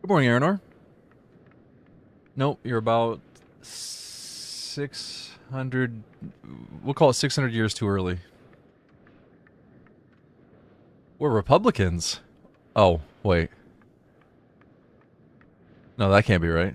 Good morning, Aranor. Nope, you're about 600. We'll call it 600 years too early. We're Republicans. Oh, wait. No, that can't be right.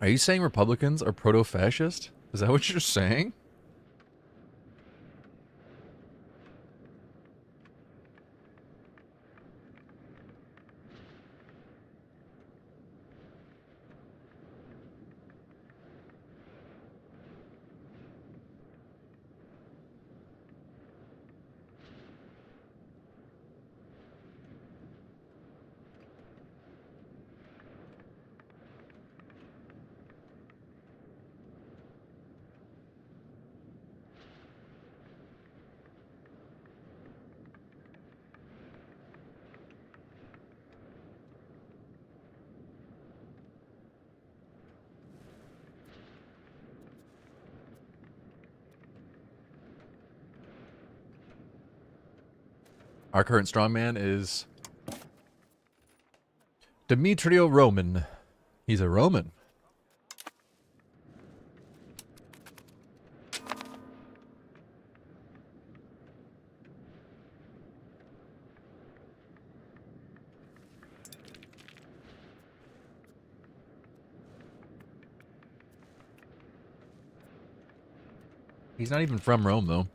Are you saying Republicans are proto fascist? Is that what you're saying? Our current strongman is Demetrio Roman. He's a Roman. He's not even from Rome, though.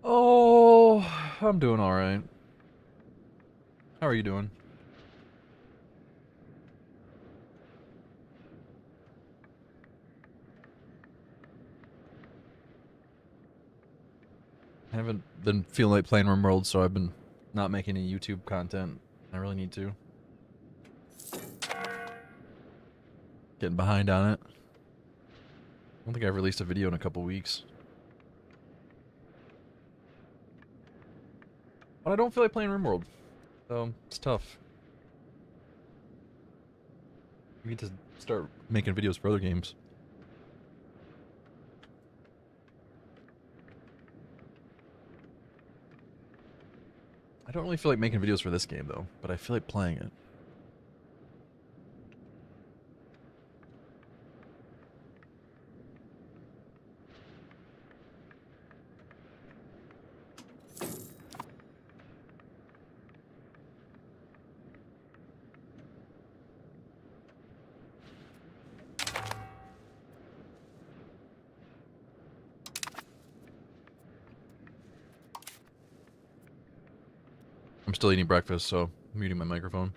Oh, I'm doing all right. How are you doing? I haven't been feeling like playing RimWorld, so I've been not making any YouTube content. I really need to. Getting behind on it. I don't think I've released a video in a couple weeks. But I don't feel like playing RimWorld. So, it's tough. We need to start making videos for other games. I don't really feel like making videos for this game, though. But I feel like playing it. I'm still eating breakfast, so I'm muting my microphone.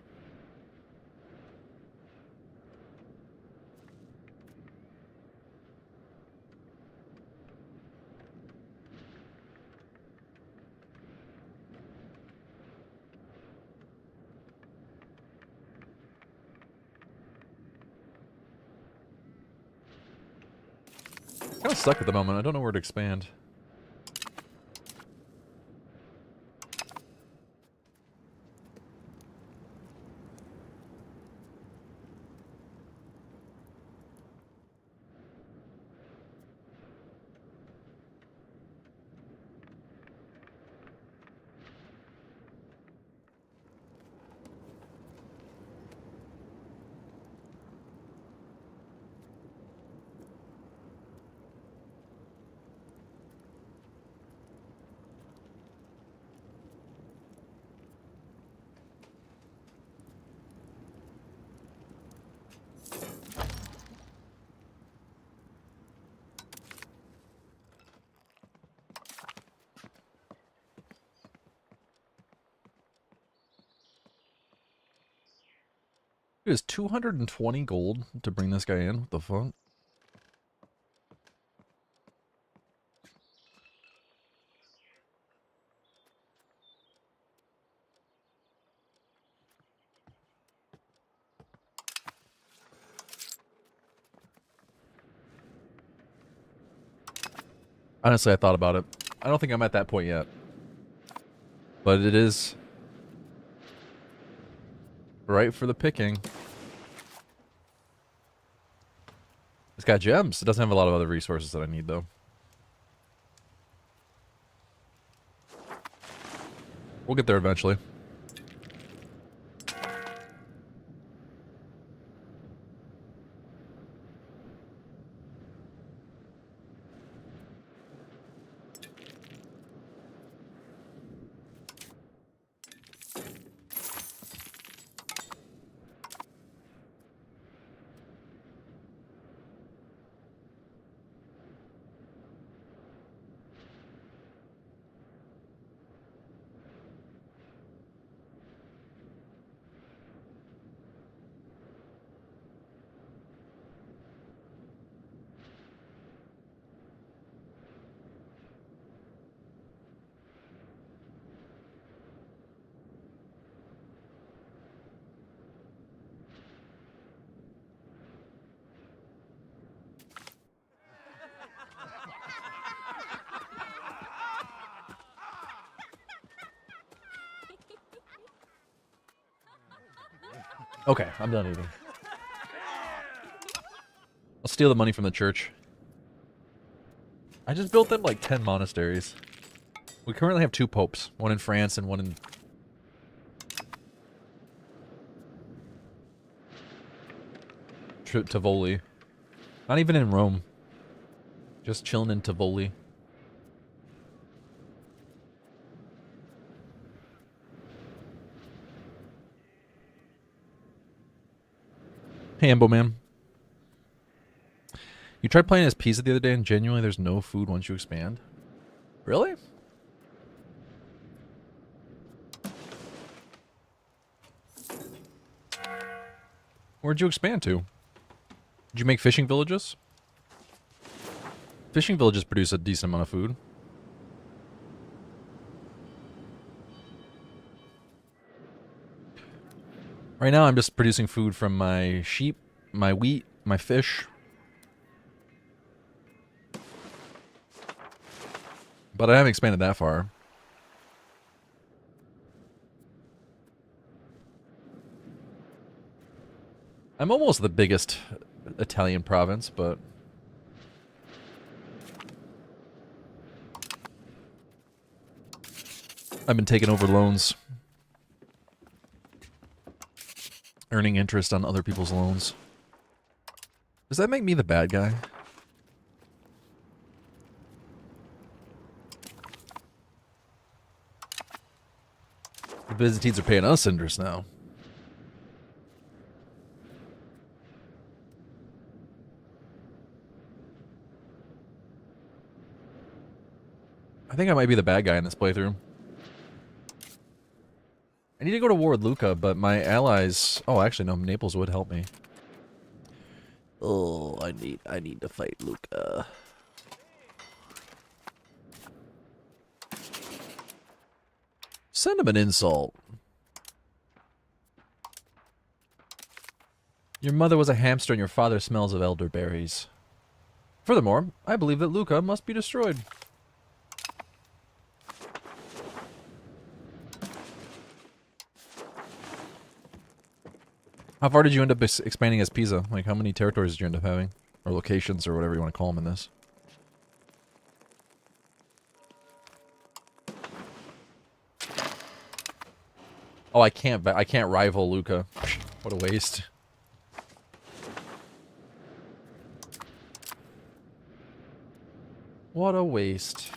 Kind of stuck at the moment. I don't know where to expand. It is 220 gold to bring this guy in. What the fuck? Honestly, I thought about it. I don't think I'm at that point yet. But it is right for the picking. It's got gems. It doesn't have a lot of other resources that I need, though. We'll get there eventually. Okay, I'm done eating. I'll steal the money from the church. I just built them like 10 monasteries. We currently have 2 popes. One in France and one in... Tivoli. Not even in Rome. Just chilling in Tivoli. Hey, Ambo Man. You tried playing as Pisa the other day and genuinely there's no food once you expand? Really? Where'd you expand to? Did you make fishing villages? Fishing villages produce a decent amount of food. Right now I'm just producing food from my sheep, my wheat, my fish. But I haven't expanded that far. I'm almost the biggest Italian province, but... I've been taking over loans. Earning interest on other people's loans. Does that make me the bad guy? The Byzantines are paying us interest now. I think I might be the bad guy in this playthrough. I need to go to war with Lucca, but my allies... Oh, actually, no, Naples would help me. Oh, I need to fight Lucca. Send him an insult. Your mother was a hamster and your father smells of elderberries. Furthermore, I believe that Lucca must be destroyed. How far did you end up expanding as Pisa? Like, how many territories did you end up having? Or locations, or whatever you want to call them in this? Oh, I can't rival Lucca. What a waste. What a waste.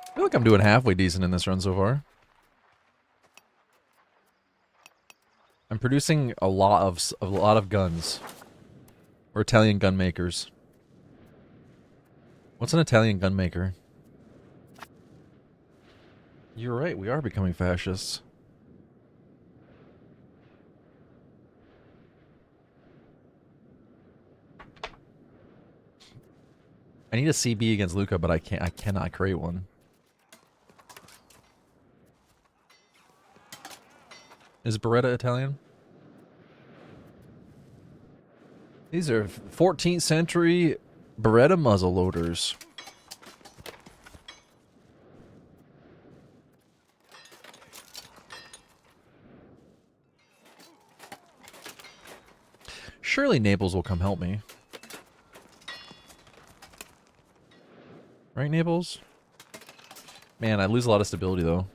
I feel like I'm doing halfway decent in this run so far. I'm producing a lot of guns. Or Italian gun makers. What's an Italian gun maker? You're right, we are becoming fascists. I need a CB against Luca, but I cannot create one. Is Beretta Italian? These are 14th century Beretta muzzle loaders. Surely Naples will come help me. Right, Naples? Man, I lose a lot of stability, though.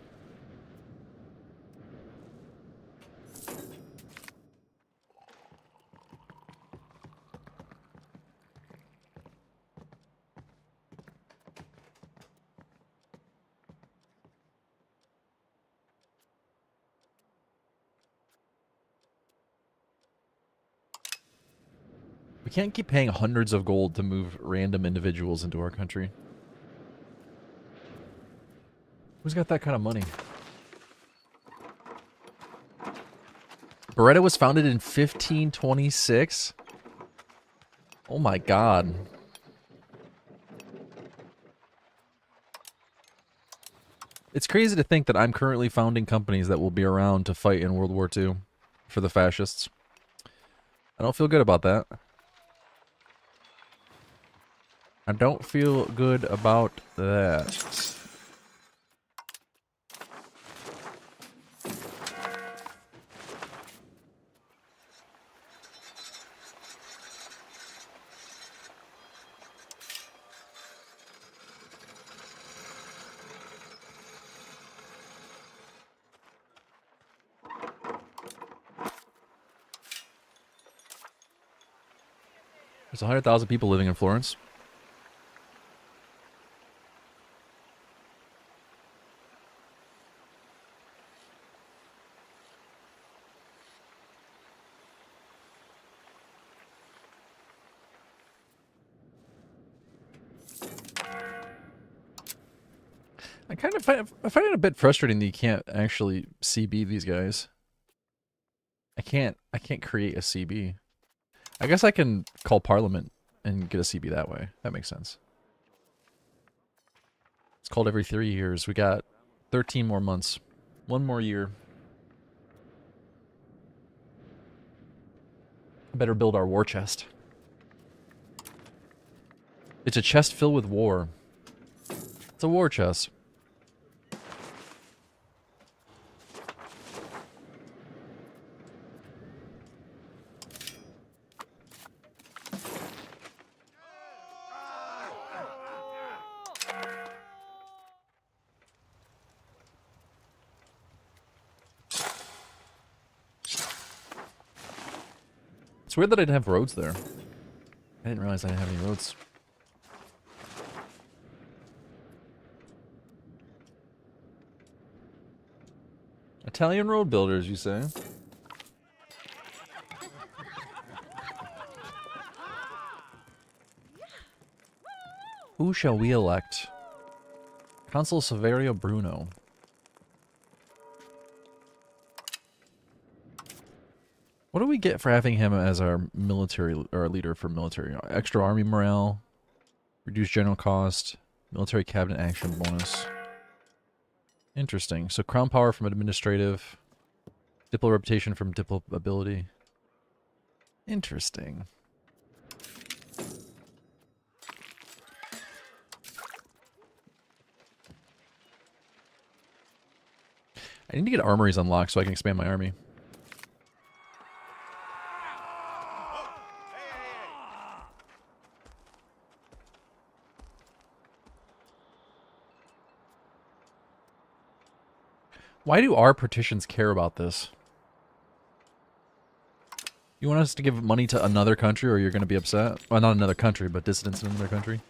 We can't keep paying hundreds of gold to move random individuals into our country. Who's got that kind of money? Beretta was founded in 1526? Oh my god. It's crazy to think that I'm currently founding companies that will be around to fight in World War II for the fascists. I don't feel good about that. I don't feel good about that. There's 100,000 people living in Florence. I find it a bit frustrating that you can't actually CB these guys. I can't create a CB. I guess I can call Parliament and get a CB that way. That makes sense. It's called every 3 years. We got 13 more months. 1 more year. Better build our war chest. It's a chest filled with war. It's a war chest. It's weird that I didn't have roads there. I didn't realize I didn't have any roads. Italian road builders, you say? Who shall we elect? Consul Saverio Bruno. What do we get for having him as our military, or our leader for military? Extra army morale, reduced general cost, military cabinet action bonus. Interesting. So crown power from administrative, diplo reputation from diplo ability. Interesting. I need to get armories unlocked so I can expand my army. Why do our partitions care about this? You want us to give money to another country or you're going to be upset? Well, not another country, but dissidents in another country.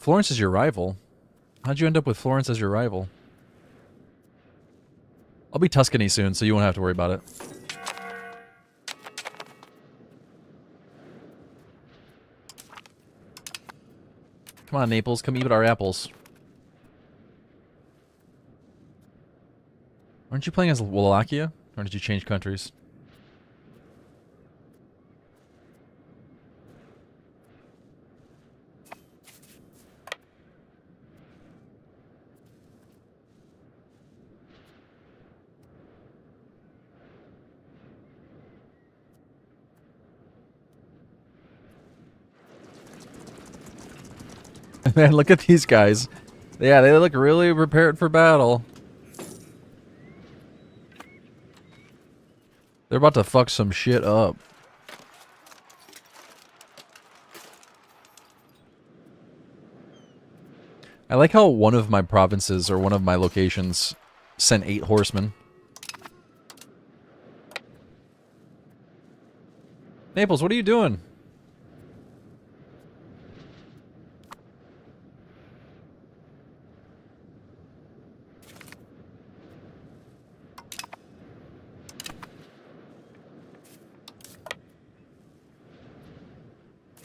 Florence is your rival. How'd you end up with Florence as your rival? I'll be Tuscany soon, so you won't have to worry about it. Come on, Naples, come eat our apples. Aren't you playing as Wallachia? Or did you change countries? Man, look at these guys. Yeah, they look really prepared for battle. They're about to fuck some shit up. I like how one of my provinces, or one of my locations, sent 8 horsemen. Naples, what are you doing?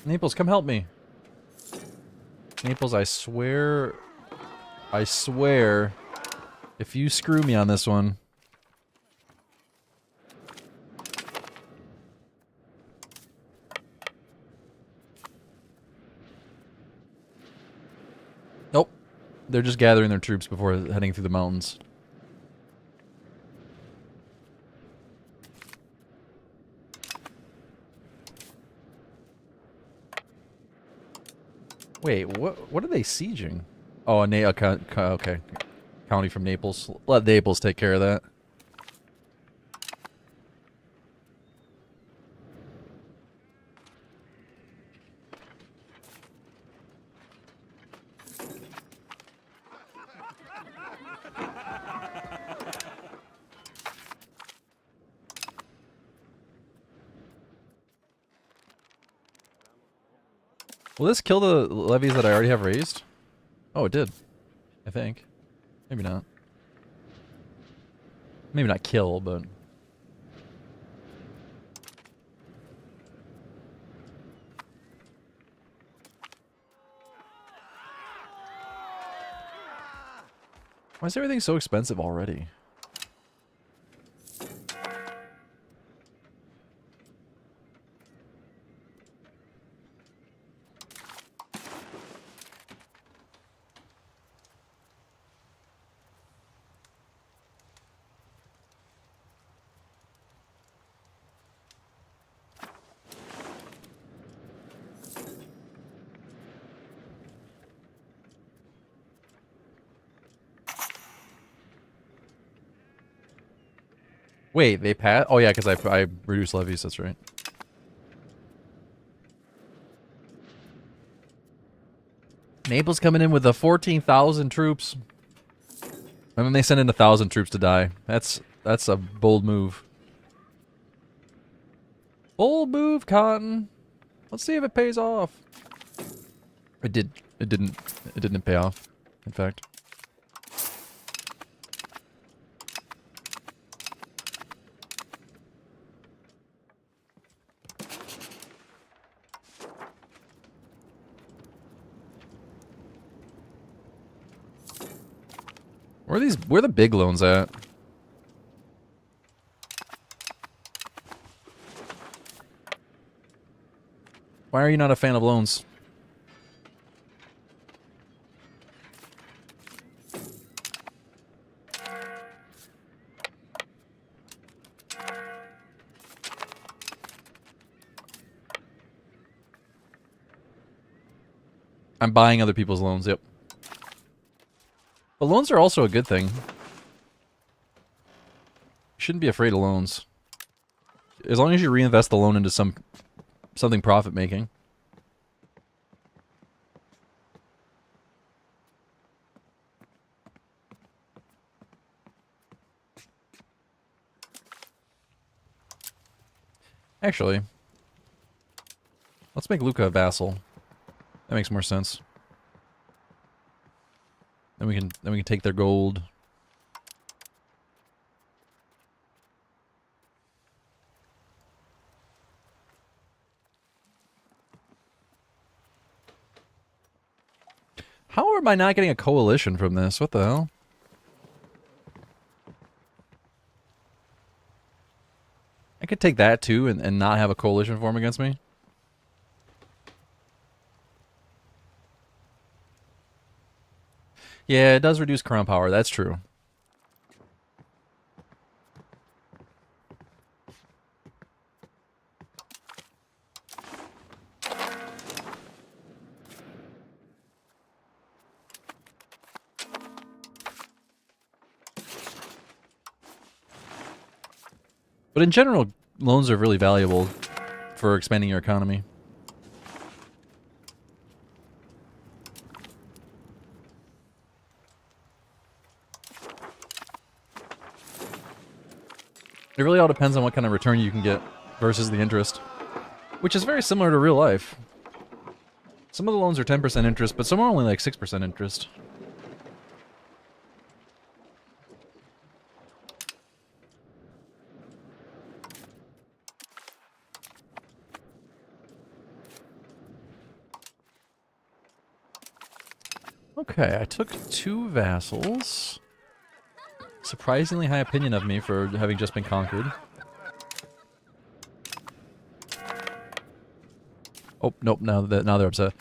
Naples, come help me. Naples, I swear, if you screw me on this one. Nope. They're just gathering their troops before heading through the mountains. Wait, what are they sieging? Oh, okay. County from Naples. Let Naples take care of that. Will this kill the levies that I already have raised? Oh, it did. I think. Maybe not. Maybe not kill, but... Why is everything so expensive already? Wait, they pass? Oh yeah, because I reduced levies, that's right. Naples coming in with the 14,000 troops. And then they send in 1,000 troops to die. That's a bold move. Bold move, Cotton. Let's see if it pays off. It did. It didn't pay off, in fact. Where are the big loans at? Why are you not a fan of loans? I'm buying other people's loans, yep. But loans are also a good thing. You shouldn't be afraid of loans. As long as you reinvest the loan into something profit-making. Actually, let's make Luca a vassal. That makes more sense. Then we can take their gold. How am I not getting a coalition from this? What the hell? I could take that too and not have a coalition form against me. Yeah, it does reduce crown power. That's true. But in general, loans are really valuable for expanding your economy. It really all depends on what kind of return you can get versus the interest, which is very similar to real life. Some of the loans are 10% interest, but some are only like 6% interest. Okay, I took 2 vassals. Surprisingly high opinion of me for having just been conquered. Oh, nope, now they're upset.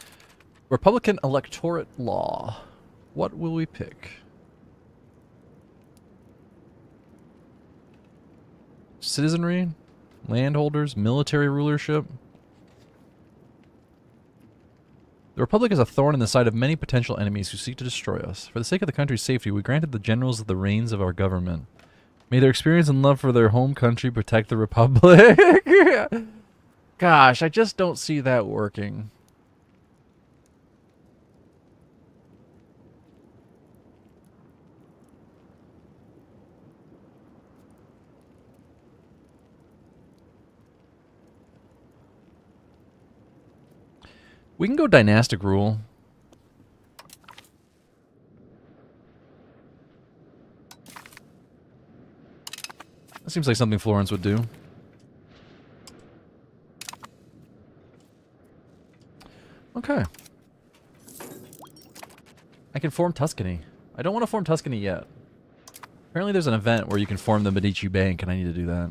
Republican electorate law. What will we pick? Citizenry? Landholders? Military rulership? The Republic is a thorn in the side of many potential enemies who seek to destroy us. For the sake of the country's safety, we granted the generals the reins of our government. May their experience and love for their home country protect the Republic. Gosh, I just don't see that working. We can go dynastic rule. That seems like something Florence would do. Okay. I can form Tuscany. I don't want to form Tuscany yet. Apparently there's an event where you can form the Medici Bank, and I need to do that.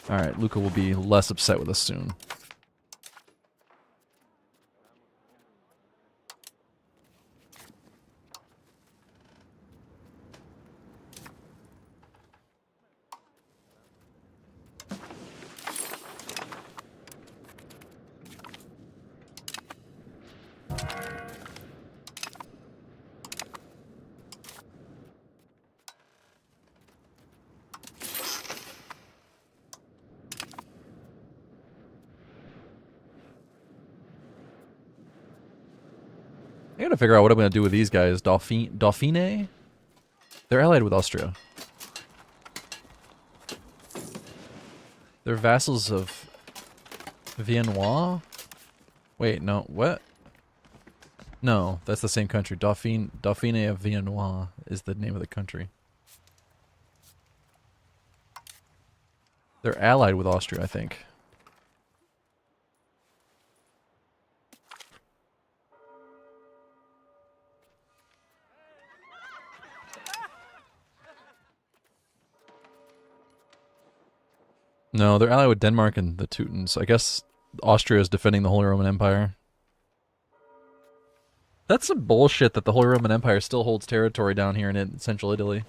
Alright, Luca will be less upset with us soon. I gotta figure out what I'm gonna do with these guys. Dauphine? They're allied with Austria. They're vassals of Viennois? Wait, no, what? No, that's the same country. Dauphine of Viennois is the name of the country. They're allied with Austria, I think. No, they're allied with Denmark and the Teutons. I guess Austria is defending the Holy Roman Empire. That's some bullshit that the Holy Roman Empire still holds territory down here in central Italy.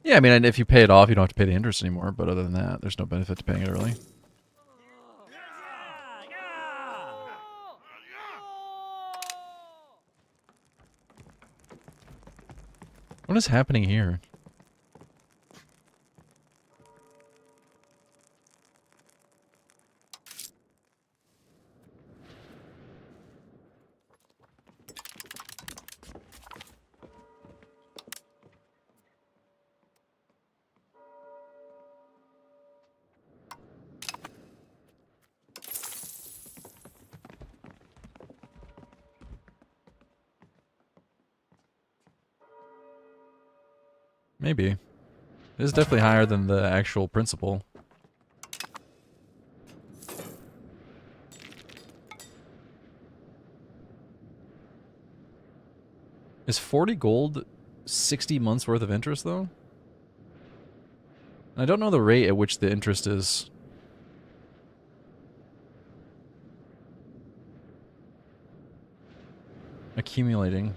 Yeah, I mean, if you pay it off, you don't have to pay the interest anymore. But other than that, there's no benefit to paying it early. What is happening here? Maybe. It is definitely higher than the actual principal. Is 40 gold 60 months worth of interest, though? I don't know the rate at which the interest is. Accumulating.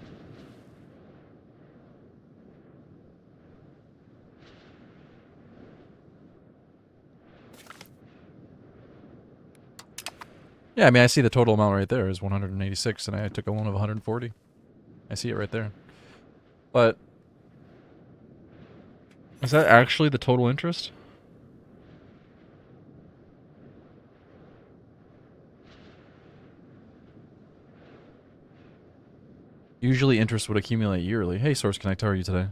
Yeah, I mean, I see the total amount right there is 186, and I took a loan of 140. I see it right there. But is that actually the total interest? Usually interest would accumulate yearly. Hey, Source Connect, how are you today?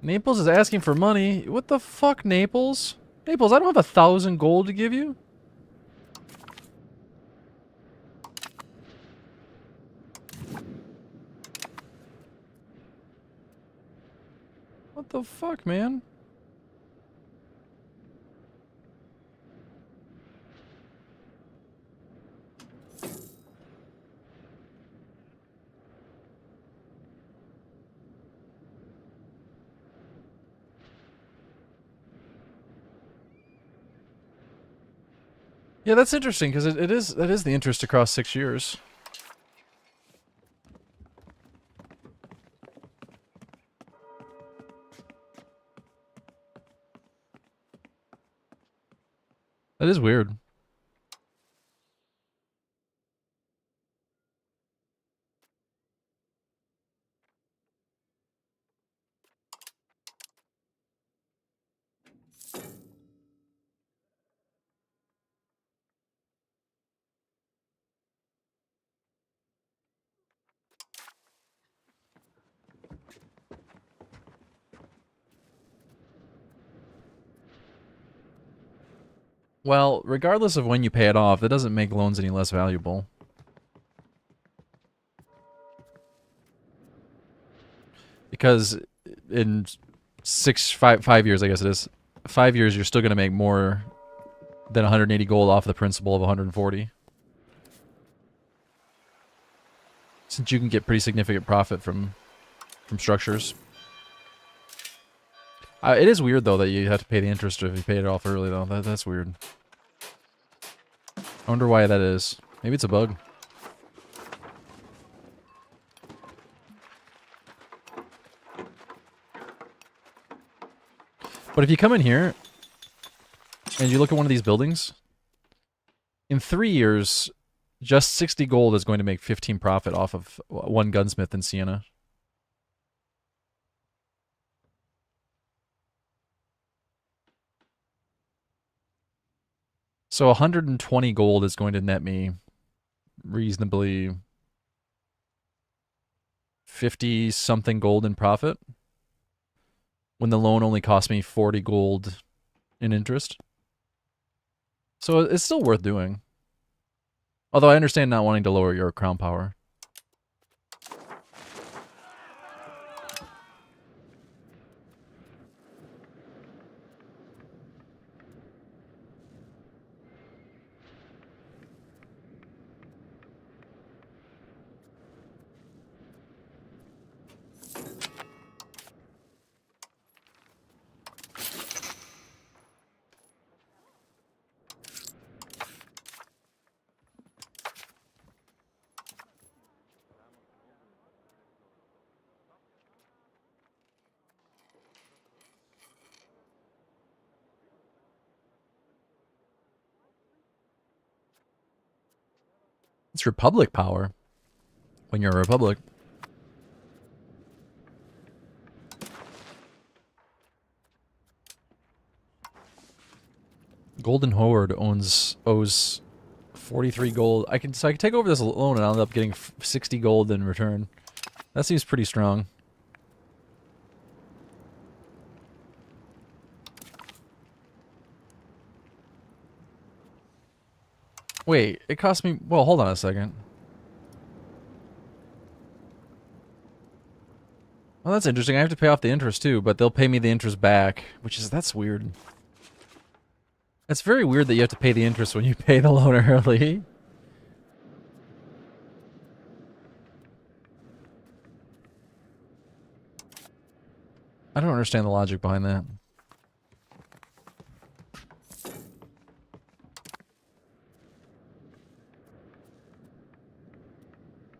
Naples is asking for money. What the fuck, Naples? Naples, I don't have 1,000 gold to give you. What the fuck, man? Yeah, that's interesting because that is the interest across 6 years. That is weird. Well, regardless of when you pay it off, that doesn't make loans any less valuable. Because in 5 years, I guess it is, 5 years, you're still going to make more than 180 gold off the principal of 140. Since you can get pretty significant profit from structures. It is weird, though, that you have to pay the interest if you pay it off early, though. That's weird. I wonder why that is. Maybe it's a bug. But if you come in here and you look at one of these buildings, in 3 years, just 60 gold is going to make 15 profit off of one gunsmith in Siena. So 120 gold is going to net me reasonably 50 something gold in profit when the loan only cost me 40 gold in interest. So it's still worth doing. Although I understand not wanting to lower your crown power. It's Republic power when you're a Republic. Golden Horde owes 43 gold. I can take over this loan and I'll end up getting 60 gold in return. That seems pretty strong. Wait, it cost me... Well, hold on a second. Well, that's interesting. I have to pay off the interest too, but they'll pay me the interest back, that's weird. It's very weird that you have to pay the interest when you pay the loan early. I don't understand the logic behind that.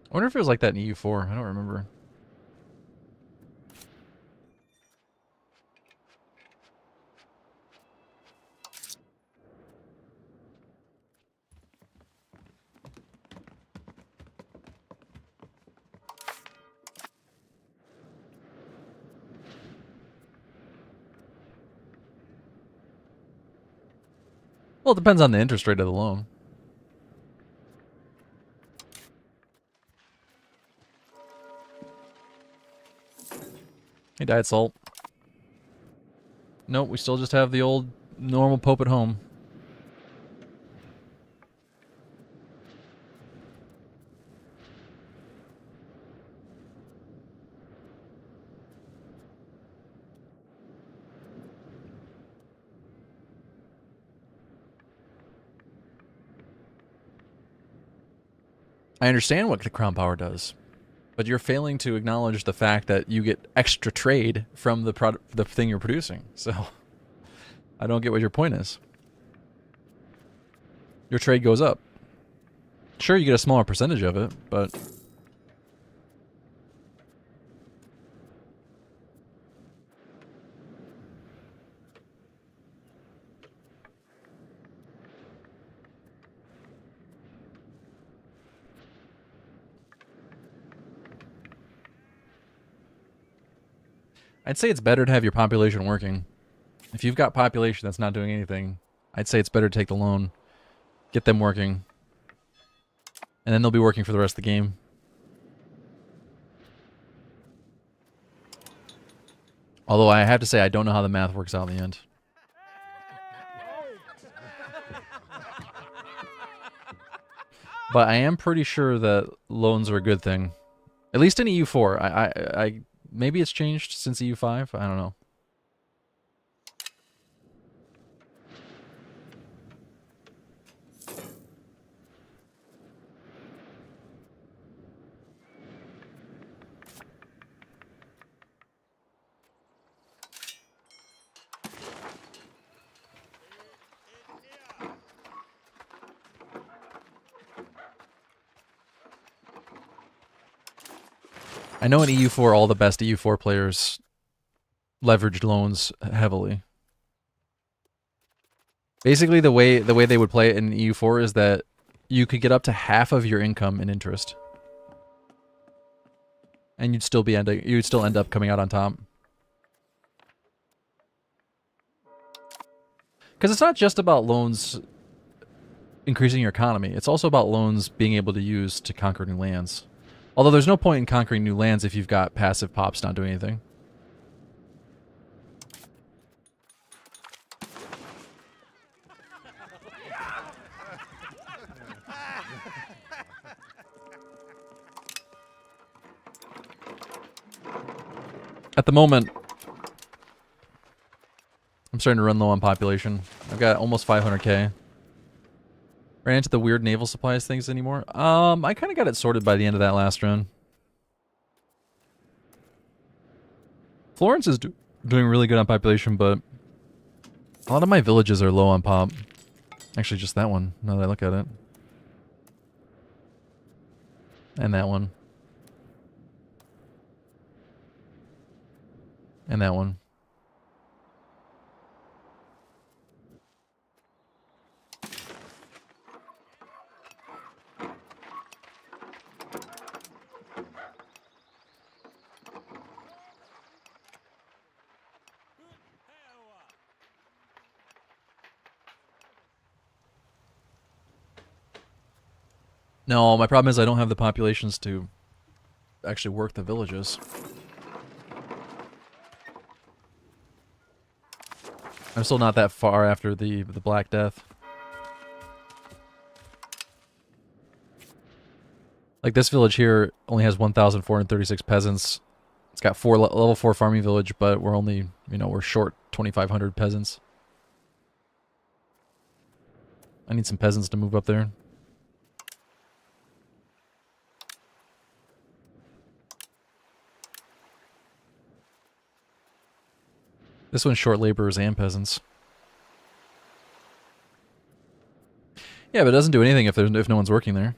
I wonder if it was like that in EU4. I don't remember. Well, it depends on the interest rate of the loan. Hey, Diet Salt. Nope, we still just have the old normal Pope at home. I understand what the Crown Power does, but you're failing to acknowledge the fact that you get extra trade from the thing you're producing. So, I don't get what your point is. Your trade goes up. Sure, you get a smaller percentage of it, but... I'd say it's better to have your population working. If you've got population that's not doing anything, I'd say it's better to take the loan, get them working, and then they'll be working for the rest of the game. Although I have to say I don't know how the math works out in the end. But I am pretty sure that loans are a good thing. At least in EU4. I maybe it's changed since EU5. I don't know. I know in EU4 all the best EU4 players leveraged loans heavily. Basically, the way they would play it in EU4 is that you could get up to half of your income in interest, and you'd still end up coming out on top. Because it's not just about loans increasing your economy; it's also about loans being able to use to conquer new lands. Although there's no point in conquering new lands if you've got passive pops not doing anything. At the moment, I'm starting to run low on population. I've got almost 500k. Ran into the weird naval supplies things anymore? I kind of got it sorted by the end of that last run. Florence is doing really good on population, but a lot of my villages are low on pop. Actually, just that one, now that I look at it. And that one. And that one. No, my problem is I don't have the populations to actually work the villages. I'm still not that far after the Black Death. Like this village here only has 1,436 peasants. It's got level 4 farming village, but we're only, you know, we're short 2,500 peasants. I need some peasants to move up there. This one's short laborers and peasants. Yeah, but it doesn't do anything if no one's working there.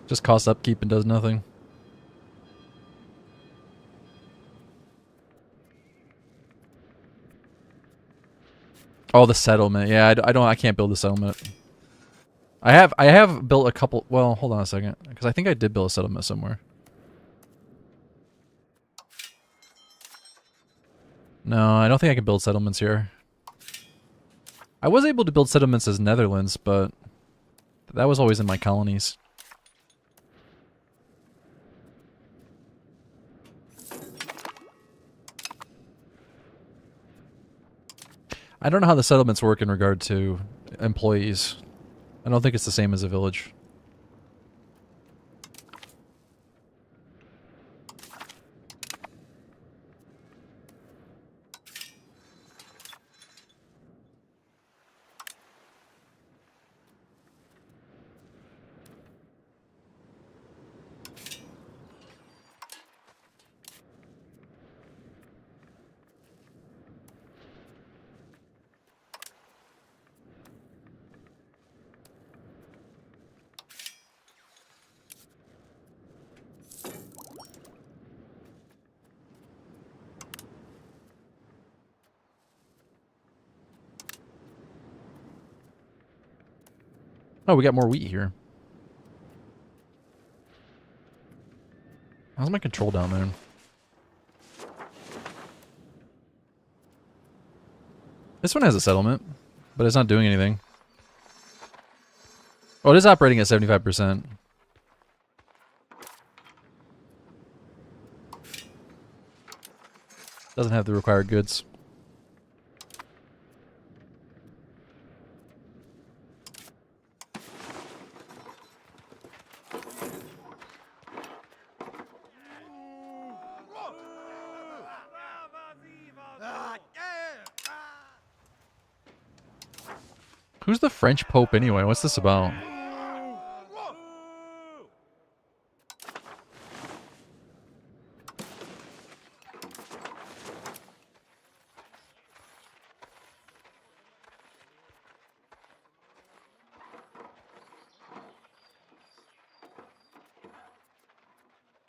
Just costs upkeep and does nothing. Oh, the settlement. Yeah, I can't build a settlement. I have built a couple. Well, hold on a second, because I think I did build a settlement somewhere. No, I don't think I can build settlements here. I was able to build settlements as Netherlands, but that was always in my colonies. I don't know how the settlements work in regard to employees. I don't think it's the same as a village. Oh, we got more wheat here. How's my control down there? This one has a settlement, but it's not doing anything. Oh, it is operating at 75%. Doesn't have the required goods. Who's the French Pope anyway? What's this about?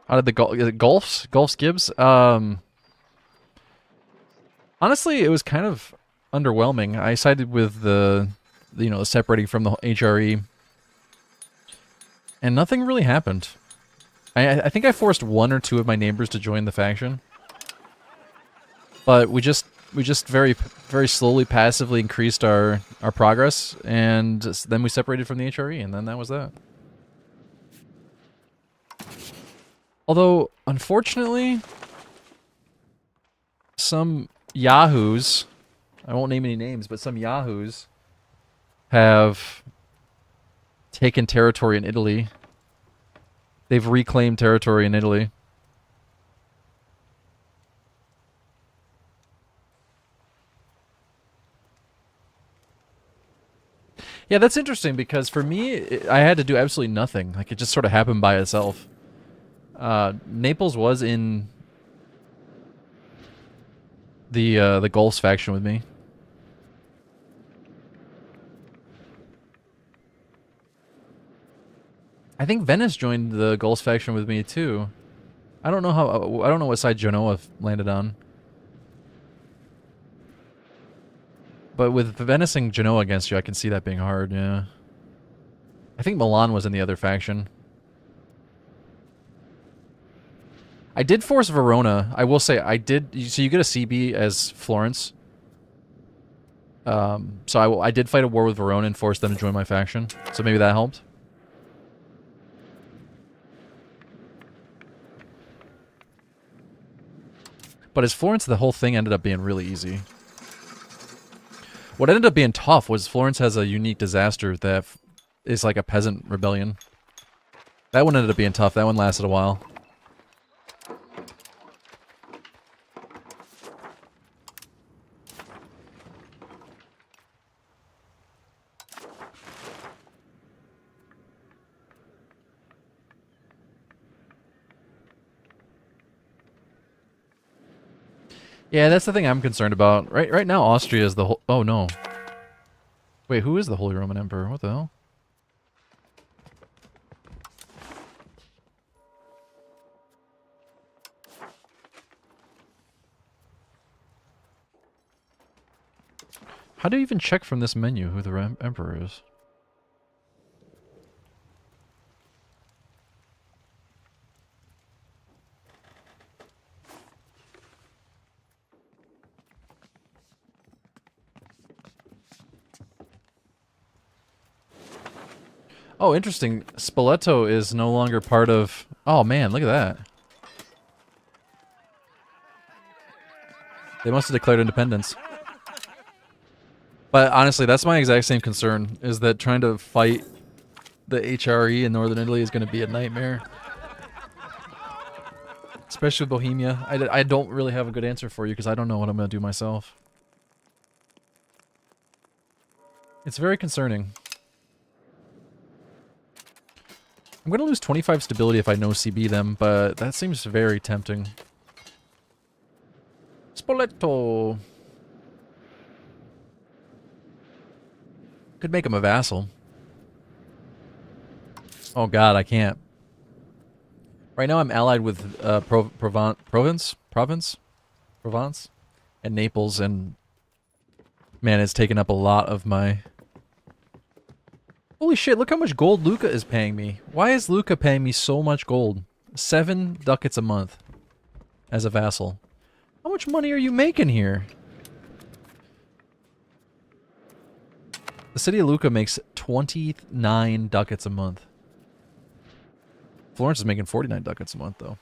How did the Gulfs Gibbs? Honestly, it was kind of underwhelming. I sided with the separating from the HRE, and nothing really happened. I think I forced one or two of my neighbors to join the faction, but we just very slowly, passively increased our progress, and then we separated from the HRE, and then that was that. Although, unfortunately, some yahoos, I won't name any names, but some yahoos have taken territory in Italy. They've reclaimed territory in Italy. Yeah, that's interesting because for me, I had to do absolutely nothing. Like, it just sort of happened by itself. Naples was in the Gulfs faction with me. I think Venice joined the Gulfs faction with me too. I don't know what side Genoa landed on. But with Venice and Genoa against you, I can see that being hard, yeah. I think Milan was in the other faction. I did force Verona. I will say I did. So you get a CB as Florence. So I did fight a war with Verona and force them to join my faction. So maybe that helped. But as Florence, the whole thing ended up being really easy. What ended up being tough was Florence has a unique disaster that is like a peasant rebellion. That one ended up being tough. That one lasted a while. Yeah, that's the thing I'm concerned about. Right now, Austria is the whole... Oh, no. Wait, who is the Holy Roman Emperor? What the hell? How do you even check from this menu who the Emperor is? Oh, interesting. Spoleto is no longer part of... Oh, man, look at that. They must have declared independence. But honestly, that's my exact same concern, is that trying to fight the HRE in northern Italy is going to be a nightmare. Especially Bohemia. I don't really have a good answer for you because I don't know what I'm going to do myself. It's very concerning. I'm going to lose 25 stability if I no CB them, but that seems very tempting. Spoleto. Could make him a vassal. Oh god, I can't. Right now I'm allied with Provence, and Naples, and man, it's taken up a lot of my... Holy shit, look how much gold Lucca is paying me. Why is Lucca paying me so much gold? 7 ducats a month as a vassal. How much money are you making here? The city of Lucca makes 29 ducats a month. Florence is making 49 ducats a month, though.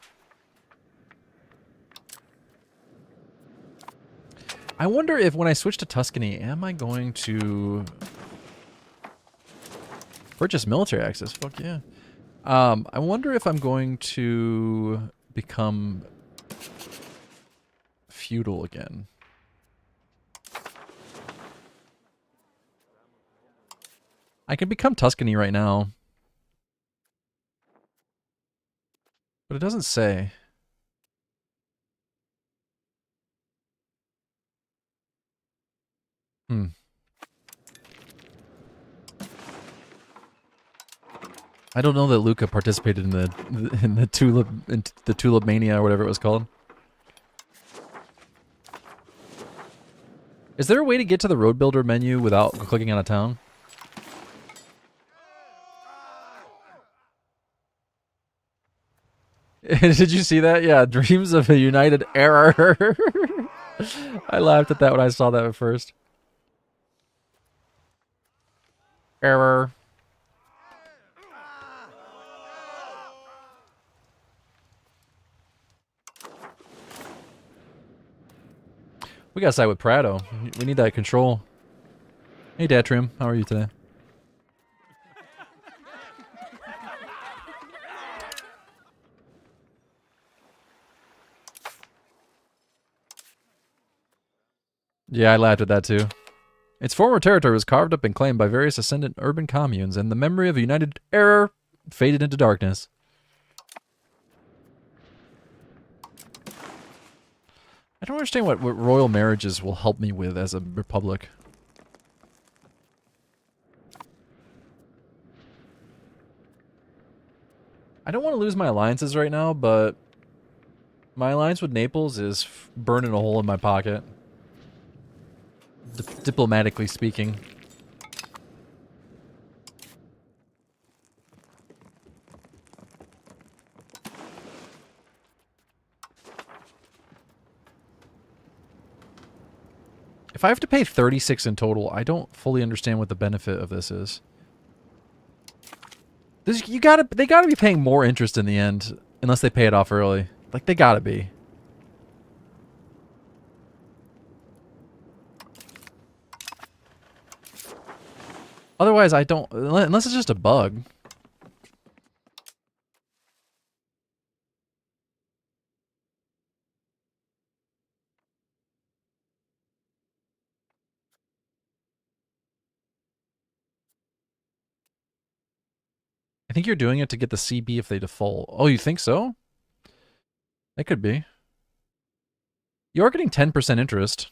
I wonder if when I switch to Tuscany, am I going to... Purchase military access, fuck yeah. I wonder if I'm going to become feudal again. I can become Tuscany right now. But it doesn't say. Hmm. I don't know that Lucca participated in the tulip mania or whatever it was called. Is there a way to get to the road builder menu without clicking on a town? Did you see that? Yeah, dreams of a united error. I laughed at that when I saw that at first. Error. We gotta side with Prado. We need that control. Hey, Datrim, how are you today? Yeah, I laughed at that too. Its former territory was carved up and claimed by various ascendant urban communes, and the memory of a united error faded into darkness. I don't understand what royal marriages will help me with as a republic. I don't want to lose my alliances right now, but my alliance with Naples is burning a hole in my pocket. Diplomatically speaking. If I have to pay 36 in total, I don't fully understand what the benefit of this is. They gotta be paying more interest in the end, unless they pay it off early. Like, they gotta be. Otherwise, I don't... Unless it's just a bug. I think you're doing it to get the CB if they default. Oh, you think so? That could be. You're getting 10% interest.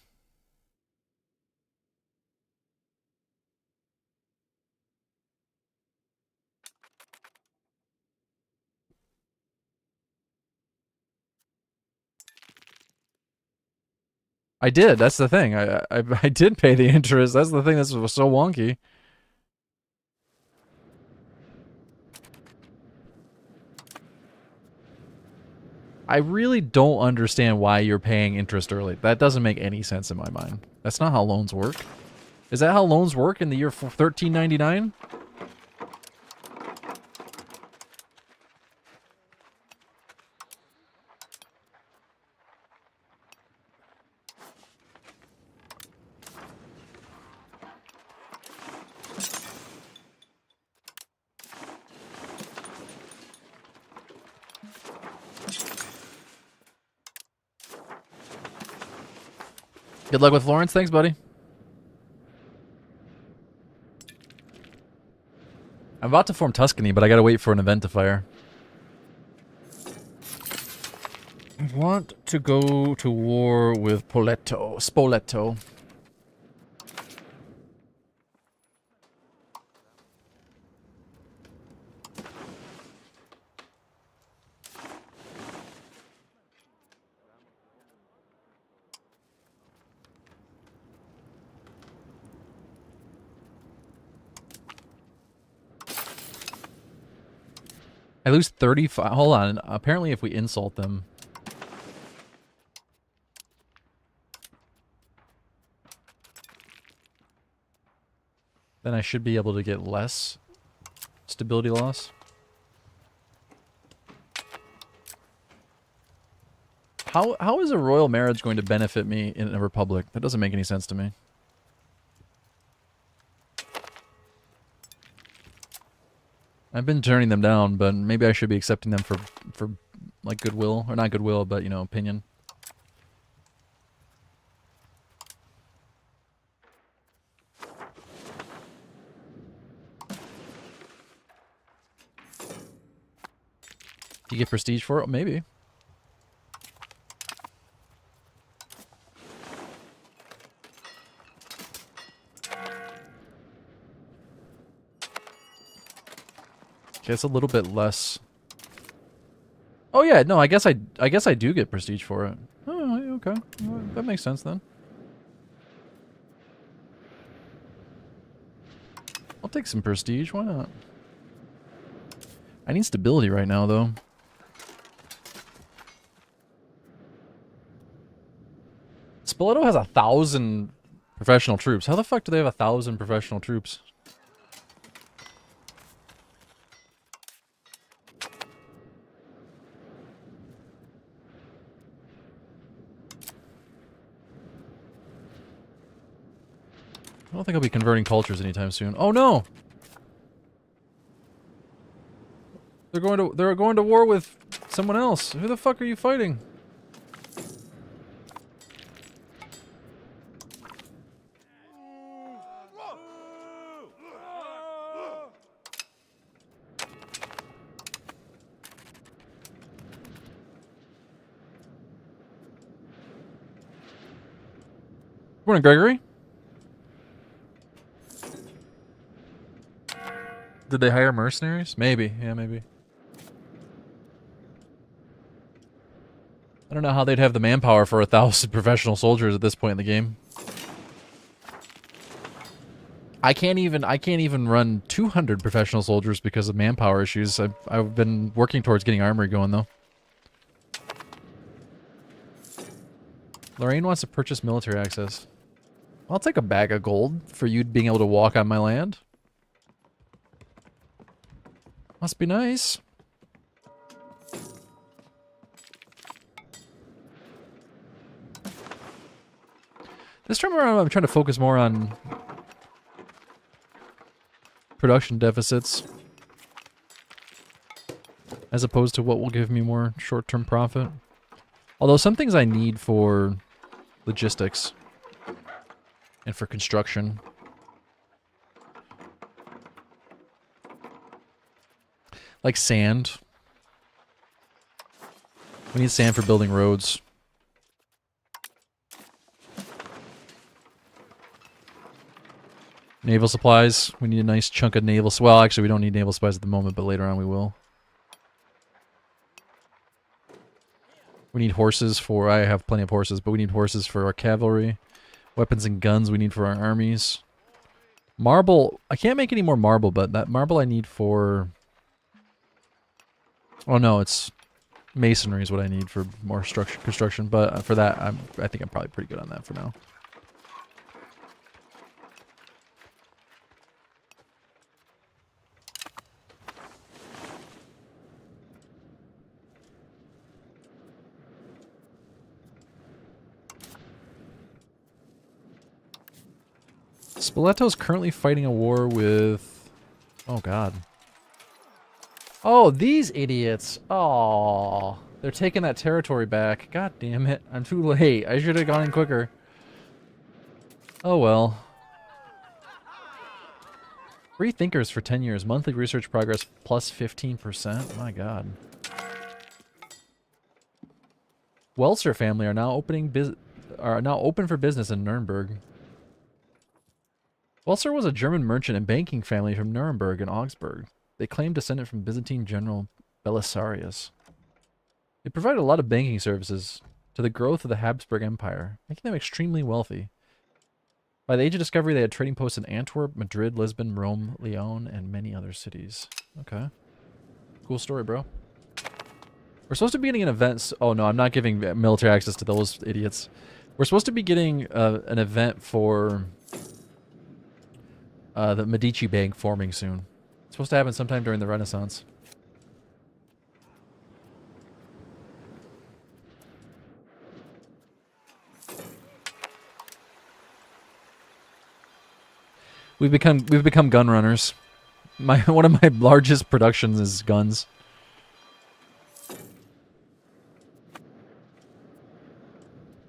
I did. That's the thing. I did pay the interest. That's the thing that's so wonky. I really don't understand why you're paying interest early. That doesn't make any sense in my mind. That's not how loans work. Is that how loans work in the year 1399? Good luck with Florence. Thanks, buddy. I'm about to form Tuscany, but I gotta wait for an event to fire. I want to go to war with Spoleto. I lose 35. Hold on. Apparently, if we insult them. Then I should be able to get less stability loss. How is a royal marriage going to benefit me in a republic? That doesn't make any sense to me. I've been turning them down, but maybe I should be accepting them for like goodwill, or not goodwill, but you know, opinion. Do you get prestige for it? Maybe. Okay, it's a little bit less. Oh yeah, no, I guess I do get prestige for it. Oh, okay. Well, that makes sense then. I'll take some prestige, why not? I need stability right now though. Spoleto has 1,000 professional troops. How the fuck do they have 1,000 professional troops? I don't think I'll be converting cultures anytime soon. Oh no! They're going to war with someone else. Who the fuck are you fighting? Morning, Gregory. Did they hire mercenaries? Maybe. Yeah, maybe. I don't know how they'd have the manpower for 1,000 professional soldiers at this point in the game. I can't even run 200 professional soldiers because of manpower issues. I've been working towards getting armory going though. Lorraine wants to purchase military access. I'll take a bag of gold for you being able to walk on my land. Must be nice. This time around, I'm trying to focus more on production deficits as opposed to what will give me more short-term profit. Although some things I need for logistics and for construction. Like sand. We need sand for building roads. Naval supplies. We need a nice chunk of naval... Well, actually, we don't need naval supplies at the moment, but later on we will. We need horses for... I have plenty of horses, but we need horses for our cavalry. Weapons and guns we need for our armies. Marble... I can't make any more marble, but that marble I need for... Oh no, it's... masonry is what I need for more construction, but for that, I think I'm probably pretty good on that for now. Spoleto's currently fighting a war with... Oh, God. Oh, these idiots. Oh, they're taking that territory back. God damn it. I'm too late. I should have gone in quicker. Oh, well. Free thinkers for 10 years. Monthly research progress plus 15%. My God. Welser family are now open for business in Nuremberg. Welser was a German merchant and banking family from Nuremberg and Augsburg. They claim descendant from Byzantine general Belisarius. They provided a lot of banking services to the growth of the Habsburg Empire, making them extremely wealthy. By the age of discovery, they had trading posts in Antwerp, Madrid, Lisbon, Rome, Lyon, and many other cities. Okay. Cool story, bro. We're supposed to be getting an event... Oh, no, I'm not giving military access to those idiots. We're supposed to be getting an event for the Medici Bank forming soon. It's supposed to happen sometime during the Renaissance. We've become gun runners. One of my largest productions is guns.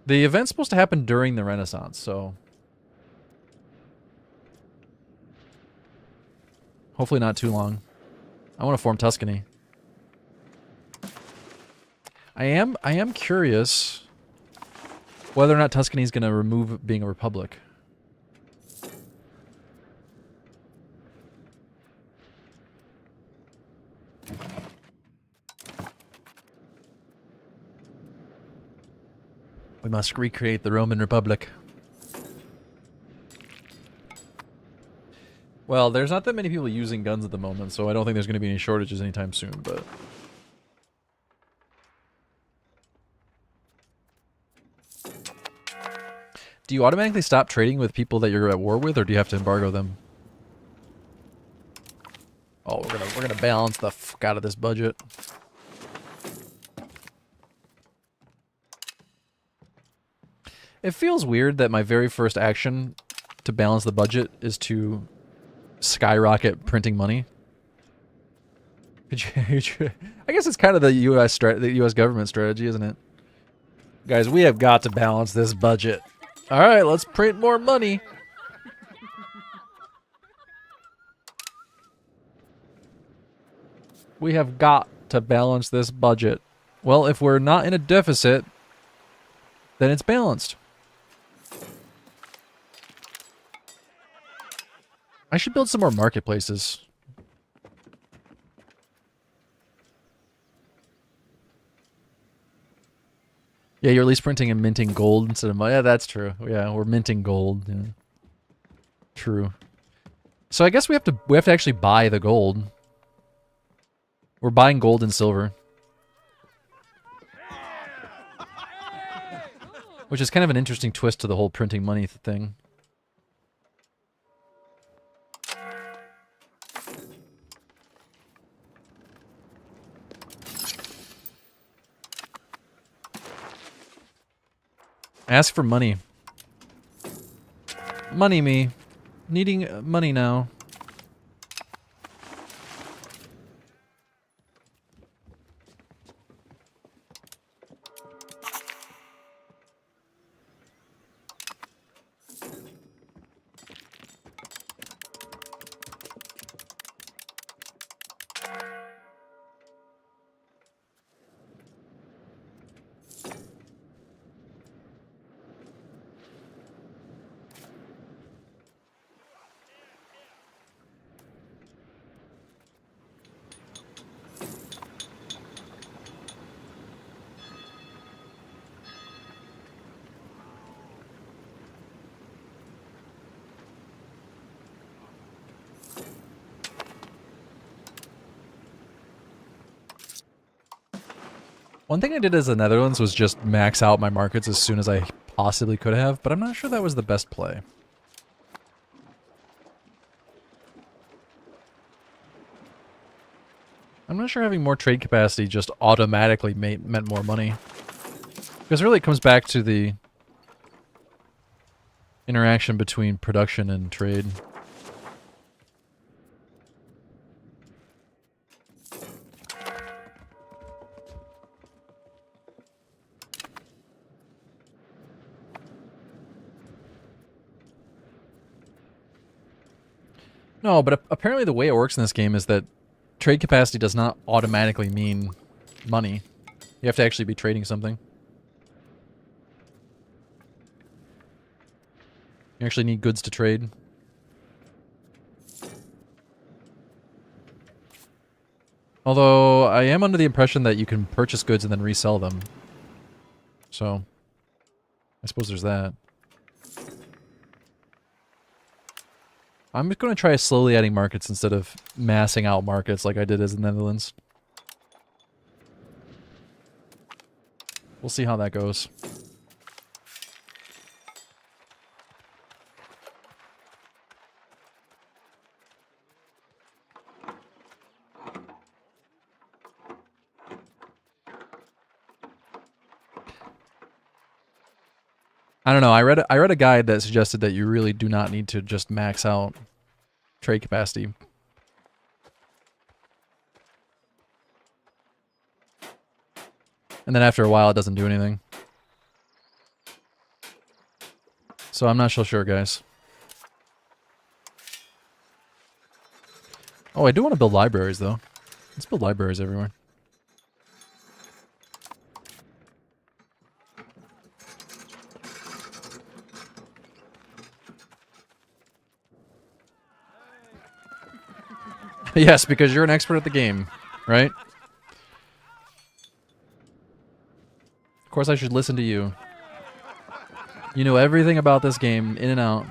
The event's supposed to happen during the Renaissance, so hopefully not too long. I want to form Tuscany. I am curious whether or not Tuscany is going to remove being a republic. We must recreate the Roman Republic. Well, there's not that many people using guns at the moment, so I don't think there's going to be any shortages anytime soon, but... Do you automatically stop trading with people that you're at war with, or do you have to embargo them? Oh, we're gonna balance the fuck out of this budget. It feels weird that my very first action to balance the budget is to skyrocket printing money. I guess it's kind of the U.S. government strategy, isn't it? Guys, we have got to balance this budget. All right, let's print more money. We have got to balance this budget. Well, if we're not in a deficit, then it's balanced. I should build some more marketplaces. Yeah, you're at least printing and minting gold instead of money. Yeah, that's true. Yeah, we're minting gold. Yeah. True. So I guess we have to actually buy the gold. We're buying gold and silver. Which is kind of an interesting twist to the whole printing money thing. Ask for money. Money me. Needing money now. One thing I did as the Netherlands was just max out my markets as soon as I possibly could have, but I'm not sure that was the best play. I'm not sure having more trade capacity just automatically meant more money. Because really it comes back to the interaction between production and trade. No, but apparently the way it works in this game is that trade capacity does not automatically mean money. You have to actually be trading something. You actually need goods to trade. Although, I am under the impression that you can purchase goods and then resell them. So, I suppose there's that. I'm just going to try slowly adding markets instead of massing out markets like I did as the Netherlands. We'll see how that goes. I don't know. I read a guide that suggested that you really do not need to just max out trade capacity. And then after a while, it doesn't do anything. So I'm not so sure, guys. Oh, I do want to build libraries, though. Let's build libraries everywhere. Yes, because you're an expert at the game, right? Of course I should listen to you. You know everything about this game, in and out.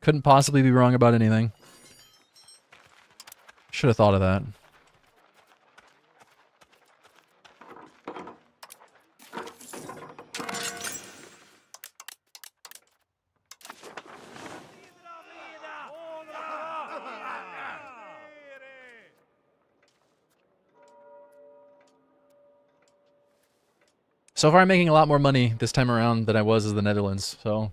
Couldn't possibly be wrong about anything. Should have thought of that. So far I'm making a lot more money this time around than I was as the Netherlands, so...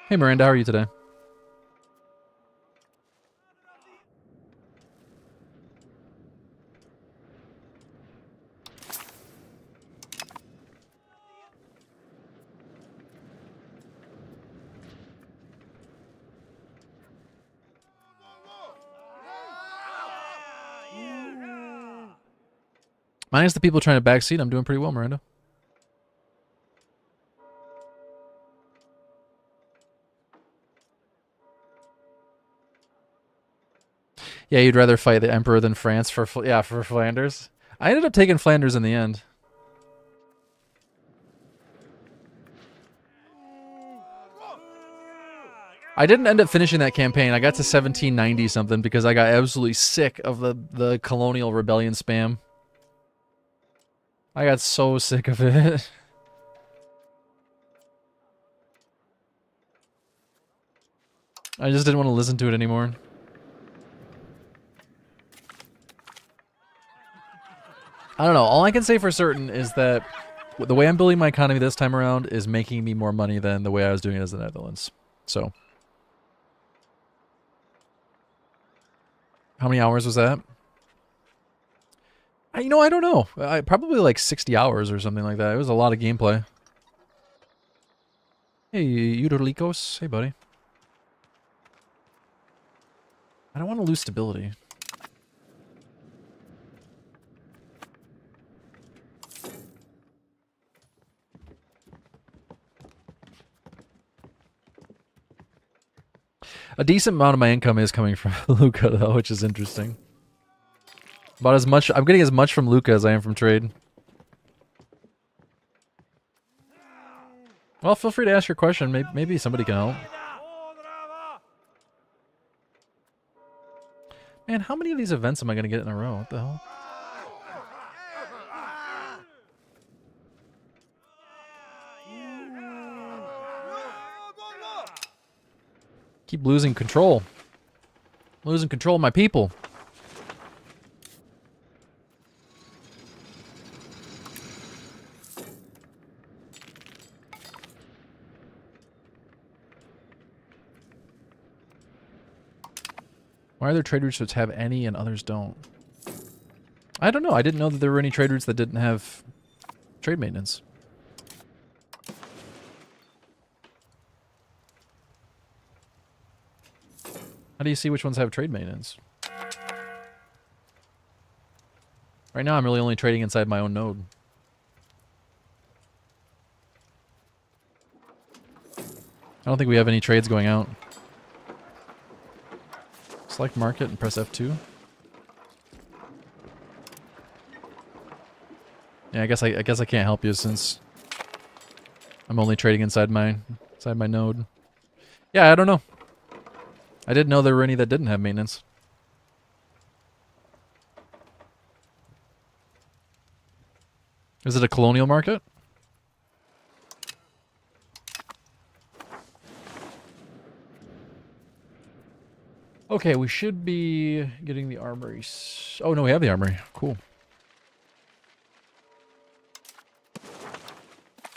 Hey Miranda, how are you today? Minus the people trying to backseat, I'm doing pretty well, Miranda. Yeah, you'd rather fight the Emperor than France for Flanders. I ended up taking Flanders in the end. I didn't end up finishing that campaign. I got to 1790 something because I got absolutely sick of the colonial rebellion spam. I got so sick of it. I just didn't want to listen to it anymore. I don't know. All I can say for certain is that the way I'm building my economy this time around is making me more money than the way I was doing it as the Netherlands. So, how many hours was that? I don't know. Probably like 60 hours or something like that. It was a lot of gameplay. Hey, Eudolikos. Hey, buddy. I don't want to lose stability. A decent amount of my income is coming from Luca, though, which is interesting. About as much, I'm getting as much from Luca as I am from trade. Well, feel free to ask your question. Maybe somebody can help. Man, how many of these events am I going to get in a row? What the hell? Keep losing control. Losing control of my people. Why are there trade routes which have any and others don't? I don't know. I didn't know that there were any trade routes that didn't have trade maintenance. How do you see which ones have trade maintenance? Right now I'm really only trading inside my own node. I don't think we have any trades going out. Select market and press F2. Yeah, I guess I can't help you since I'm only trading inside my node. Yeah, I don't know. I didn't know there were any that didn't have maintenance. Is it a colonial market? Okay, we should be getting the armory. Oh no, we have the armory. Cool.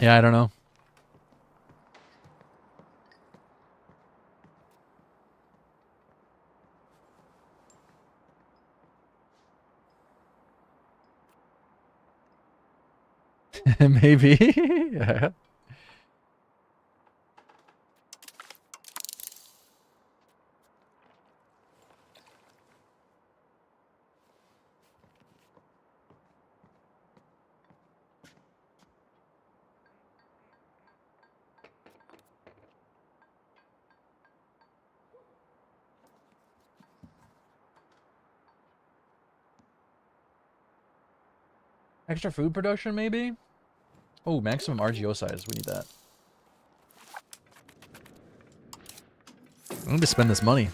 Yeah, I don't know. Maybe. Yeah. Extra food production, maybe? Oh, maximum RGO size. We need that. I need to spend this money.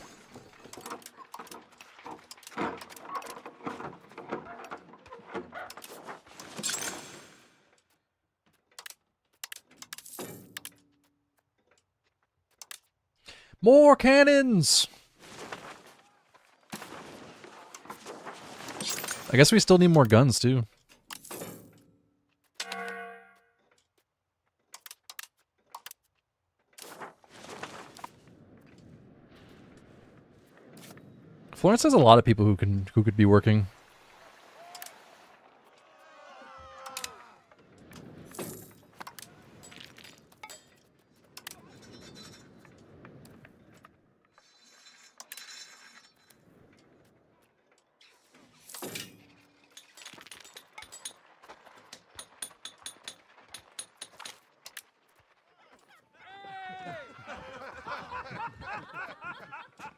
More cannons! I guess we still need more guns, too. Florence has a lot of people who could be working.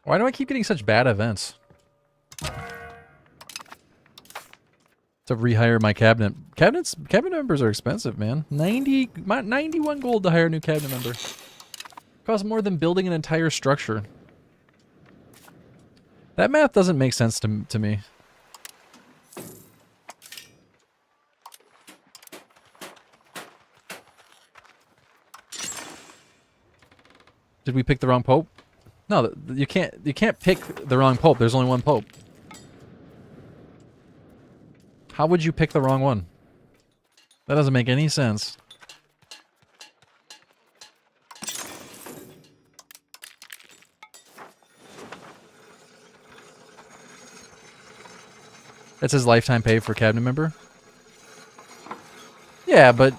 Why do I keep getting such bad events? To rehire my cabinet. Cabinet members are expensive, man. 91 gold to hire a new cabinet member. Costs more than building an entire structure. That math doesn't make sense to me. Did we pick the wrong pope? No, you can't pick the wrong pope. There's only one pope. How would you pick the wrong one? That doesn't make any sense. That's his lifetime pay for cabinet member? Yeah, but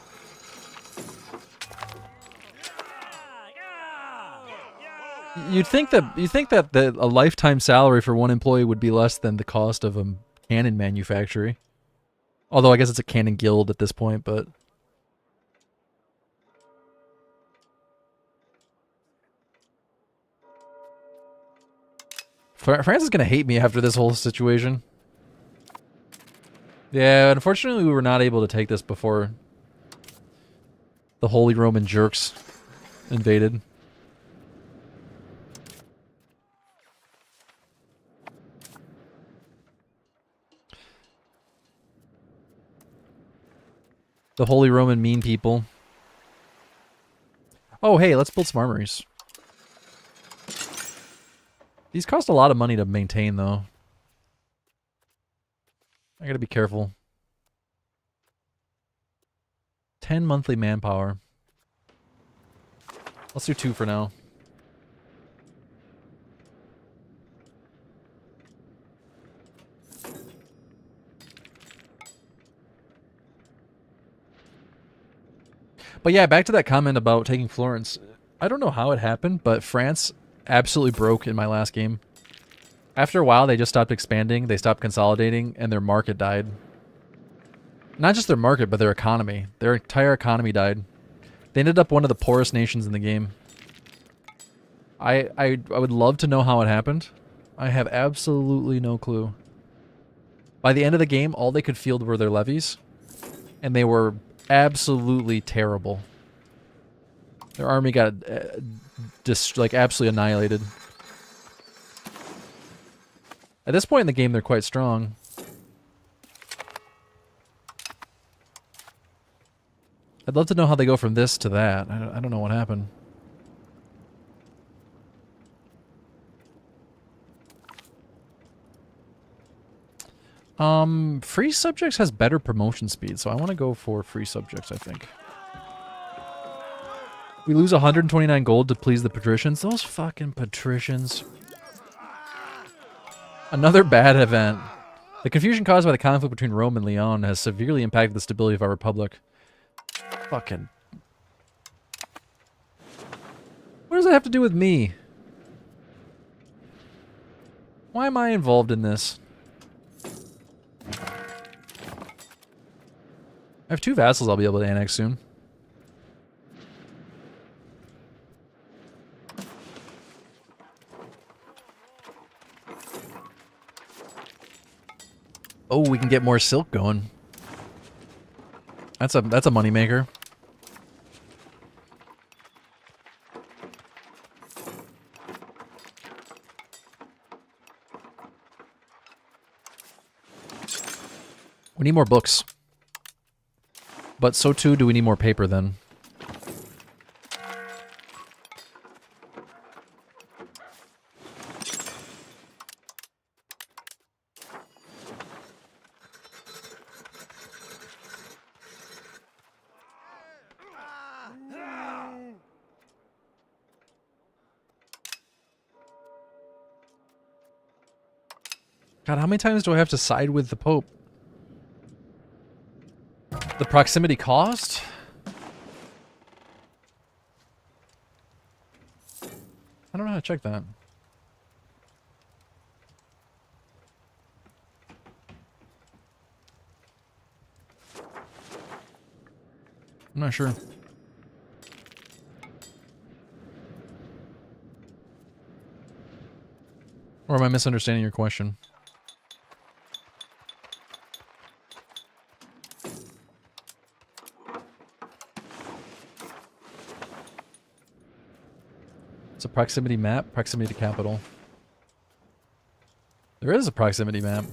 you'd think that a lifetime salary for one employee would be less than the cost of a cannon manufactory. Although I guess it's a cannon guild at this point, but France is gonna hate me after this whole situation. Yeah, unfortunately we were not able to take this before the Holy Roman jerks invaded. The Holy Roman mean people. Oh, hey, let's build some armories. These cost a lot of money to maintain, though. I gotta be careful. 10 monthly manpower. Let's do 2 for now. But yeah, back to that comment about taking Florence. I don't know how it happened, but France absolutely broke in my last game. After a while, they just stopped expanding, they stopped consolidating, and their market died. Not just their market, but their economy. Their entire economy died. They ended up one of the poorest nations in the game. I would love to know how it happened. I have absolutely no clue. By the end of the game, all they could field were their levies, and they were absolutely terrible. Their army got just like absolutely annihilated. At this point in the game, they're quite strong. I'd love to know how they go from this to that. I don't know what happened. Free subjects has better promotion speed, so I want to go for free subjects, I think. We lose 129 gold to please the patricians. Those fucking patricians. Another bad event. The confusion caused by the conflict between Rome and Lyon has severely impacted the stability of our republic. Fucking... What does that have to do with me? Why am I involved in this? I have 2 vassals I'll be able to annex soon. Oh, we can get more silk going. That's a moneymaker. We need more books. But so too do we need more paper then. God, how many times do I have to side with the Pope? The proximity cost? I don't know how to check that. I'm not sure. Or am I misunderstanding your question? It's a proximity map, proximity to capital. There is a proximity map.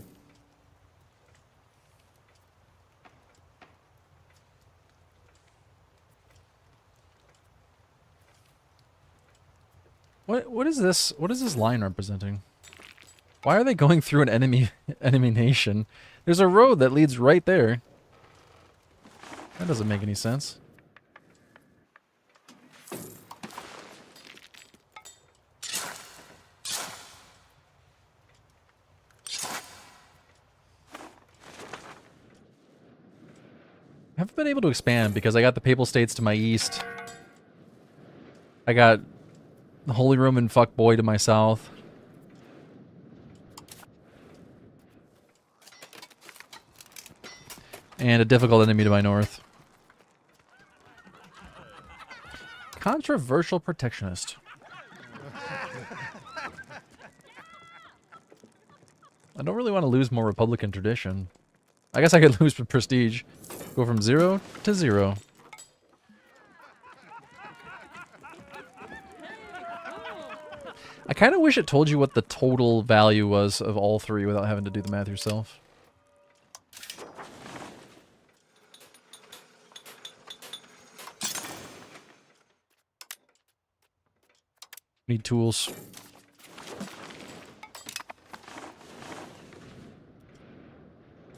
What is this? What is this line representing? Why are they going through an enemy nation? There's a road that leads right there. That doesn't make any sense. I haven't been able to expand because I got the Papal States to my east. I got the Holy Roman fuckboy to my south. And a difficult enemy to my north. Controversial protectionist. I don't really want to lose more Republican tradition. I guess I could lose prestige. Go from 0 to 0. I kind of wish it told you what the total value was of all three without having to do the math yourself. Need tools.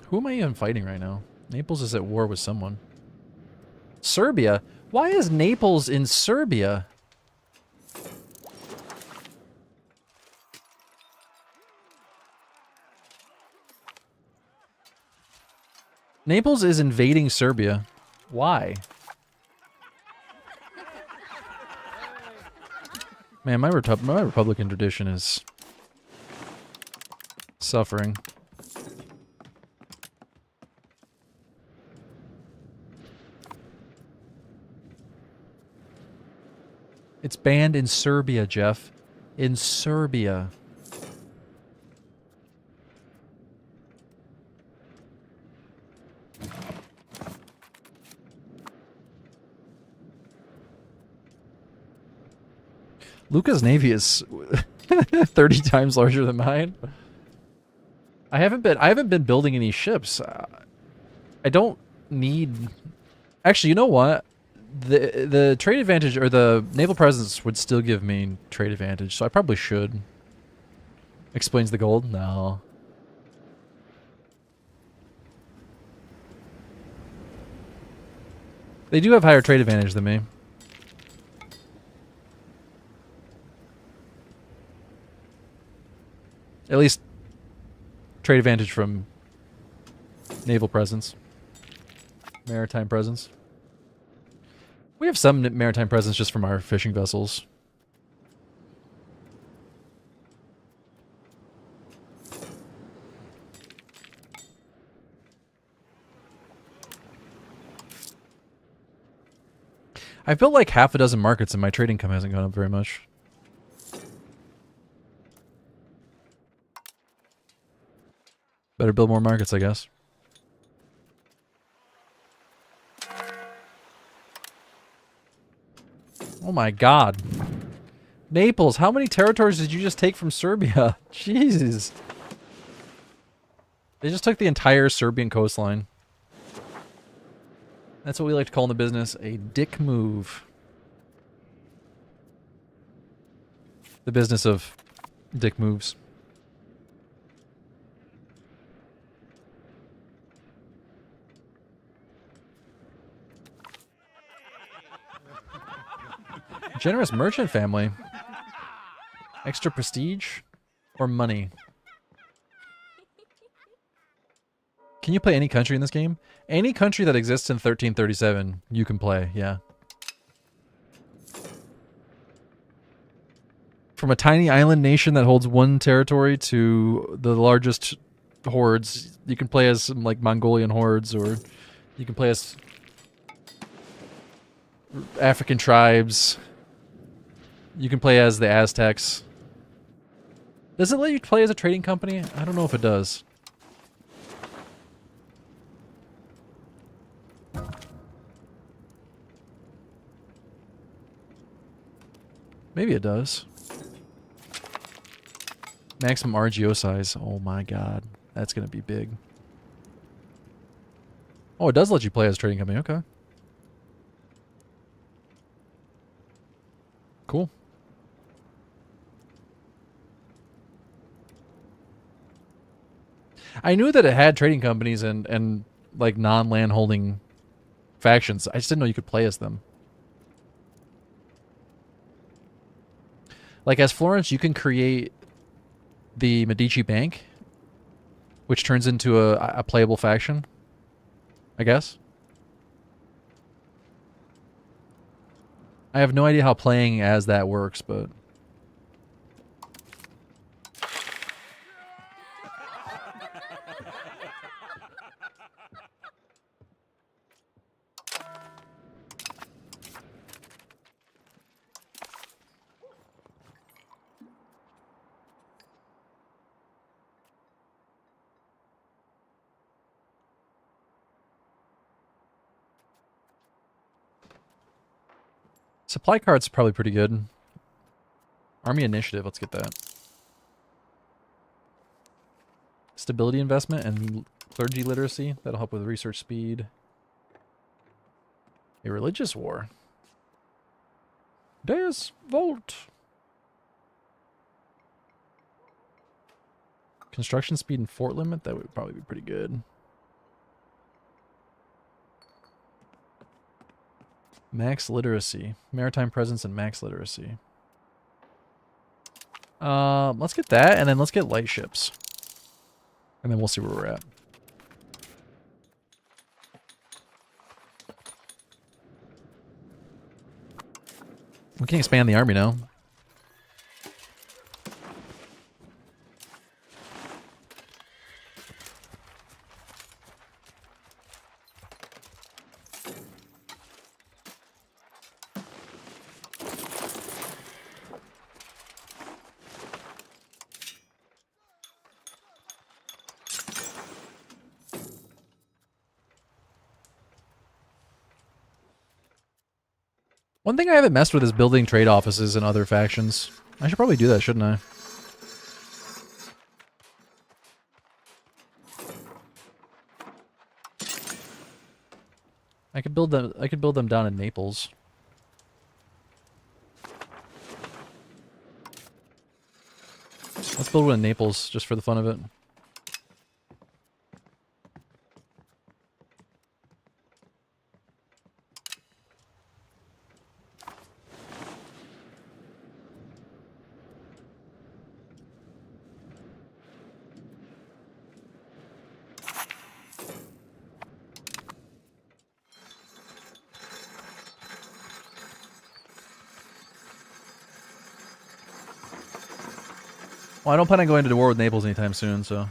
Who am I even fighting right now? Naples is at war with someone. Serbia? Why is Naples in Serbia? Naples is invading Serbia. Why? Man, my Republican tradition is suffering. It's banned in Serbia, Jeff. In Serbia. Luca's navy is 30 times larger than mine. I haven't been building any ships. I don't need. Actually, you know what? The trade advantage or the naval presence would still give me trade advantage, so I probably should. Explains the gold? No. They do have higher trade advantage than me. At least trade advantage from naval presence. Maritime presence. We have some maritime presence just from our fishing vessels. I've built like half a dozen markets and my trade income hasn't gone up very much. Better build more markets, I guess. Oh my god. Naples, how many territories did you just take from Serbia? Jesus. They just took the entire Serbian coastline. That's what we like to call in the business a dick move. The business of dick moves. Generous merchant family. Extra prestige or money? Can you play any country in this game? Any country that exists in 1337, you can play, yeah. From a tiny island nation that holds one territory to the largest hordes, you can play as some like Mongolian hordes, or you can play as African tribes. You can play as the Aztecs. Does it let you play as a trading company? I don't know if it does. Maybe it does. Maximum RGO size. Oh my god. That's going to be big. Oh, it does let you play as a trading company. Okay. Cool. I knew that it had trading companies and like non-land holding factions. I just didn't know you could play as them. Like as Florence, you can create the Medici Bank, which turns into a playable faction, I guess. I have no idea how playing as that works, but... Supply card's probably pretty good. Army Initiative, let's get that. Stability investment and clergy literacy, that'll help with research speed. A religious war. Deus Volt. Construction speed and fort limit, that would probably be pretty good. Max literacy. Maritime presence and max literacy. Let's get that, and then let's get light ships. And then we'll see where we're at. We can expand the army now. One thing I haven't messed with is building trade offices in other factions. I should probably do that, shouldn't I? I could build them down in Naples. Let's build one in Naples just for the fun of it. Well, I don't plan on going to war with Naples anytime soon, so...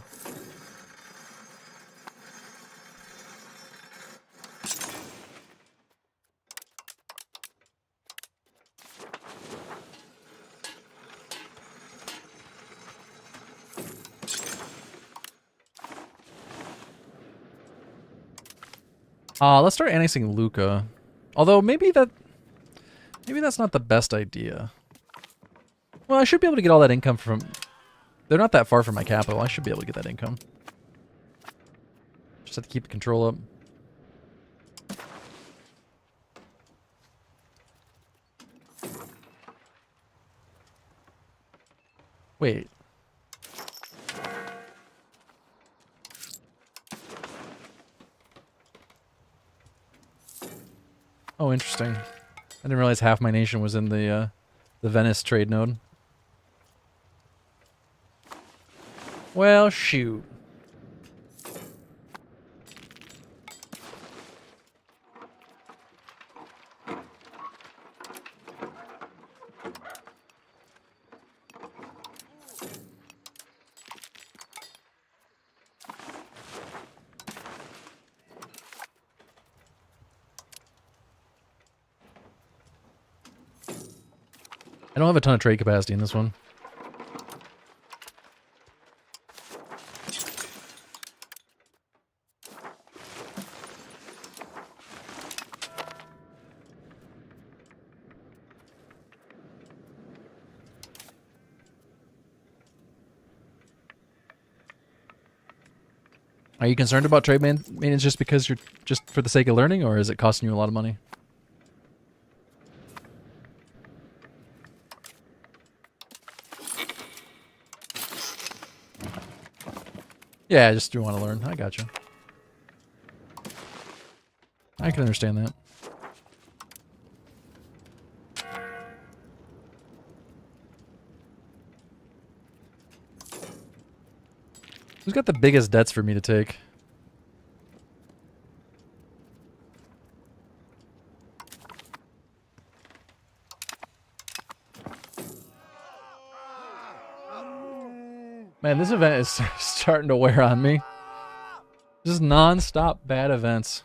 let's start annexing Lucca. Although, maybe that's not the best idea. Well, I should be able to get all that income from... They're not that far from my capital. I should be able to get that income. Just have to keep the control up. Wait. Oh, interesting. I didn't realize half my nation was in the Venice trade node. Well, shoot. I don't have a ton of trade capacity in this one. Are you concerned about trade maintenance just because you're just for the sake of learning, or is it costing you a lot of money? Yeah, I just do want to learn. I gotcha. I can understand that. Who's got the biggest debts for me to take? Man, this event is starting to wear on me. Just non-stop bad events.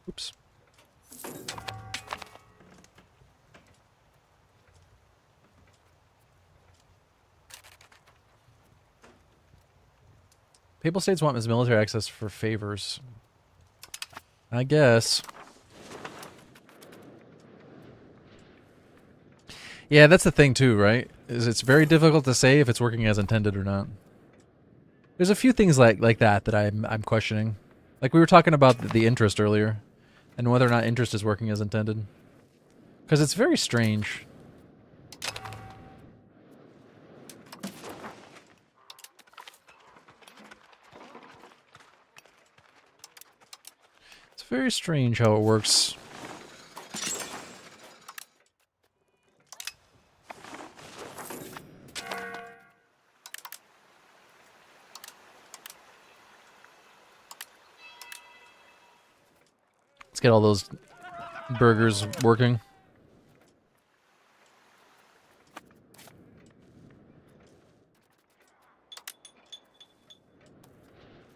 Oops. Papal states want his military access for favors. I guess. Yeah, that's the thing too, right? Is it's very difficult to say if it's working as intended or not. There's a few things like that I'm questioning. Like we were talking about the interest earlier, and whether or not interest is working as intended. Because it's very strange. It's very strange how it works. Let's get all those burgers working.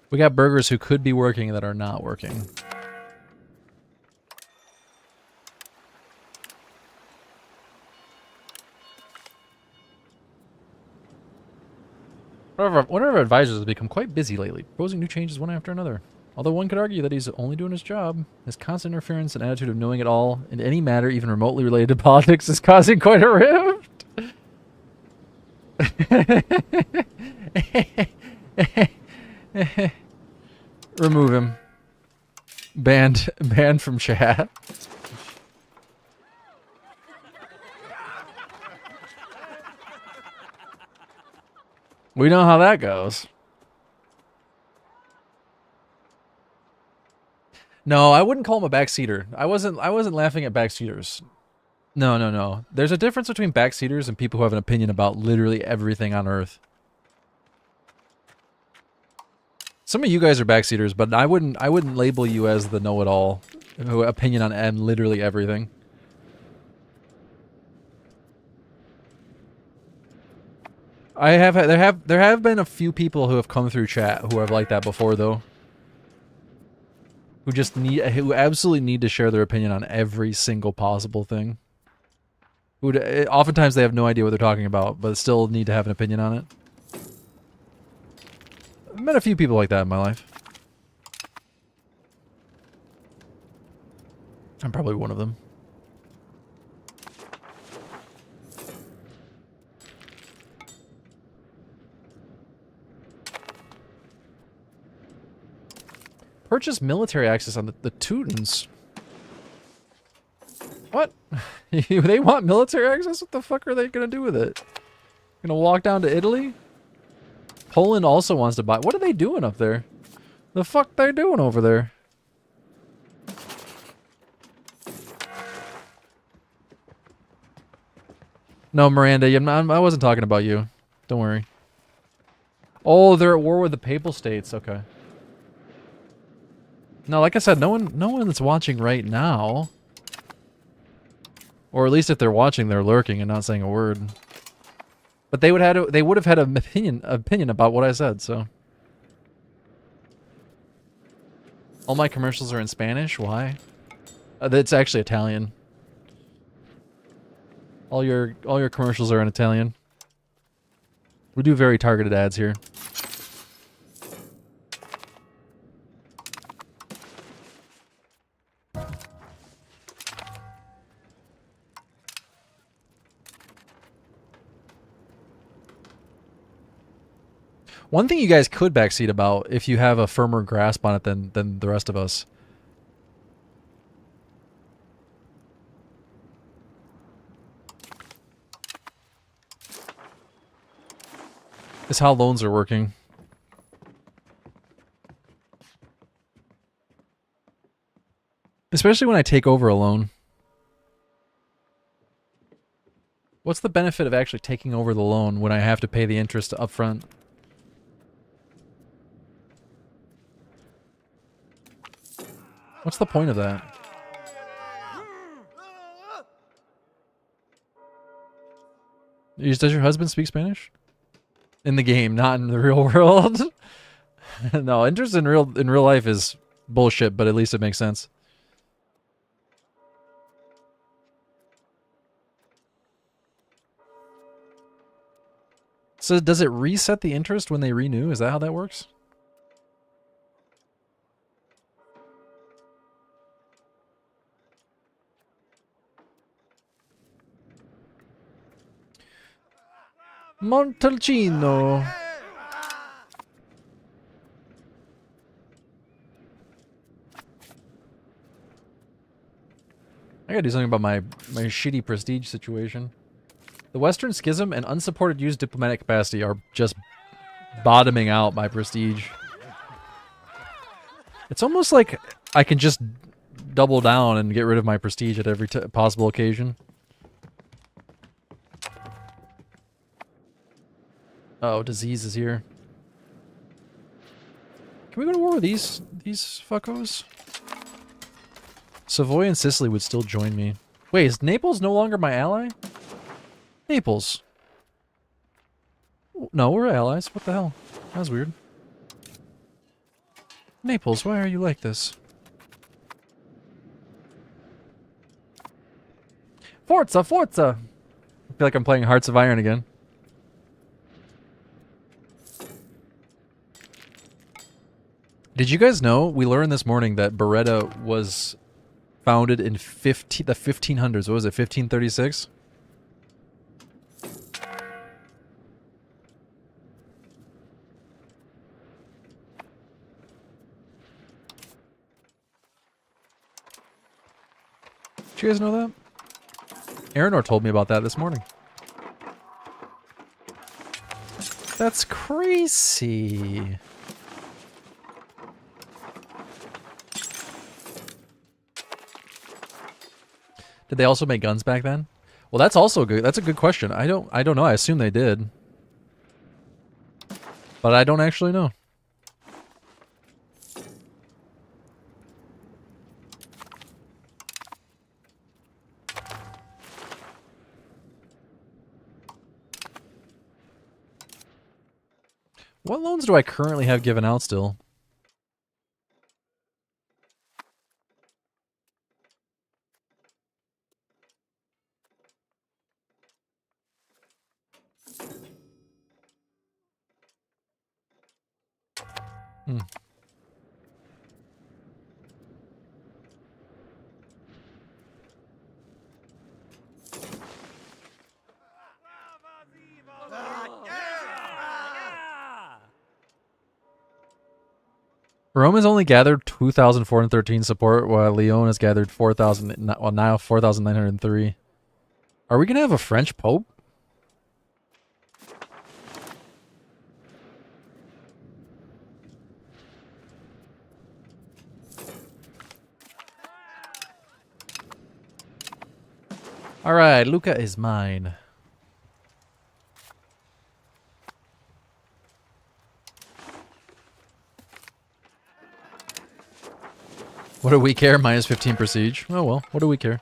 We got burgers who could be working that are not working. One of our advisors has become quite busy lately, proposing new changes one after another. Although one could argue that he's only doing his job, his constant interference and attitude of knowing it all in any matter, even remotely related to politics, is causing quite a rift. Remove him. Banned from chat. We know how that goes. No, I wouldn't call him a backseater. I wasn't laughing at backseaters. No. There's a difference between backseaters and people who have an opinion about literally everything on Earth. Some of you guys are backseaters, but I wouldn't label you as the know-it-all who opinion on literally everything. There have been a few people who have come through chat who have like that before though. Who absolutely need to share their opinion on every single possible thing. Oftentimes they have no idea what they're talking about, but still need to have an opinion on it. I've met a few people like that in my life. I'm probably one of them. Purchase military access on the Teutons. What? They want military access? What the fuck are they gonna do with it? Gonna walk down to Italy? Poland also wants to buy. What are they doing up there? The fuck they doing over there? No, Miranda, I wasn't talking about you. Don't worry. Oh, they're at war with the Papal States. Okay. No, like I said, no one that's watching right now. Or at least if they're watching, they're lurking and not saying a word. But they would have had an opinion about what I said, so. All my commercials are in Spanish? Why? It's actually Italian. All your commercials are in Italian. We do very targeted ads here. One thing you guys could backseat about, if you have a firmer grasp on it than the rest of us, Is how loans are working. Especially when I take over a loan. What's the benefit of actually taking over the loan when I have to pay the interest up front? What's the point of that? Does your husband speak Spanish? In the game, not in the real world. No, interest in real life is bullshit, but at least it makes sense. So does it reset the interest when they renew? Is that how that works? Montalcino. I gotta do something about my shitty prestige situation. The Western Schism and unsupported used diplomatic capacity are just bottoming out my prestige. It's almost like I can just double down and get rid of my prestige at every possible occasion. Oh, disease is here. Can we go to war with these fuckos? Savoy and Sicily would still join me. Wait, is Naples no longer my ally? Naples. No, we're allies. What the hell? That was weird. Naples, why are you like this? Forza, Forza! I feel like I'm playing Hearts of Iron again. Did you guys know? We learned this morning that Beretta was founded in the 1500s. What was it, 1536? Did you guys know that? Aranor told me about that this morning. That's crazy. Did they also make guns back then? Well, that's also good. That's a good question. I don't know. I assume they did. But I don't actually know. What loans do I currently have given out still? Hmm. Rome has only gathered 2,413 support, while Lyon has gathered 4,000. Well, now 4,903. Are we gonna have a French Pope? All right, Luca is mine. What do we care? Minus 15 prestige. Oh well, what do we care?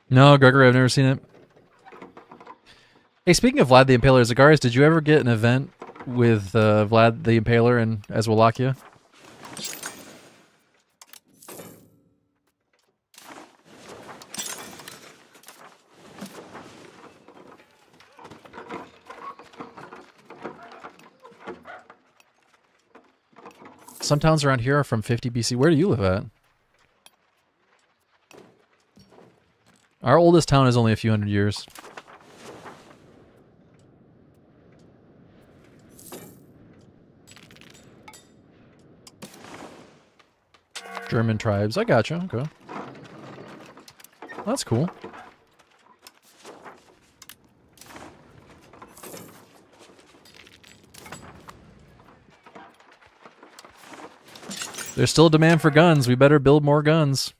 No, Gregory, I've never seen it. Hey, speaking of Vlad the Impaler, Zagaris, did you ever get an event with Vlad the Impaler and as Wallachia? Some towns around here are from 50 BC. Where do you live at? Our oldest town is only a few hundred years. German tribes. I gotcha. Okay. That's cool. There's still a demand for guns. We better build more guns.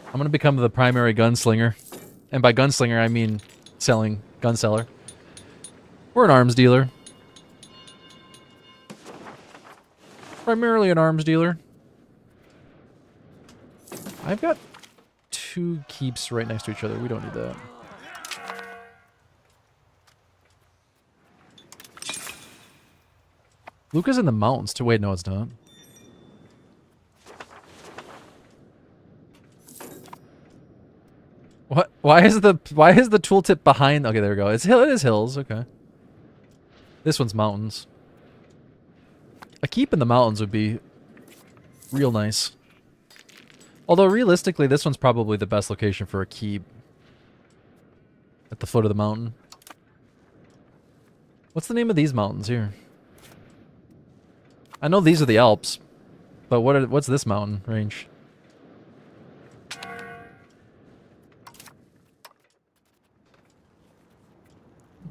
I'm going to become the primary gunslinger. And by gunslinger, I mean selling, gun seller. We're an arms dealer. Primarily an arms dealer. I've got 2 keeps right next to each other. We don't need that. Luca's in the mountains too. Wait, no, it's not. What? Why is the tooltip behind? Okay, there we go. It is hills. Okay. This one's mountains. A keep in the mountains would be real nice. Although realistically, this one's probably the best location for a keep. At the foot of the mountain. What's the name of these mountains here? I know these are the Alps, but what's this mountain range?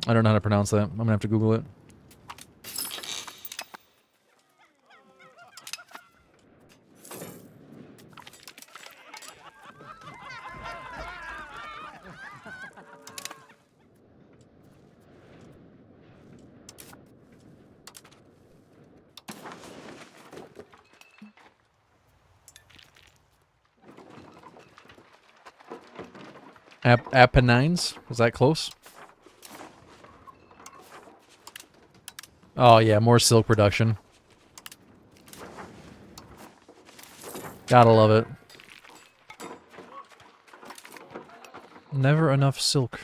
I don't know how to pronounce that. I'm gonna have to Google it. Apennines? Was that close? Oh yeah, more silk production. Gotta love it. Never enough silk.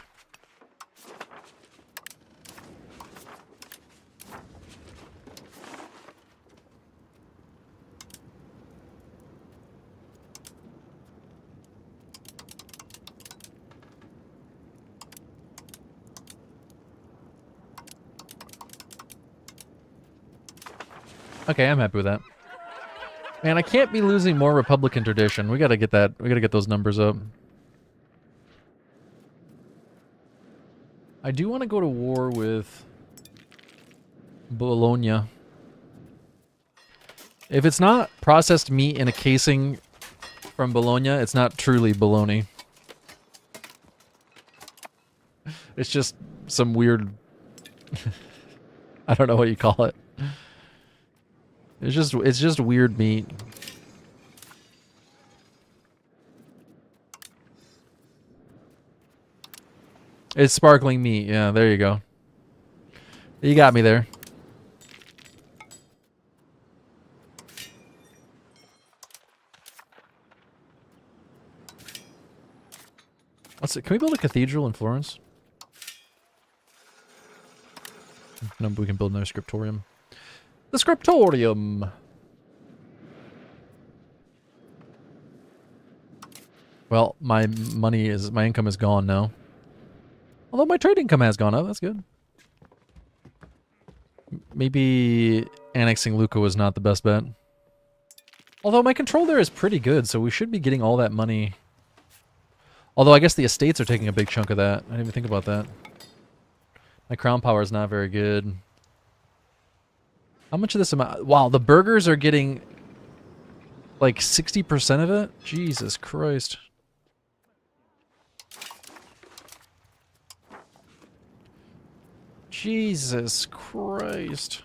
Okay, I'm happy with that. Man, I can't be losing more Republican tradition. We gotta get that. We gotta get those numbers up. I do want to go to war with Bologna. If it's not processed meat in a casing from Bologna, it's not truly bologna. It's just some weird... I don't know what you call it. It's just weird meat. It's sparkling meat. Yeah, there you go. You got me there. Let's see. Can we build a cathedral in Florence? No, we can build another scriptorium. The scriptorium. Well, my income is gone now. Although my trade income has gone up, that's good. Maybe annexing Lucca was not the best bet. Although my control there is pretty good, so we should be getting all that money. Although I guess the estates are taking a big chunk of that. I didn't even think about that. My crown power is not very good. How much of this amount? Wow, the burgers are getting like 60% of it? Jesus Christ. Jesus Christ.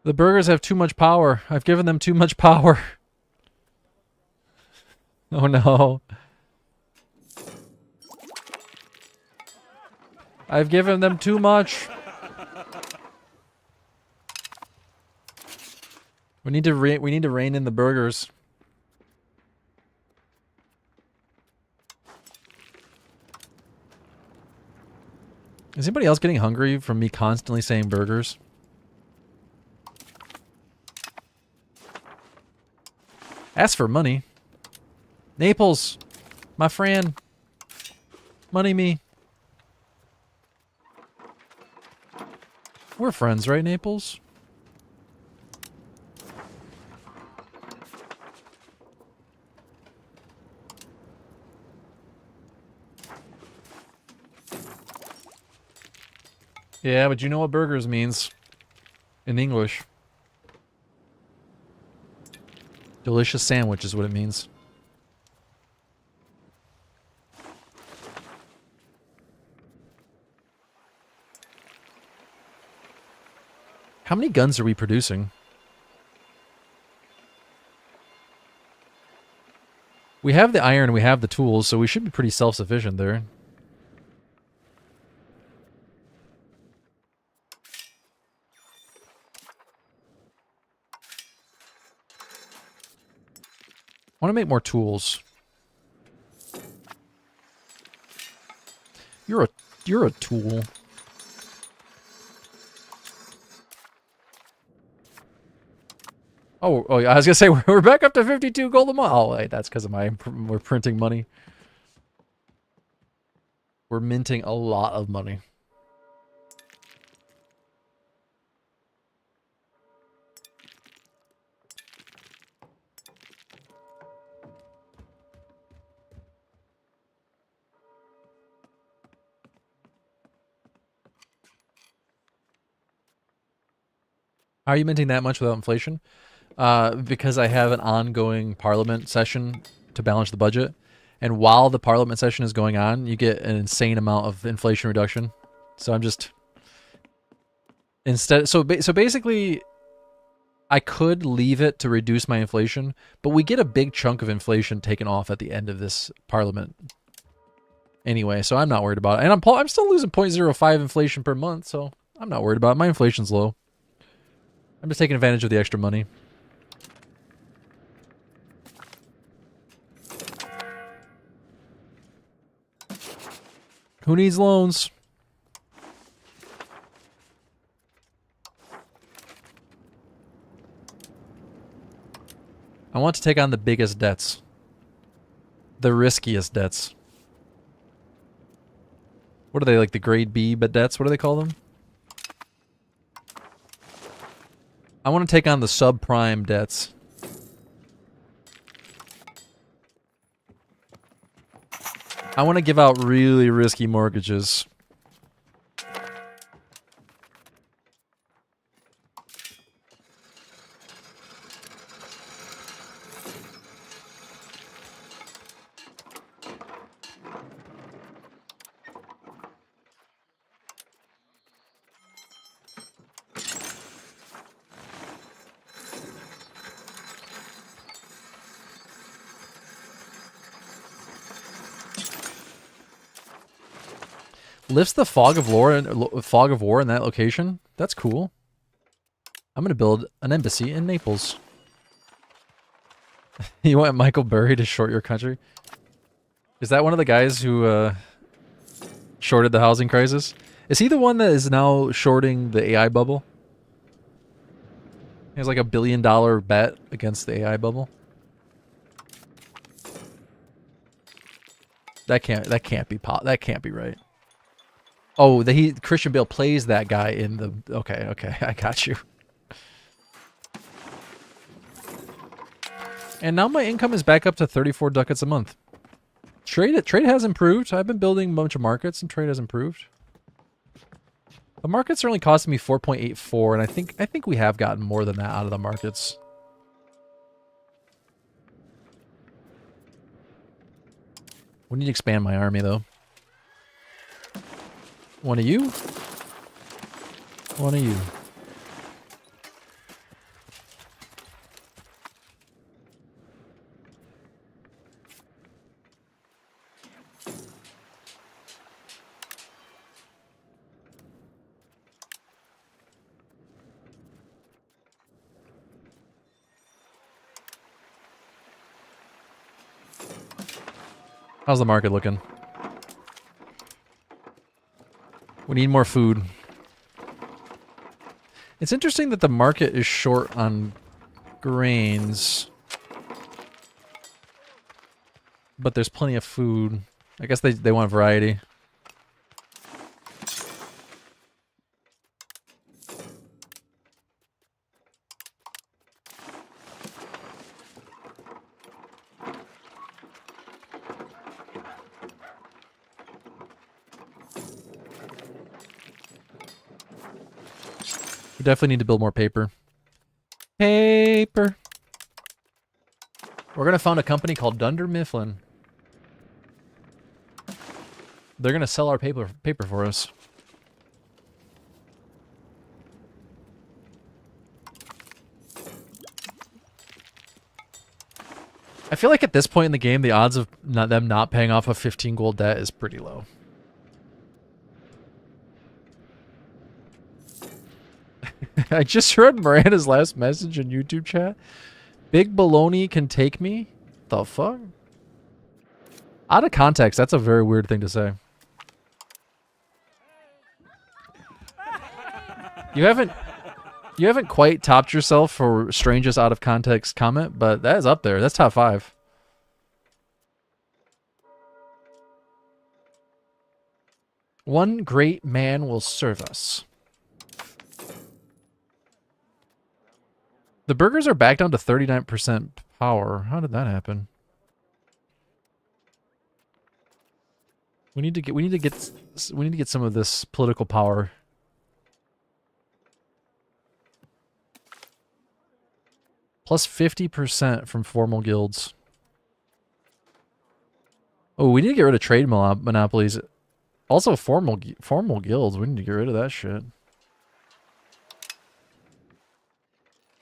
The burgers have too much power. I've given them too much power. Oh no. I've given them too much. We need to rein in the burgers. Is anybody else getting hungry from me constantly saying burgers? Ask for money. Naples, my friend. Money me. We're friends, right, Naples? Yeah, but you know what burgers means in English. Delicious sandwich is what it means. How many guns are we producing? We have the iron, we have the tools, so we should be pretty self-sufficient there. I want to make more tools. You're a tool. Oh, yeah, I was gonna say we're back up to 52 gold a month. Oh, wait, that's because of we're printing money. We're minting a lot of money. How are you minting that much without inflation? Because I have an ongoing parliament session to balance the budget. And while the parliament session is going on, you get an insane amount of inflation reduction. So I'm just... So basically, I could leave it to reduce my inflation, but we get a big chunk of inflation taken off at the end of this parliament. Anyway, so I'm not worried about it. And I'm still losing 0.05 inflation per month, so I'm not worried about it. My inflation's low. I'm just taking advantage of the extra money. Who needs loans? I want to take on the biggest debts. The riskiest debts. What are they, like the grade B debts? What do they call them? I want to take on the subprime debts. I want to give out really risky mortgages. Lifts the fog of war in that location? That's cool. I'm gonna build an embassy in Naples. You want Michael Burry to short your country? Is that one of the guys who shorted the housing crisis? Is he the one that is now shorting the AI bubble? He has like $1 billion bet against the AI bubble. That can't be right. Oh, Christian Bale plays that guy in the... Okay, I got you. And now my income is back up to 34 ducats a month. Trade has improved. I've been building a bunch of markets and trade has improved. The markets are only costing me 4.84, and I think we have gotten more than that out of the markets. We need to expand my army, though. One of you? One of you. How's the market looking? We need more food. It's interesting that the market is short on grains, but there's plenty of food. I guess they want variety. We definitely need to build more paper. Paper. We're gonna found a company called Dunder Mifflin. They're gonna sell our paper for us. I feel like at this point in the game, the odds of them not paying off a 15 gold debt is pretty low. I just read Miranda's last message in YouTube chat. Big baloney can take me? The fuck? Out of context, that's a very weird thing to say. You haven't quite topped yourself for strangest out of context comment, but that is up there. That's top 5. One great man will serve us. The burgers are back down to 39% power. How did that happen? We need to get some of this political power. Plus 50% from formal guilds. Oh, we need to get rid of trade monopolies. Also, formal guilds. We need to get rid of that shit.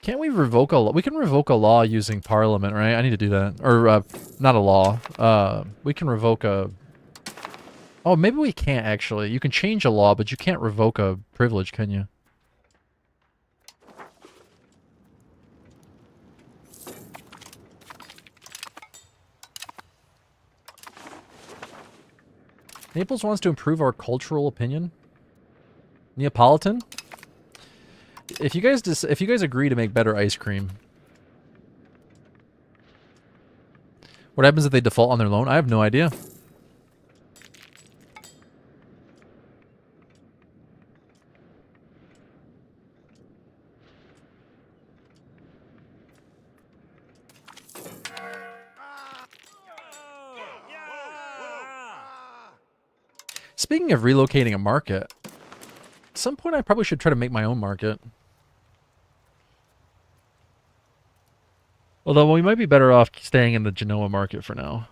Can't we revoke a law? We can revoke a law using parliament, right? I need to do that. Or, not a law. We can revoke a... Oh, maybe we can't, actually. You can change a law, but you can't revoke a privilege, can you? Naples wants to improve our cultural opinion. Neapolitan? If you guys agree to make better ice cream, what happens if they default on their loan? I have no idea. Speaking of relocating a market, at some point I probably should try to make my own market. Although we might be better off staying in the Genoa market for now.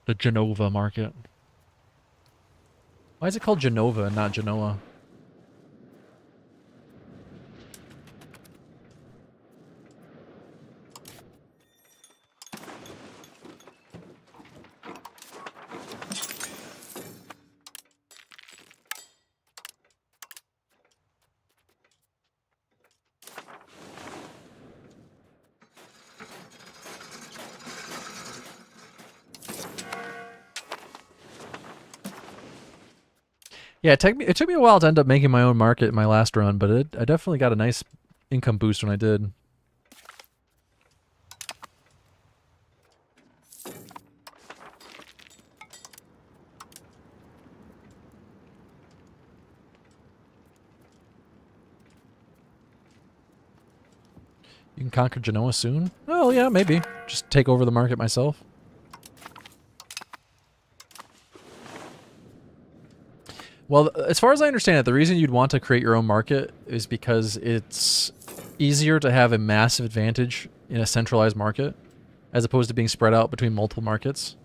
The Genova market. Why is it called Genova and not Genoa? Yeah, it took me a while to end up making my own market in my last run, but I definitely got a nice income boost when I did. You can conquer Genoa soon? Oh yeah, maybe. Just take over the market myself. Well, as far as I understand it, the reason you'd want to create your own market is because it's easier to have a massive advantage in a centralized market as opposed to being spread out between multiple markets.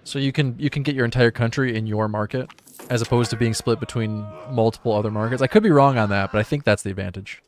So you can get your entire country in your market as opposed to being split between multiple other markets. I could be wrong on that, but I think that's the advantage.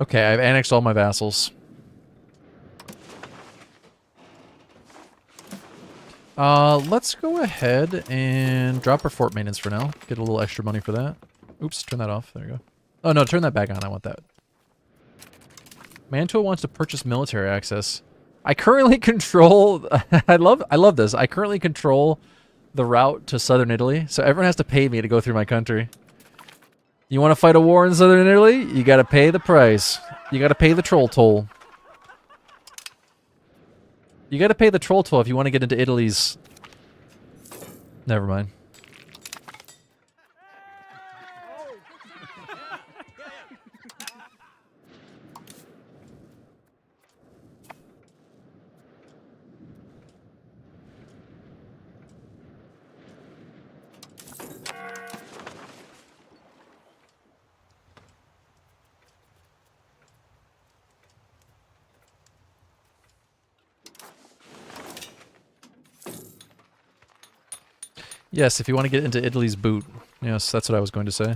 Okay, I've annexed all my vassals. Let's go ahead and drop our fort maintenance for now. Get a little extra money for that. Oops, turn that off. There you go. Oh no, turn that back on. I want that. Mantua wants to purchase military access. I currently control... I love this. I currently control the route to southern Italy, so everyone has to pay me to go through my country. You want to fight a war in southern Italy? You gotta pay the price. You gotta pay the troll toll. You gotta pay the troll toll if you want to get into Italy's... Never mind. Yes, if you want to get into Italy's boot. Yes, that's what I was going to say.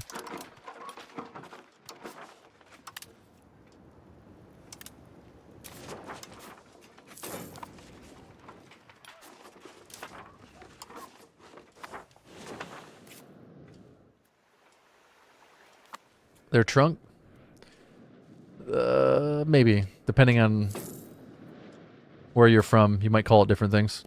Their trunk? Maybe. Depending on where you're from, you might call it different things.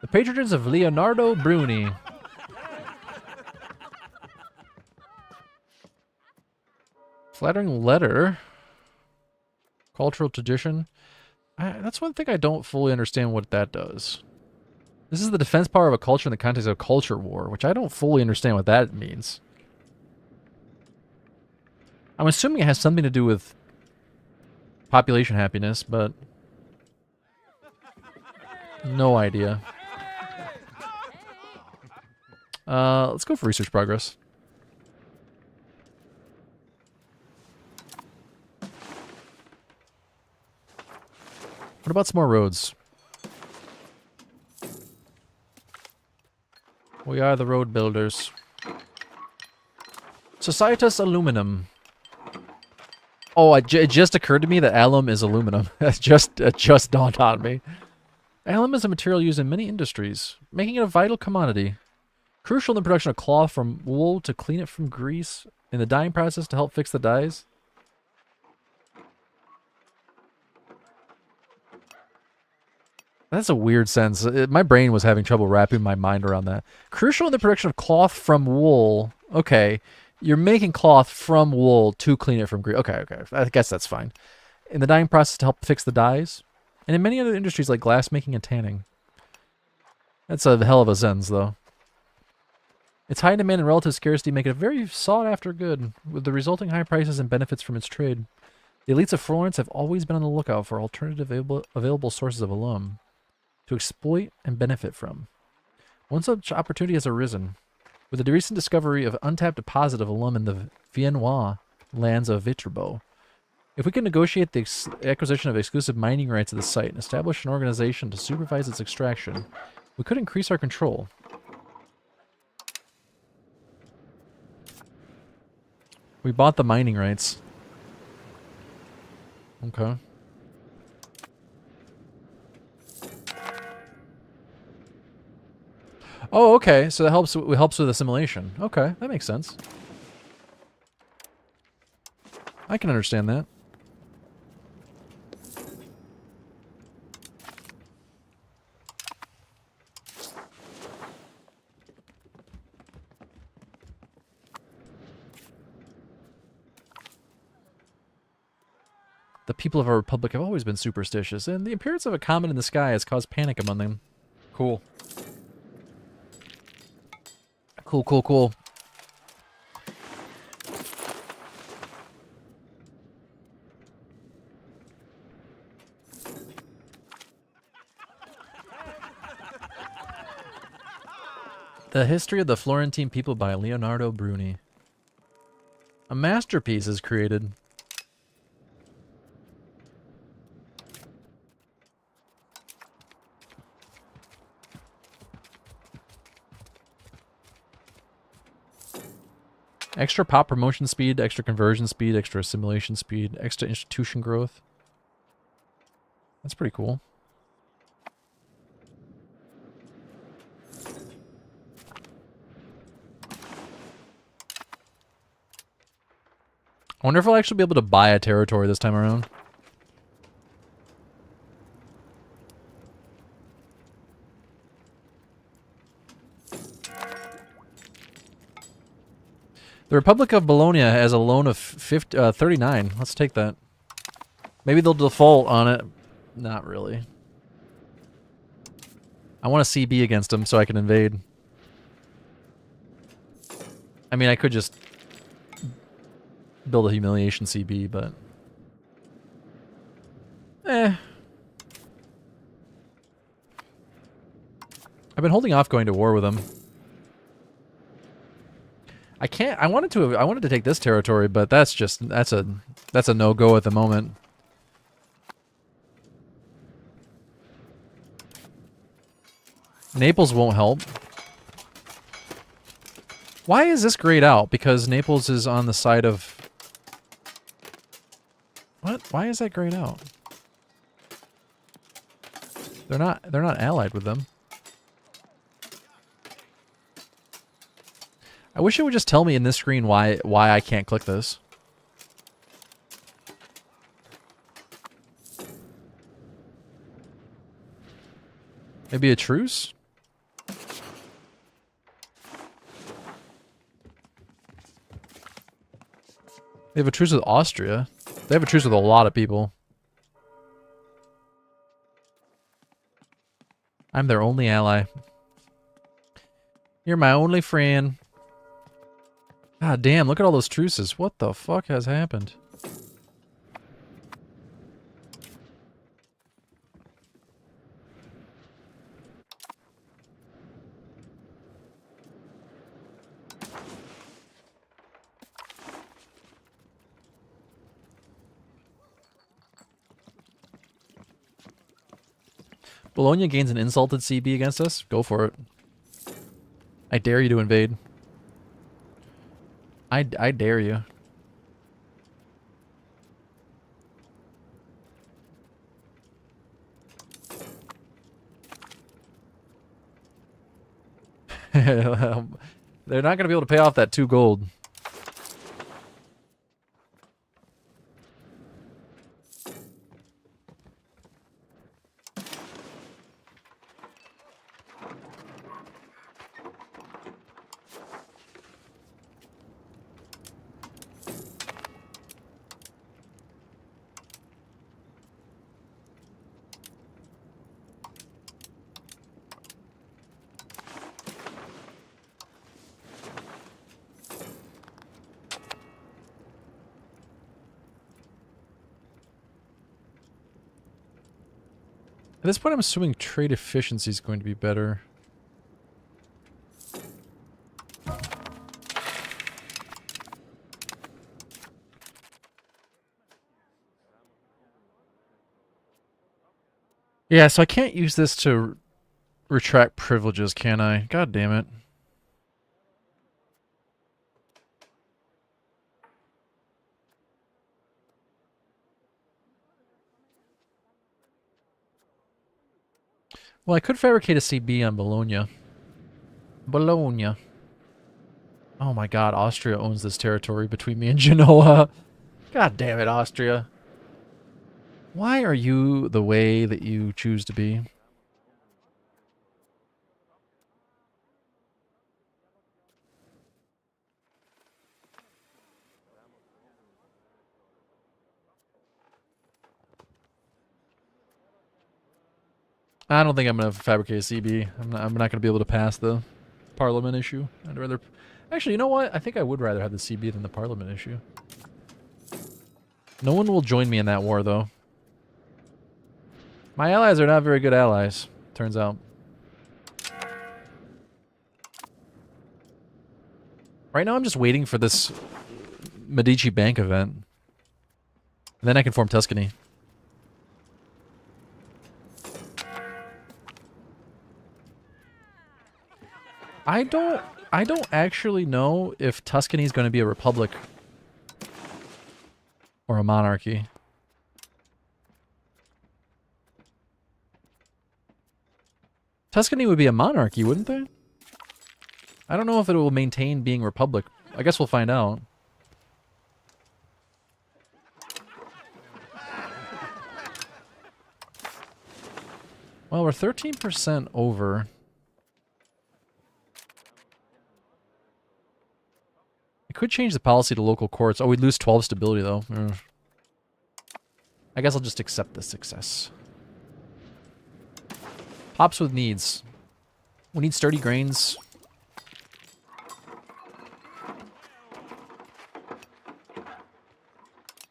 The patronage of Leonardo Bruni. Flattering letter. Cultural tradition. That's one thing I don't fully understand what that does. This is the defense power of a culture in the context of a culture war, which I don't fully understand what that means. I'm assuming it has something to do with population happiness, but no idea. Let's go for research progress. What about some more roads? We are the road builders. Societas Aluminum. Oh, it just occurred to me that alum is aluminum. It just dawned on me. Alum is a material used in many industries, making it a vital commodity. Crucial in the production of cloth from wool to clean it from grease, in the dyeing process to help fix the dyes. That's a weird sentence. My brain was having trouble wrapping my mind around that. Crucial in the production of cloth from wool. Okay, you're making cloth from wool to clean it from grease. Okay. I guess that's fine. In the dyeing process to help fix the dyes. And in many other industries like glass making and tanning. That's a hell of a sentence, though. Its high demand and relative scarcity make it a very sought-after good, with the resulting high prices and benefits from its trade. The elites of Florence have always been on the lookout for alternative available sources of alum to exploit and benefit from. One such opportunity has arisen, with the recent discovery of untapped deposit of alum in the Viennois lands of Viterbo. If we can negotiate the acquisition of exclusive mining rights of the site and establish an organization to supervise its extraction, we could increase our control. We bought the mining rights. Okay. Oh, okay. So that helps with assimilation. Okay, that makes sense. I can understand that. The people of our republic have always been superstitious, and the appearance of a comet in the sky has caused panic among them. Cool. Cool. The History of the Florentine People by Leonardo Bruni. A masterpiece is created. Extra pop promotion speed, extra conversion speed, extra assimilation speed, extra institution growth. That's pretty cool. I wonder if I'll actually be able to buy a territory this time around. The Republic of Bologna has a loan of 39. Let's take that. Maybe they'll default on it. Not really. I want a CB against them so I can invade. I mean, I could just build a humiliation CB, but... I've been holding off going to war with them. I can't. I wanted to take this territory, but that's a no-go at the moment. Naples won't help. Why is this grayed out? Because Naples is on the side of... What? Why is that grayed out? They're not allied with them. I wish it would just tell me in this screen why I can't click this. Maybe a truce? They have a truce with Austria. They have a truce with a lot of people. I'm their only ally. You're my only friend. God damn, look at all those truces. What the fuck has happened? Bologna gains an insulted CB against us? Go for it. I dare you to invade. I dare you. They're not going to be able to pay off that 2 gold. At this point, I'm assuming trade efficiency is going to be better. Yeah, so I can't use this to retract privileges, can I? God damn it. Well, I could fabricate a CB on Bologna. Bologna. Oh my god, Austria owns this territory between me and Genoa. God damn it, Austria. Why are you the way that you choose to be? I don't think I'm going to fabricate a CB. I'm not going to be able to pass the Parliament issue. I'd rather... Actually, you know what? I think I would rather have the CB than the Parliament issue. No one will join me in that war, though. My allies are not very good allies, turns out. Right now I'm just waiting for this Medici Bank event. And then I can form Tuscany. I don't I don't actually know if Tuscany is going to be a republic or a monarchy. Tuscany would be a monarchy, wouldn't they? I don't know if it will maintain being republic. I guess we'll find out. Well, we're 13% over. I could change the policy to local courts. Oh, we'd lose 12 stability, though. I guess I'll just accept the success. Hops with needs. We need sturdy grains.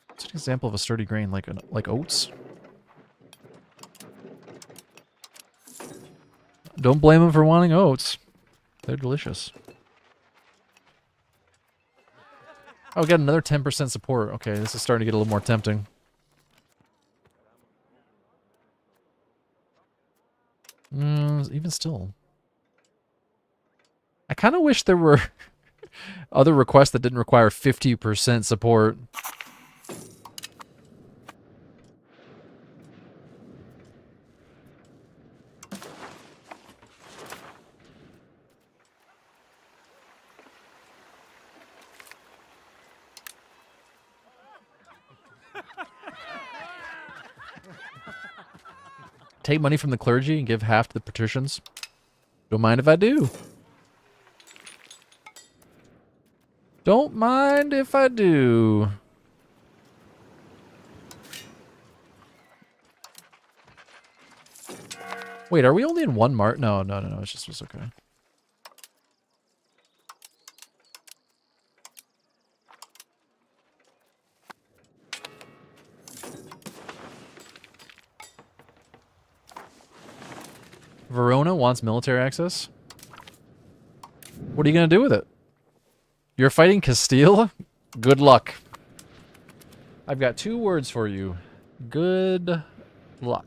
What's an example of a sturdy grain? Like oats? Don't blame them for wanting oats. They're delicious. Oh, got another 10% support. Okay, this is starting to get a little more tempting. Even still. I kind of wish there were other requests that didn't require 50% support. Take money from the clergy and give half to the patricians. Don't mind if I do. Don't mind if I do. Wait, are we only in one mart? No, it's okay. Verona wants military access? What are you going to do with it? You're fighting Castile? Good luck. I've got 2 words for you. Good luck.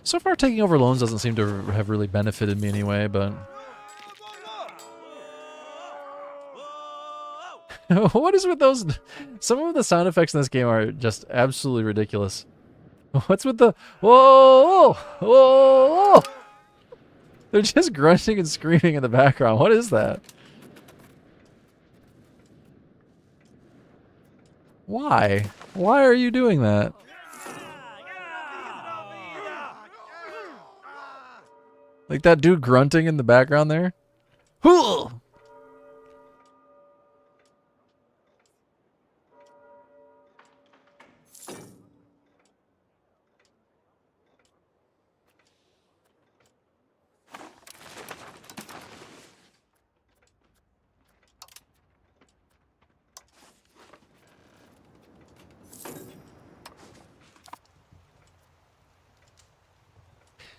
So far, taking over loans doesn't seem to have really benefited me anyway, but... What is with those? Some of the sound effects in this game are just absolutely ridiculous. What's with the... Whoa! Whoa! They're just grunting and screaming in the background. What is that? Why? Why are you doing that? Like that dude grunting in the background there? Hoo!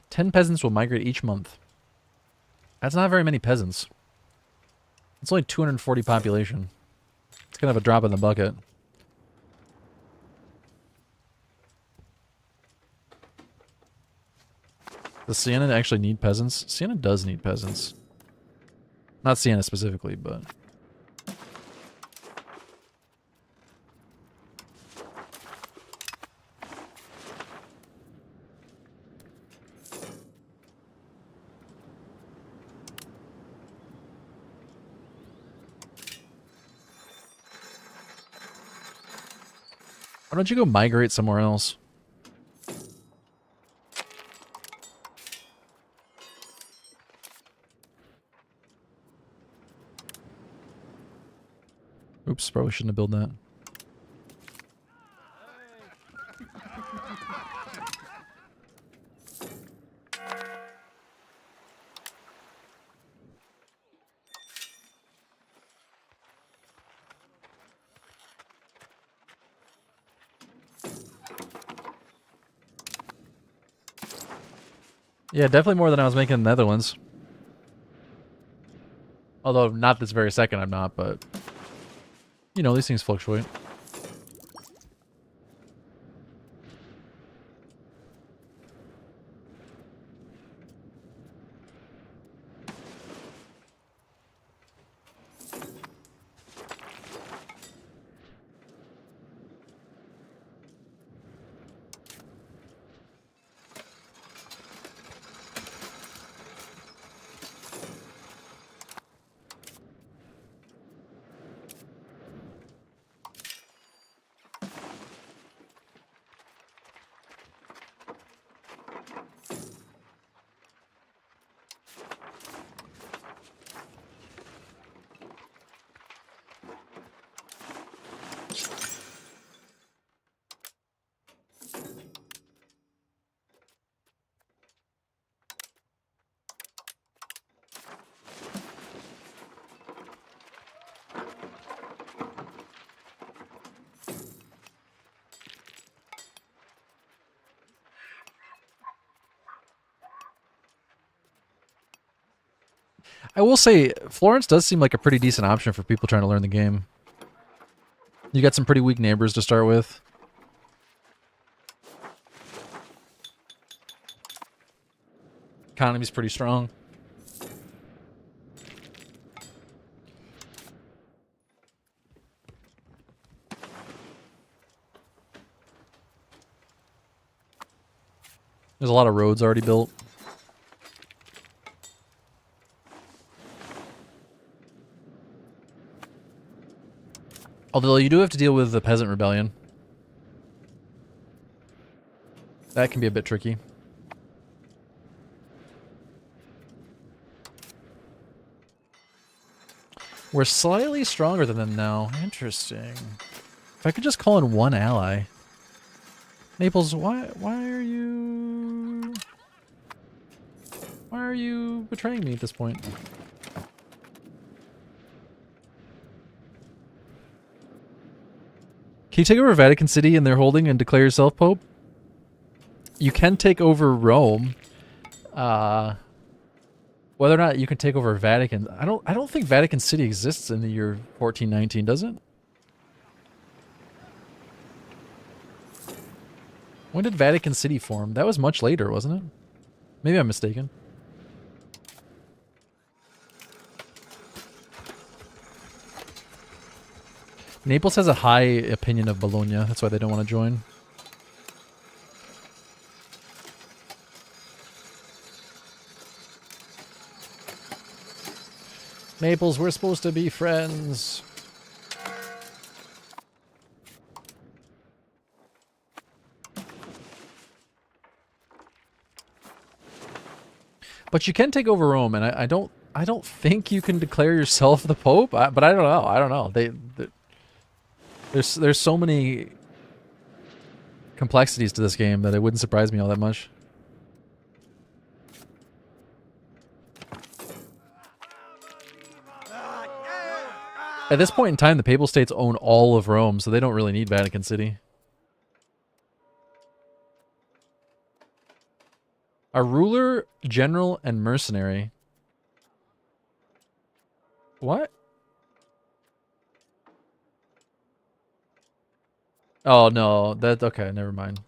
Ten peasants will migrate each month. That's not very many peasants. It's only 240 population. It's kind of a drop in the bucket. Does Siena actually need peasants? Siena does need peasants. Not Siena specifically, but... Why don't you go migrate somewhere else? Oops, probably shouldn't have built that. Yeah, definitely more than I was making in the Netherlands. Although, not this very second I'm not, but... You know, these things fluctuate. I will say, Florence does seem like a pretty decent option for people trying to learn the game. You got some pretty weak neighbors to start with. Economy's pretty strong. There's a lot of roads already built. Although you do have to deal with the peasant rebellion. That can be a bit tricky. We're slightly stronger than them now. Interesting. If I could just call in one ally. Naples, why are you... Why are you betraying me at this point? Can you take over Vatican City and their holding and declare yourself Pope? You can take over Rome. Whether or not you can take over Vatican, I don't think Vatican City exists in the year 1419, does it? When did Vatican City form? That was much later, wasn't it? Maybe I'm mistaken. Naples has a high opinion of Bologna. That's why they don't want to join. Naples, we're supposed to be friends. But you can take over Rome, and I don't think you can declare yourself the Pope. But I don't know. I don't know. There's so many complexities to this game that it wouldn't surprise me all that much. At this point in time, the Papal States own all of Rome, so they don't really need Vatican City. A ruler, general, and mercenary. What? Oh, no. That, okay, never mind.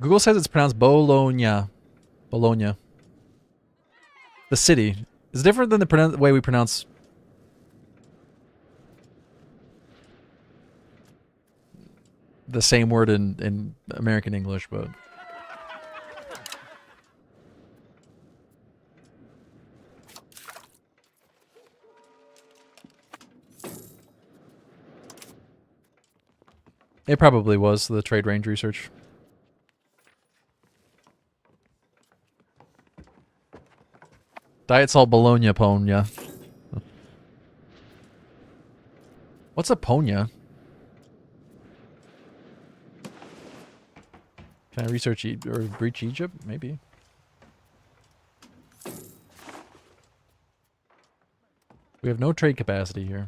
Google says it's pronounced Bologna. Bologna. The city. It's different than the way we pronounce... the same word in American English, but... It probably was the trade range research. Diet salt Bologna pone, yeah. What's Aponia? Can I research or breach Egypt? Maybe. We have no trade capacity here.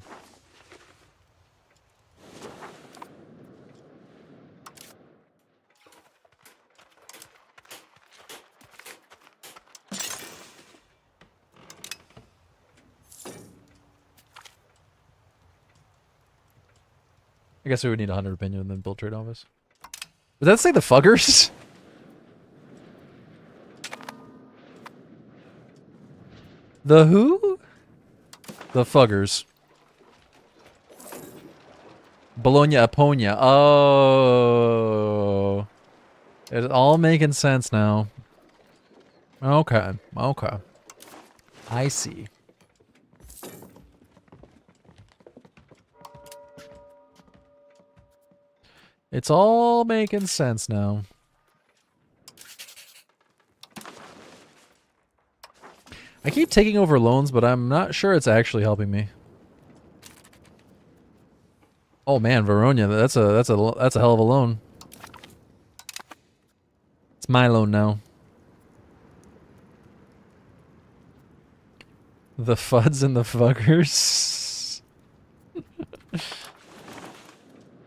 I guess we would need 100 opinion and then build trade office. Does that say the fuggers? The who? The fuggers. Bologna, Aponia. Oh. It's all making sense now. Okay. Okay. I see. It's all making sense now. I keep taking over loans, but I'm not sure it's actually helping me. Oh man, Verona, that's a hell of a loan. It's my loan now. The Fuds and the Fuggers.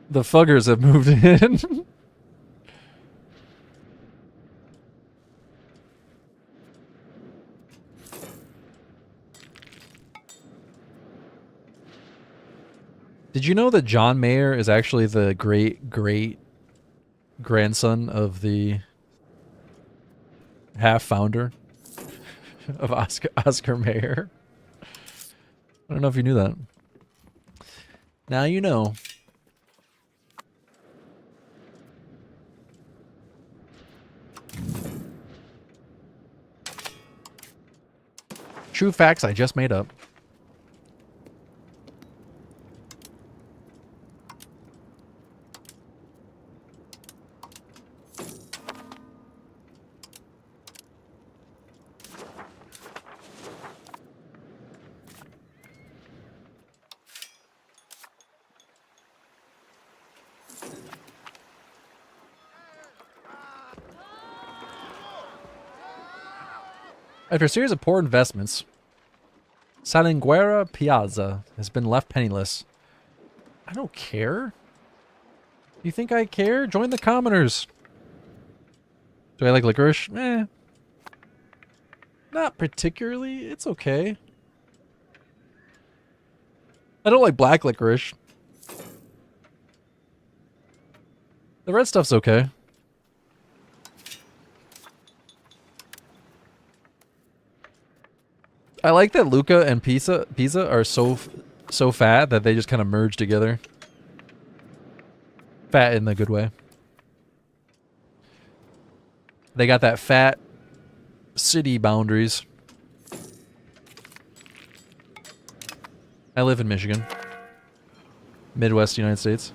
The Fuggers have moved in. Did you know that John Mayer is actually the great grandson of the half founder of Oscar Mayer? I don't know if you knew that. Now you know. True facts I just made up. After a series of poor investments, Salinguera Piazza has been left penniless. I don't care. You think I care? Join the commoners. Do I like licorice? Eh. Not particularly. It's okay. I don't like black licorice. The red stuff's okay. I like that Lucca and Pisa are so fat that they just kind of merge together. Fat in the good way. They got that fat city boundaries. I live in Michigan. Midwest United States.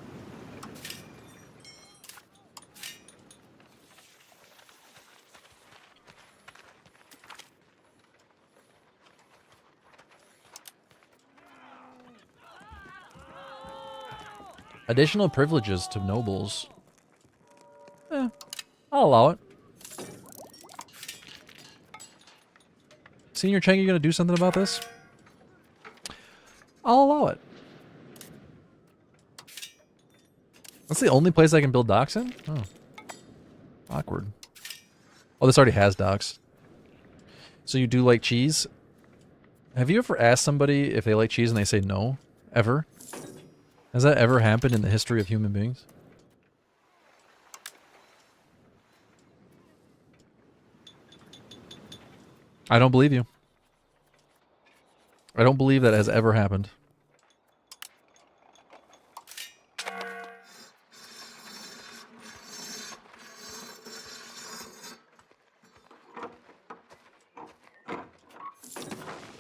Additional privileges to nobles. Eh, I'll allow it. Senior Chang, you gonna do something about this? I'll allow it. That's the only place I can build docks in? Oh. Awkward. Oh, this already has docks. So you do like cheese? Have you ever asked somebody if they like cheese and they say no? Ever? Has that ever happened in the history of human beings? I don't believe you. I don't believe that has ever happened.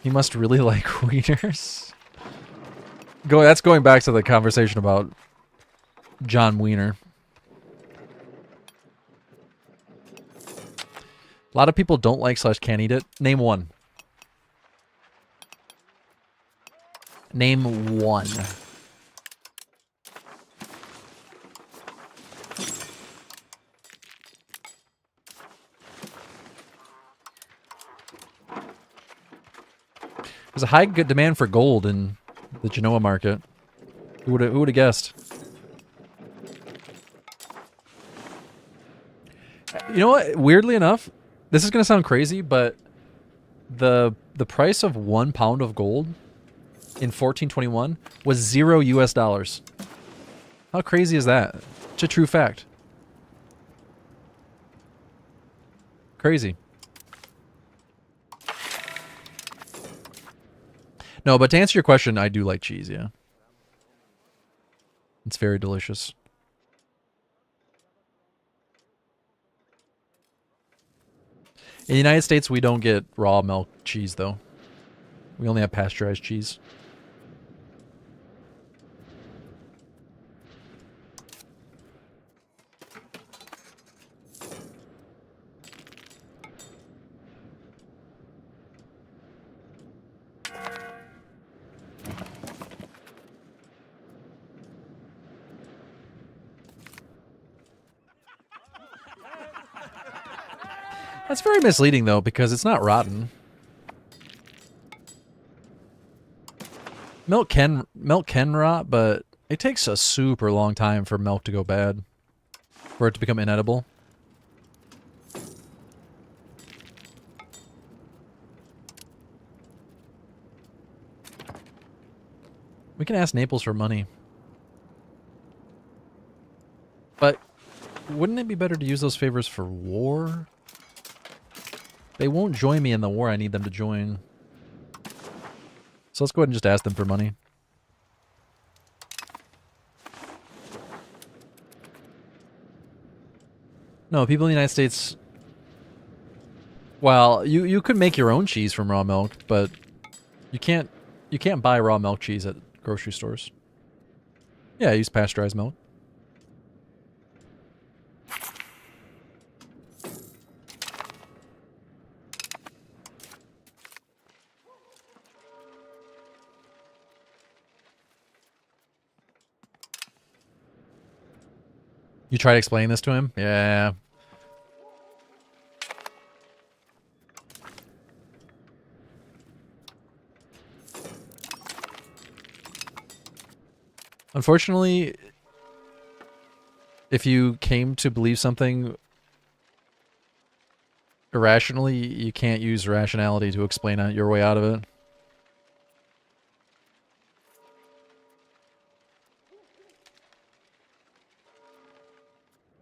He must really like wieners. That's going back to the conversation about John Wiener. A lot of people don't like / can't eat it. Name one. Name one. There's a high good demand for gold in the Genoa market. Who would have guessed? You know what? Weirdly enough, this is gonna sound crazy, but the price of 1 pound of gold in 1421 was $0 US. How crazy is that? It's a true fact. Crazy. No, but to answer your question, I do like cheese, yeah. It's very delicious. In the United States, we don't get raw milk cheese, though. We only have pasteurized cheese. That's very misleading, though, because it's not rotten. Milk can rot, but it takes a super long time for milk to go bad, for it to become inedible. We can ask Naples for money. But wouldn't it be better to use those favors for war? They won't join me in the war I need them to join. So let's go ahead and just ask them for money. No, people in the United States... Well, you could make your own cheese from raw milk, but you can't buy raw milk cheese at grocery stores. Yeah, I use pasteurized milk. You tried explaining this to him? Yeah. Unfortunately, if you came to believe something irrationally, you can't use rationality to explain your way out of it.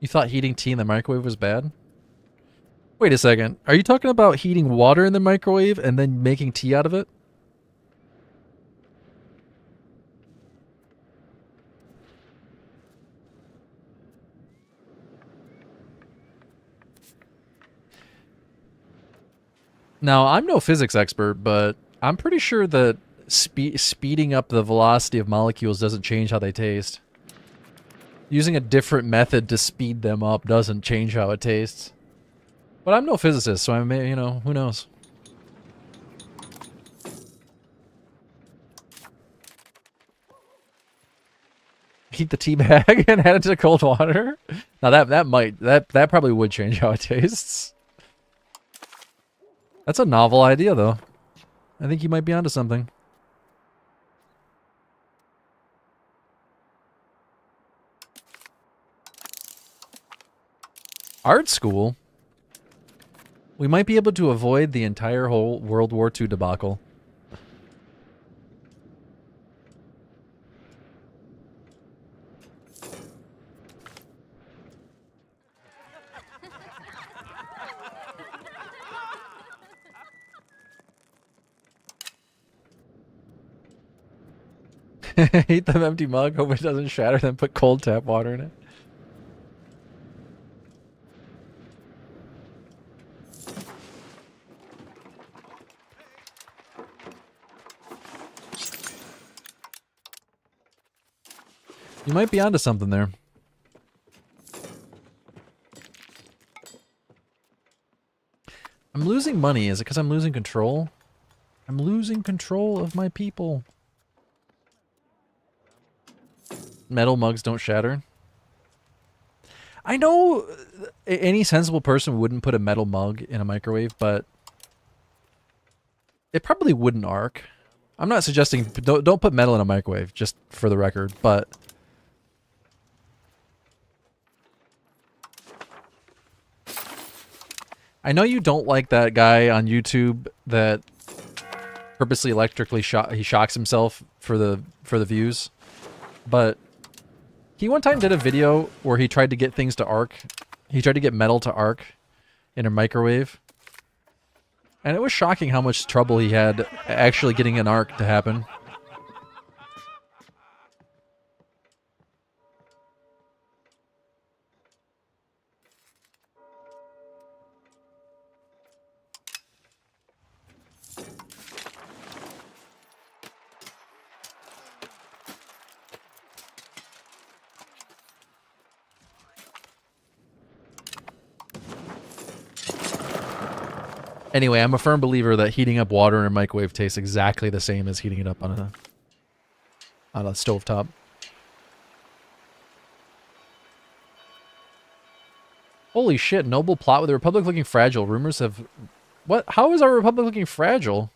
You thought heating tea in the microwave was bad? Wait a second. Are you talking about heating water in the microwave and then making tea out of it? Now, I'm no physics expert, but I'm pretty sure that speeding up the velocity of molecules doesn't change how they taste. Using a different method to speed them up doesn't change how it tastes. But I'm no physicist, so I may, you know, who knows? Heat the tea bag and add it to cold water? Now that probably would change how it tastes. That's a novel idea, though. I think you might be onto something. Art school? We might be able to avoid the entire whole World War II debacle. Eat the empty mug, hope it doesn't shatter, then put cold tap water in it. You might be onto something there. I'm losing money. Is it because I'm losing control? I'm losing control of my people. Metal mugs don't shatter. I know any sensible person wouldn't put a metal mug in a microwave, but it probably wouldn't arc. I'm not suggesting don't put metal in a microwave, just for the record, but I know you don't like that guy on YouTube that purposely electrically shocks himself for the views, but he one time did a video where he tried to get things to arc. He tried to get metal to arc in a microwave. And it was shocking how much trouble he had actually getting an arc to happen. Anyway, I'm a firm believer that heating up water in a microwave tastes exactly the same as heating it up on a stovetop. Holy shit, noble plot with the Republic looking fragile. Rumors have... What? How is our Republic looking fragile?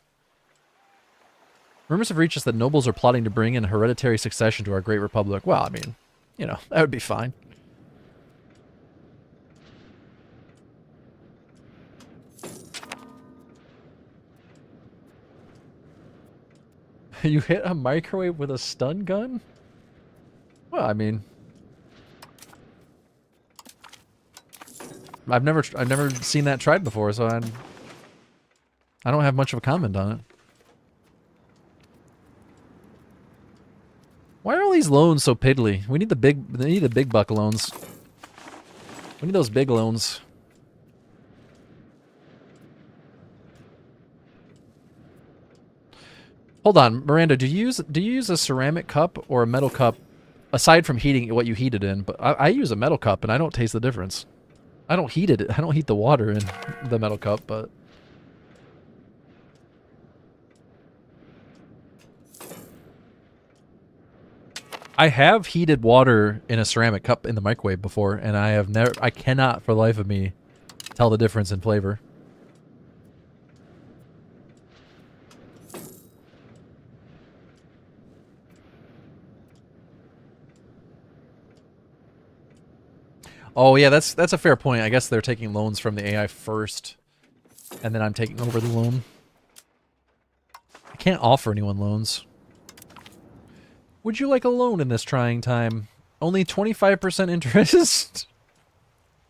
Rumors have reached us that nobles are plotting to bring in hereditary succession to our great Republic. Well, I mean, you know, that would be fine. You hit a microwave with a stun gun? Well, I mean, I've never seen that tried before, so I don't have much of a comment on it. Why are all these loans so piddly? We need the big buck loans. We need those big loans. Hold on, Miranda, do you use a ceramic cup or a metal cup aside from heating what you heat it in? But I use a metal cup and I don't taste the difference. I don't heat it. I don't heat the water in the metal cup, but I have heated water in a ceramic cup in the microwave before, and I cannot for the life of me tell the difference in flavor. Oh yeah, that's a fair point. I guess they're taking loans from the AI first, and then I'm taking over the loan. I can't offer anyone loans. Would you like a loan in this trying time? Only 25% interest?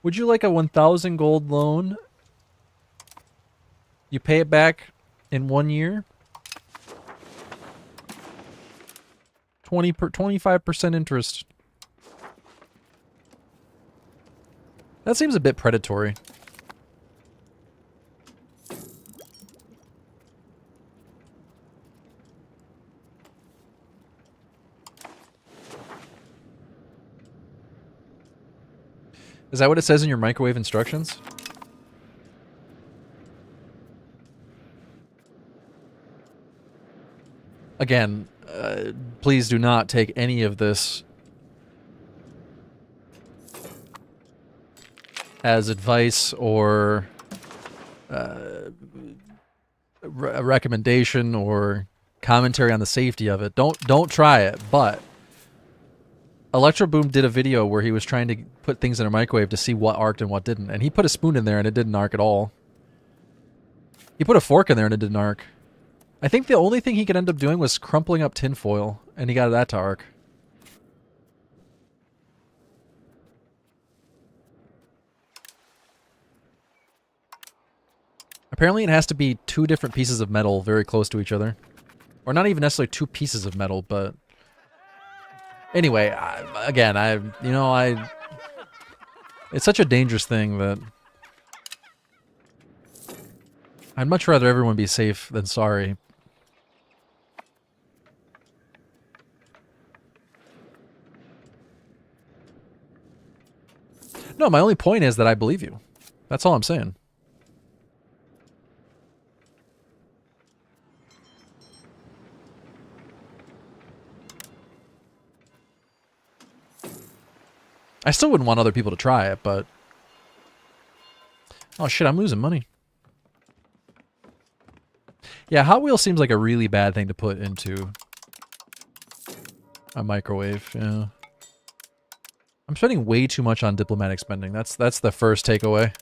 Would you like a 1,000 gold loan? You pay it back in 1 year? 25% interest. That seems a bit predatory. Is that what it says in your microwave instructions? Again, please do not take any of this as advice or a recommendation or commentary on the safety of it. Don't try it, but Electro Boom did a video where he was trying to put things in a microwave to see what arced and what didn't, and he put a spoon in there and it didn't arc at all. He put a fork in there and it didn't arc. I think the only thing he could end up doing was crumpling up tinfoil, and he got that to arc. Apparently it has to be two different pieces of metal very close to each other. Or not even necessarily two pieces of metal, but... Anyway, it's such a dangerous thing that... I'd much rather everyone be safe than sorry. No, my only point is that I believe you. That's all I'm saying. I still wouldn't want other people to try it, but... Oh shit, I'm losing money. Yeah, Hot Wheels seems like a really bad thing to put into a microwave. Yeah. I'm spending way too much on diplomatic spending. That's the first takeaway.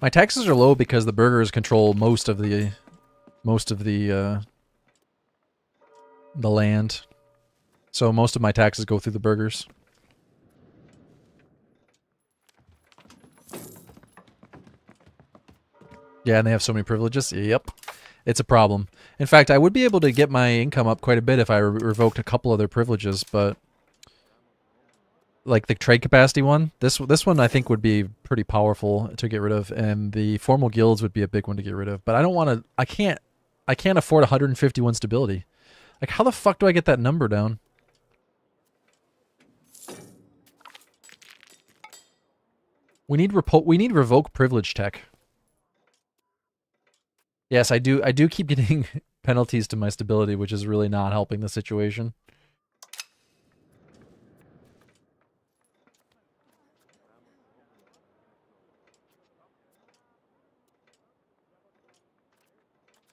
My taxes are low because the burgers control most of the land. So most of my taxes go through the burgers. Yeah, and they have so many privileges. Yep. It's a problem. In fact, I would be able to get my income up quite a bit if I revoked a couple other privileges, but like the trade capacity one, this one I think would be pretty powerful to get rid of, and the formal guilds would be a big one to get rid of. But I don't want to. I can't afford 151 stability. Like, how the fuck do I get that number down? We need revoke privilege tech. Yes, I do. I do keep getting penalties to my stability, which is really not helping the situation.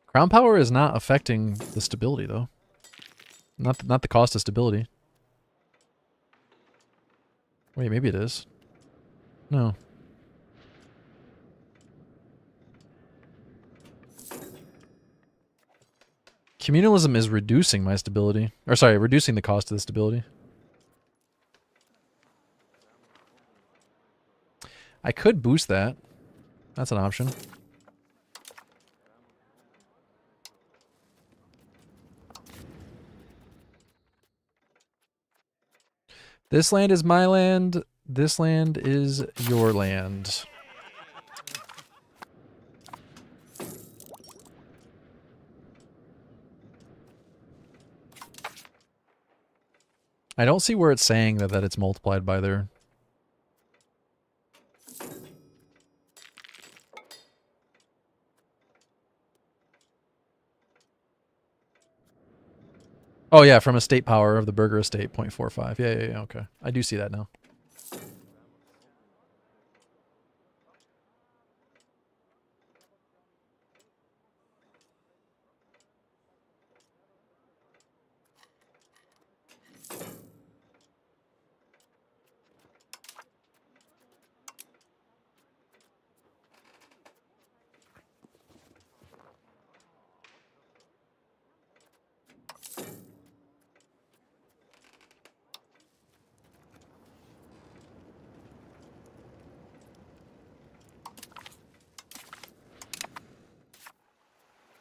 Crown power is not affecting the stability, though. Not the cost of stability. Wait, maybe it is. No. Communalism is reducing my stability. Or sorry, reducing the cost of the stability. I could boost that. That's an option. This land is my land. This land is your land. I don't see where it's saying that it's multiplied by there. Oh yeah, from estate power of the burger estate, 0.45. Yeah, okay. I do see that now.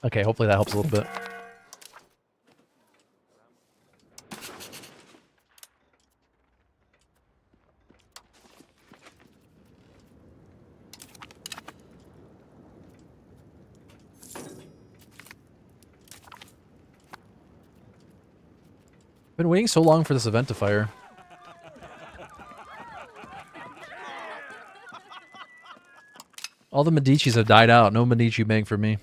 Okay, hopefully that helps a little bit. Been waiting so long for this event to fire. All the Medicis have died out. No Medici Bank for me.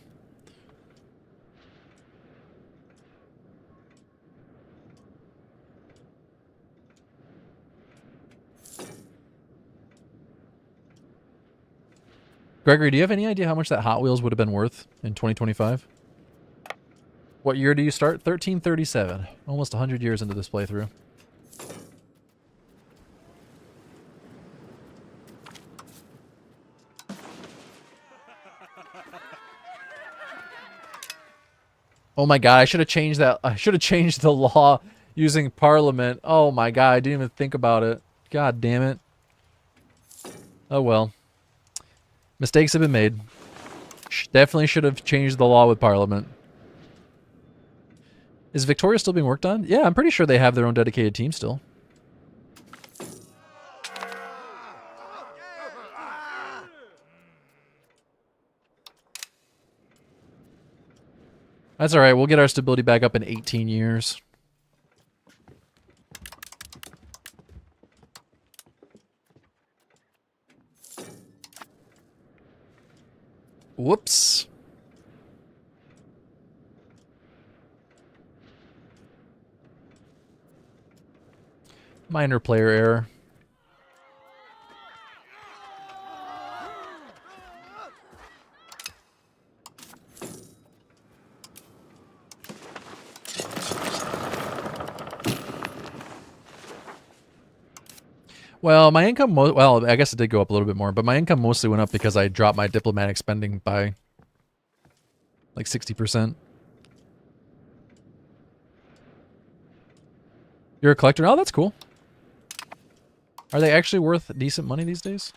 Gregory, do you have any idea how much that Hot Wheels would have been worth in 2025? What year do you start? 1337. Almost 100 years into this playthrough. Oh my god, I should have changed that. I should have changed the law using Parliament. Oh my god, I didn't even think about it. God damn it. Oh well. Mistakes have been made. Definitely should have changed the law with Parliament. Is Victoria still being worked on? Yeah, I'm pretty sure they have their own dedicated team still. That's alright, we'll get our stability back up in 18 years. Whoops. Minor player error. Well, my income, well, I guess it did go up a little bit more, but my income mostly went up because I dropped my diplomatic spending by like 60%. You're a collector? Oh, that's cool. Are they actually worth decent money these days?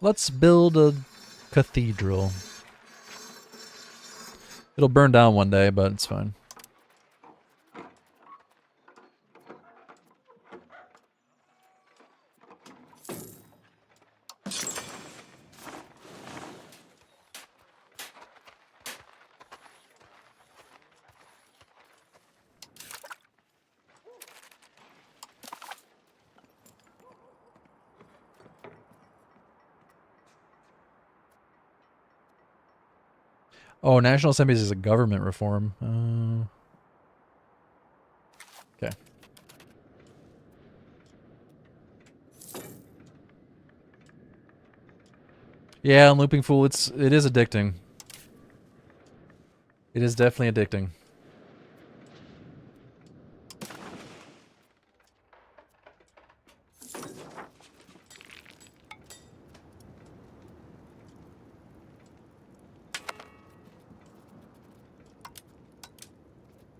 Let's build a cathedral. It'll burn down one day, but it's fine. Oh, National Assemblies is a government reform. Okay. Yeah, I'm Looping Fool. It is addicting. It is definitely addicting.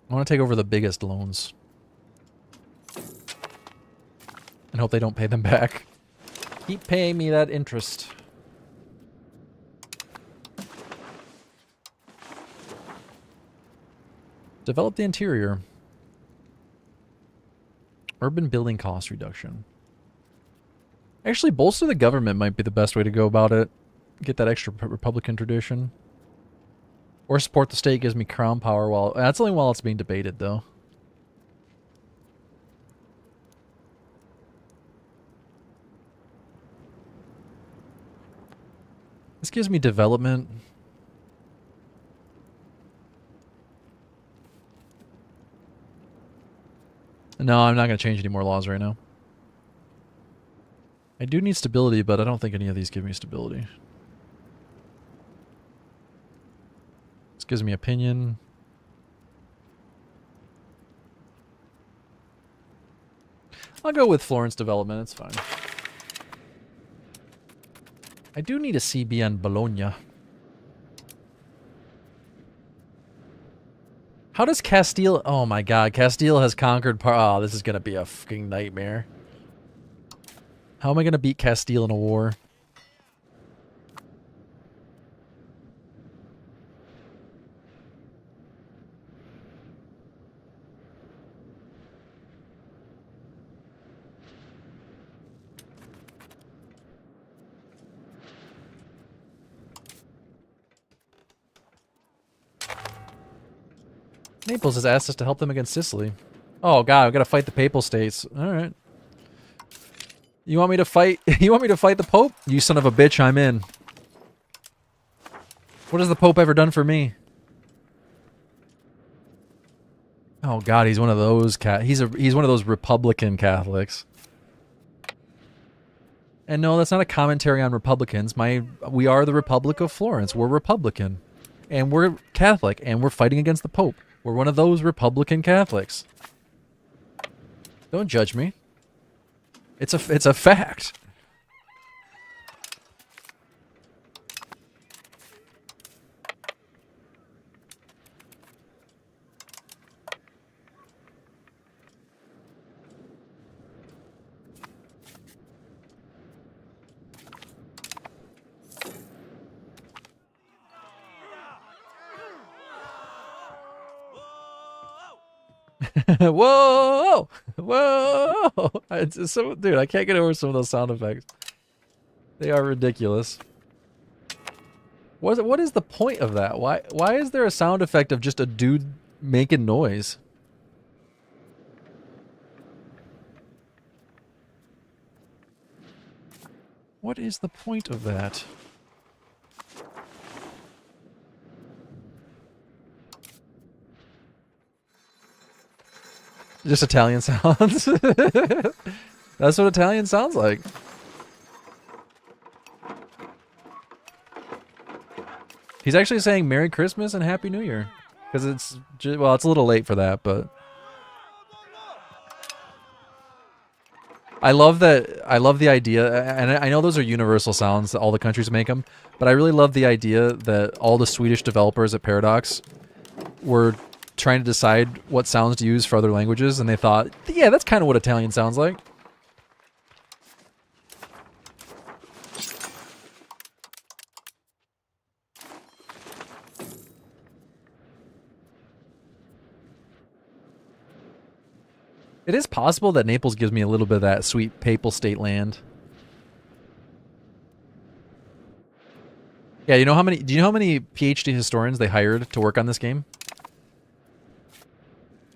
I want to take over the biggest loans. And hope they don't pay them back. Keep paying me that interest. Develop the interior. Urban building cost reduction. Actually, bolster the government might be the best way to go about it. Get that extra Republican tradition. Or support the state gives me crown power while... That's only while it's being debated, though. This gives me development. No, I'm not going to change any more laws right now. I do need stability, but I don't think any of these give me stability. This gives me opinion. I'll go with Florence development, it's fine. I do need a CB on Bologna. How does Castile... Oh my god, Castile has conquered... Oh, this is going to be a fucking nightmare. How am I going to beat Castile in a war? Naples has asked us to help them against Sicily. Oh god, I've got to fight the Papal States. Alright. You want me to fight... You want me to fight the Pope? You son of a bitch, I'm in. What has the Pope ever done for me? Oh god, he's one of those he's one of those Republican Catholics. And no, that's not a commentary on Republicans. We are the Republic of Florence. We're Republican. And we're Catholic. And we're fighting against the Pope. We're one of those Republican Catholics. Don't judge me. It's a fact. Whoa! Whoa! It's so, dude, I can't get over some of those sound effects. They are ridiculous. What is the point of that? Why is there a sound effect of just a dude making noise? What is the point of that? Just Italian sounds. That's what Italian sounds like. He's actually saying Merry Christmas and Happy New Year. Because it's, well, it's a little late for that, but... I love the idea, and I know those are universal sounds that all the countries make them, but I really love the idea that all the Swedish developers at Paradox were trying to decide what sounds to use for other languages, and they thought, yeah, that's kind of what Italian sounds like. It is possible that Naples gives me a little bit of that sweet papal state land. Yeah, you know how many? Do you know how many PhD historians they hired to work on this game?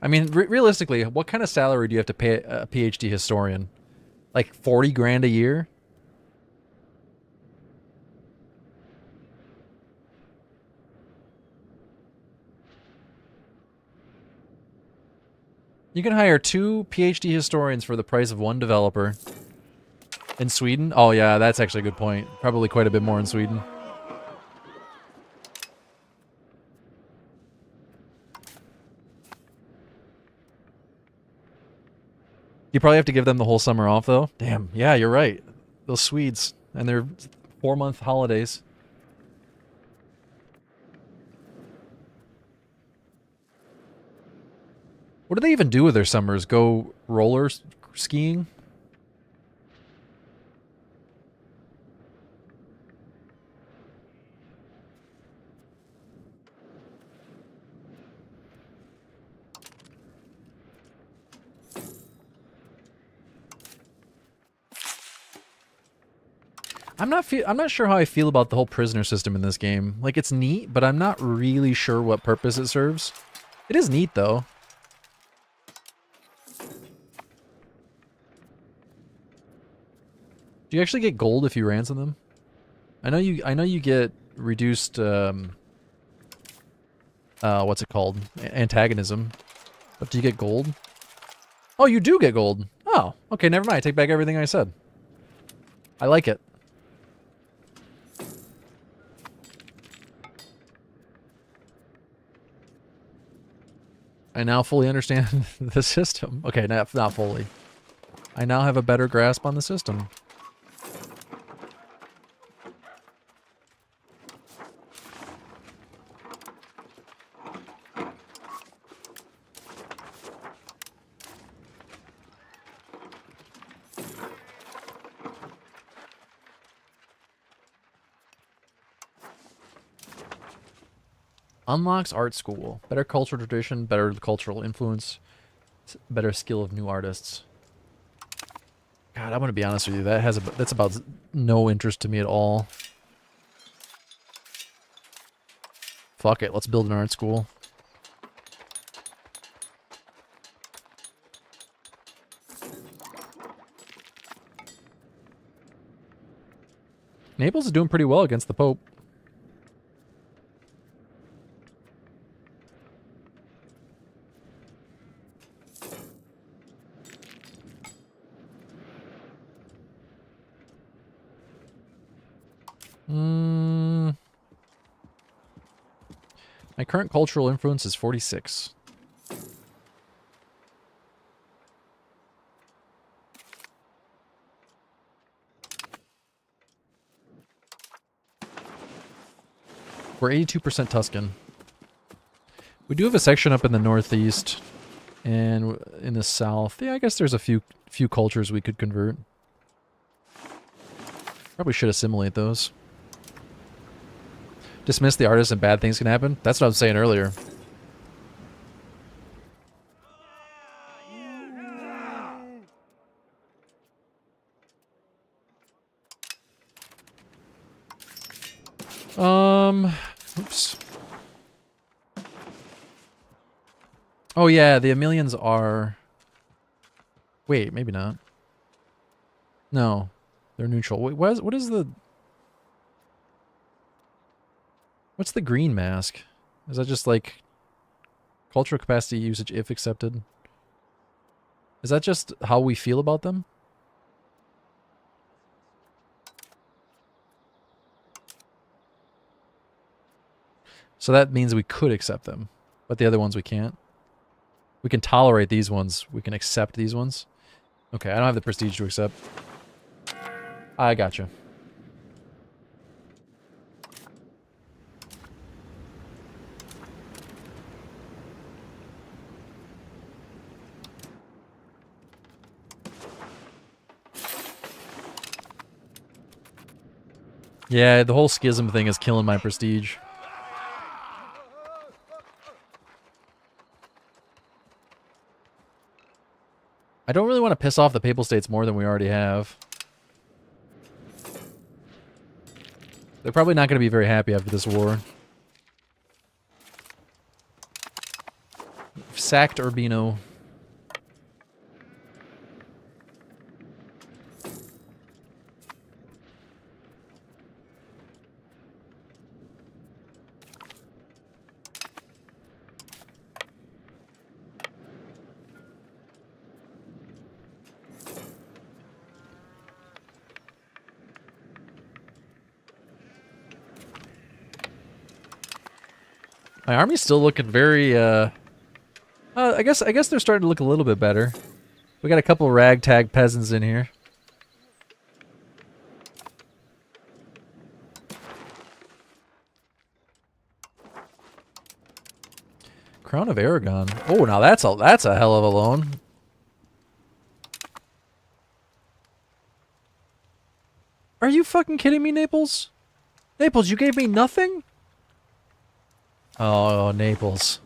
I mean, realistically, what kind of salary do you have to pay a PhD historian? Like 40 grand a year? You can hire 2 PhD historians for the price of 1 developer. In Sweden? Oh yeah, that's actually a good point. Probably quite a bit more in Sweden. You probably have to give them the whole summer off, though. Damn, yeah, you're right. Those Swedes and their 4-month holidays. What do they even do with their summers? Go roller skiing? I'm not sure how I feel about the whole prisoner system in this game. Like, it's neat, but I'm not really sure what purpose it serves. It is neat, though. Do you actually get gold if you ransom them? I know you get reduced what's it called? Antagonism. But do you get gold? Oh, you do get gold. Oh, okay, never mind. I take back everything I said. I like it. I now fully understand the system. Okay, not fully. I now have a better grasp on the system. Unlocks art school. Better cultural tradition, better cultural influence, better skill of new artists. God, I'm gonna be honest with you. That's about no interest to me at all. Fuck it, let's build an art school. Naples is doing pretty well against the Pope. My current cultural influence is 46. We're 82% Tuscan. We do have a section up in the northeast and in the south. Yeah, I guess there's a few cultures we could convert. Probably should assimilate those. Dismiss the artist and bad things can happen. That's what I was saying earlier. Oops. Oh yeah, the Emilians are... Wait, maybe not. No, they're neutral. Wait, what is the... What's the green mask? Is that just like cultural capacity usage if accepted? Is that just how we feel about them? So that means we could accept them, but the other ones we can't. We can tolerate these ones. We can accept these ones. Okay, I don't have the prestige to accept. I gotcha. Yeah, the whole schism thing is killing my prestige. I don't really want to piss off the Papal States more than we already have. They're probably not going to be very happy after this war. We've sacked Urbino. My army's still looking very, I guess they're starting to look a little bit better. We got a couple ragtag peasants in here. Crown of Aragon. Oh, now that's a hell of a loan. Are you fucking kidding me, Naples? Naples, you gave me nothing? Oh, Naples.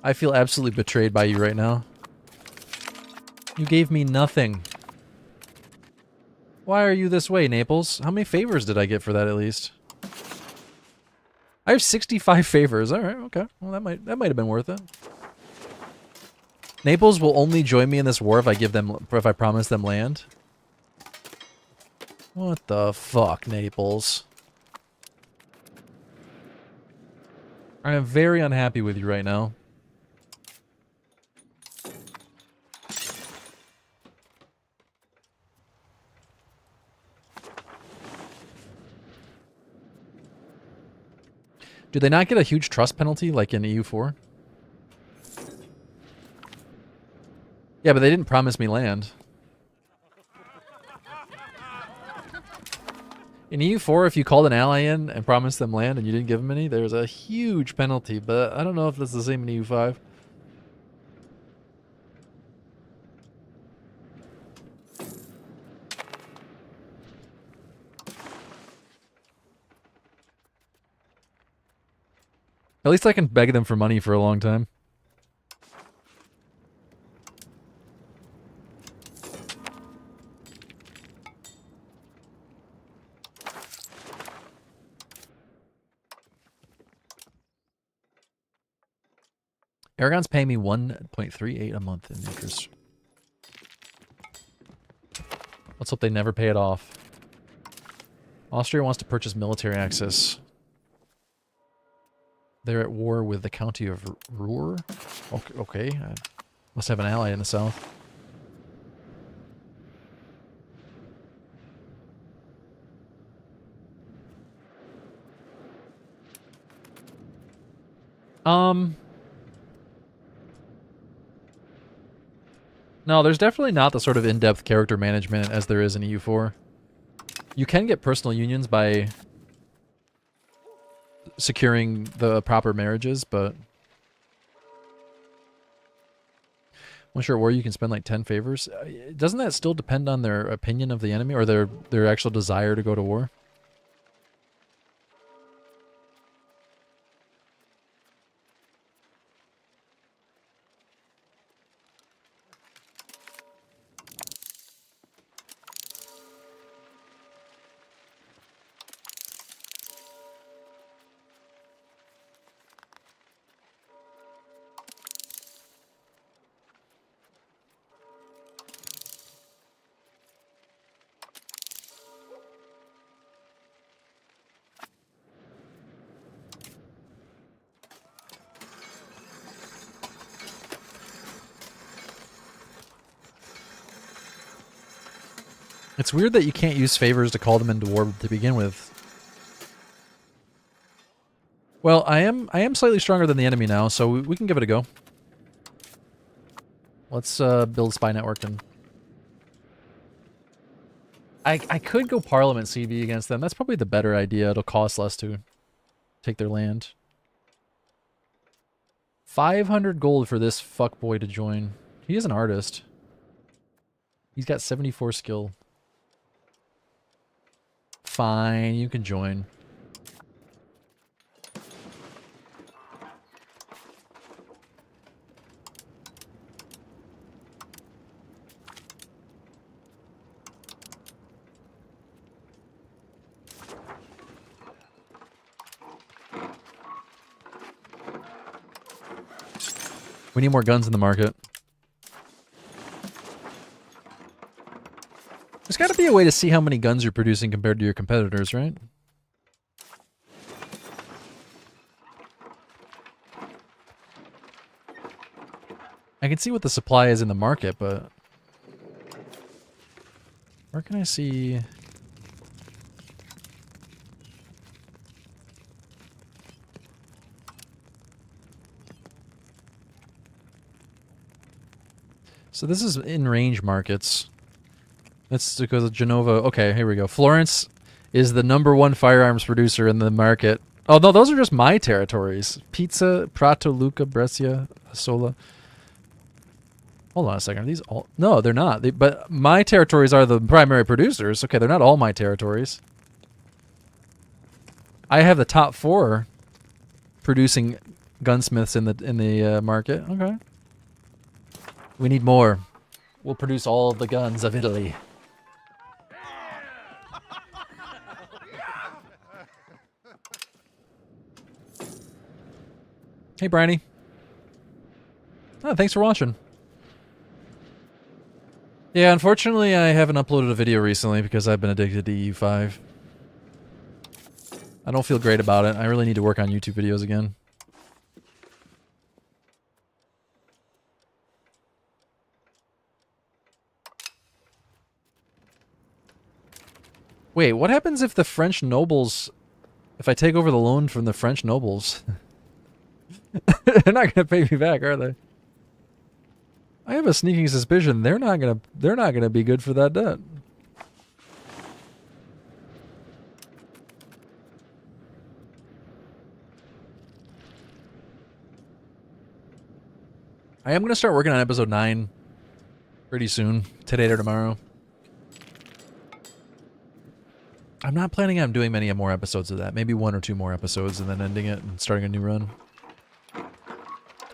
I feel absolutely betrayed by you right now. You gave me nothing. Why are you this way, Naples? How many favors did I get for that at least? I have 65 favors. All right, okay. Well, that might have been worth it. Naples will only join me in this war if I promise them land. What the fuck, Naples? I am very unhappy with you right now. Do they not get a huge trust penalty like in EU4? Yeah, but they didn't promise me land. In EU4, if you called an ally in and promised them land and you didn't give them any, there's a huge penalty, but I don't know if that's the same in EU5. At least I can beg them for money for a long time. Aragon's paying me 1.38 a month in interest. Let's hope they never pay it off. Austria wants to purchase military access. They're at war with the county of Ruhr. Okay. Must have an ally in the south. No, there's definitely not the sort of in-depth character management as there is in EU4. You can get personal unions by securing the proper marriages, but once you're at war, you can spend like 10 favors. Doesn't that still depend on their opinion of the enemy or their actual desire to go to war? It's weird that you can't use favors to call them into war to begin with. Well, I am slightly stronger than the enemy now, so we can give it a go. Let's build spy network and... I could go Parliament CV against them. That's probably the better idea. It'll cost less to take their land. 500 gold for this fuckboy to join. He is an artist. He's got 74 skill. Fine, you can join. We need more guns in the market. There's got to be a way to see how many guns you're producing compared to your competitors, right? I can see what the supply is in the market, but... where can I see... So this is in-range markets. Let's go to Genova. Okay, here we go. Florence is the #1 firearms producer in the market. Oh, no, those are just my territories. Pizza, Prato, Lucca, Brescia, Sola. Hold on a second. Are these all... no, they're not. But my territories are the primary producers. Okay, they're not all my territories. I have the top 4 producing gunsmiths in the market. Okay. We need more. We'll produce all of the guns of Italy. Hey, Bryony. Oh, thanks for watching. Yeah, unfortunately, I haven't uploaded a video recently because I've been addicted to EU5. I don't feel great about it. I really need to work on YouTube videos again. Wait, what happens if the French nobles... if I take over the loan from the French nobles? They're not going to pay me back, are they? I have a sneaking suspicion they're not gonna be good for that debt. I am gonna start working on episode 9 pretty soon, today or tomorrow. I'm not planning on doing many more episodes of that. Maybe 1 or 2 more episodes and then ending it and starting a new run.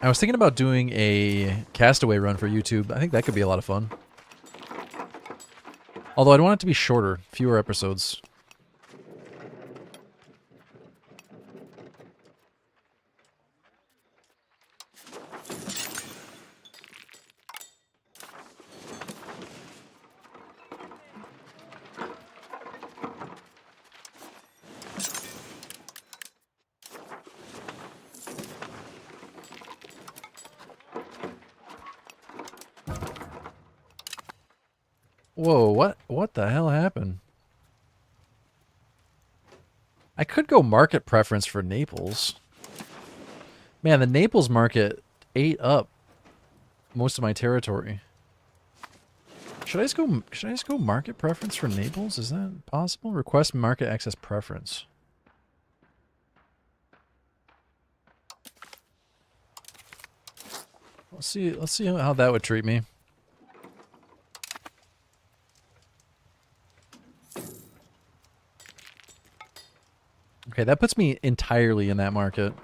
I was thinking about doing a Castaway run for YouTube. I think that could be a lot of fun. Although I'd want it to be shorter, fewer episodes. Whoa, what the hell happened? I could go market preference for Naples. Man, the Naples market ate up most of my territory. Should I just go market preference for Naples? Is that possible? Request market access preference. Let's see how that would treat me. Okay, that puts me entirely in that market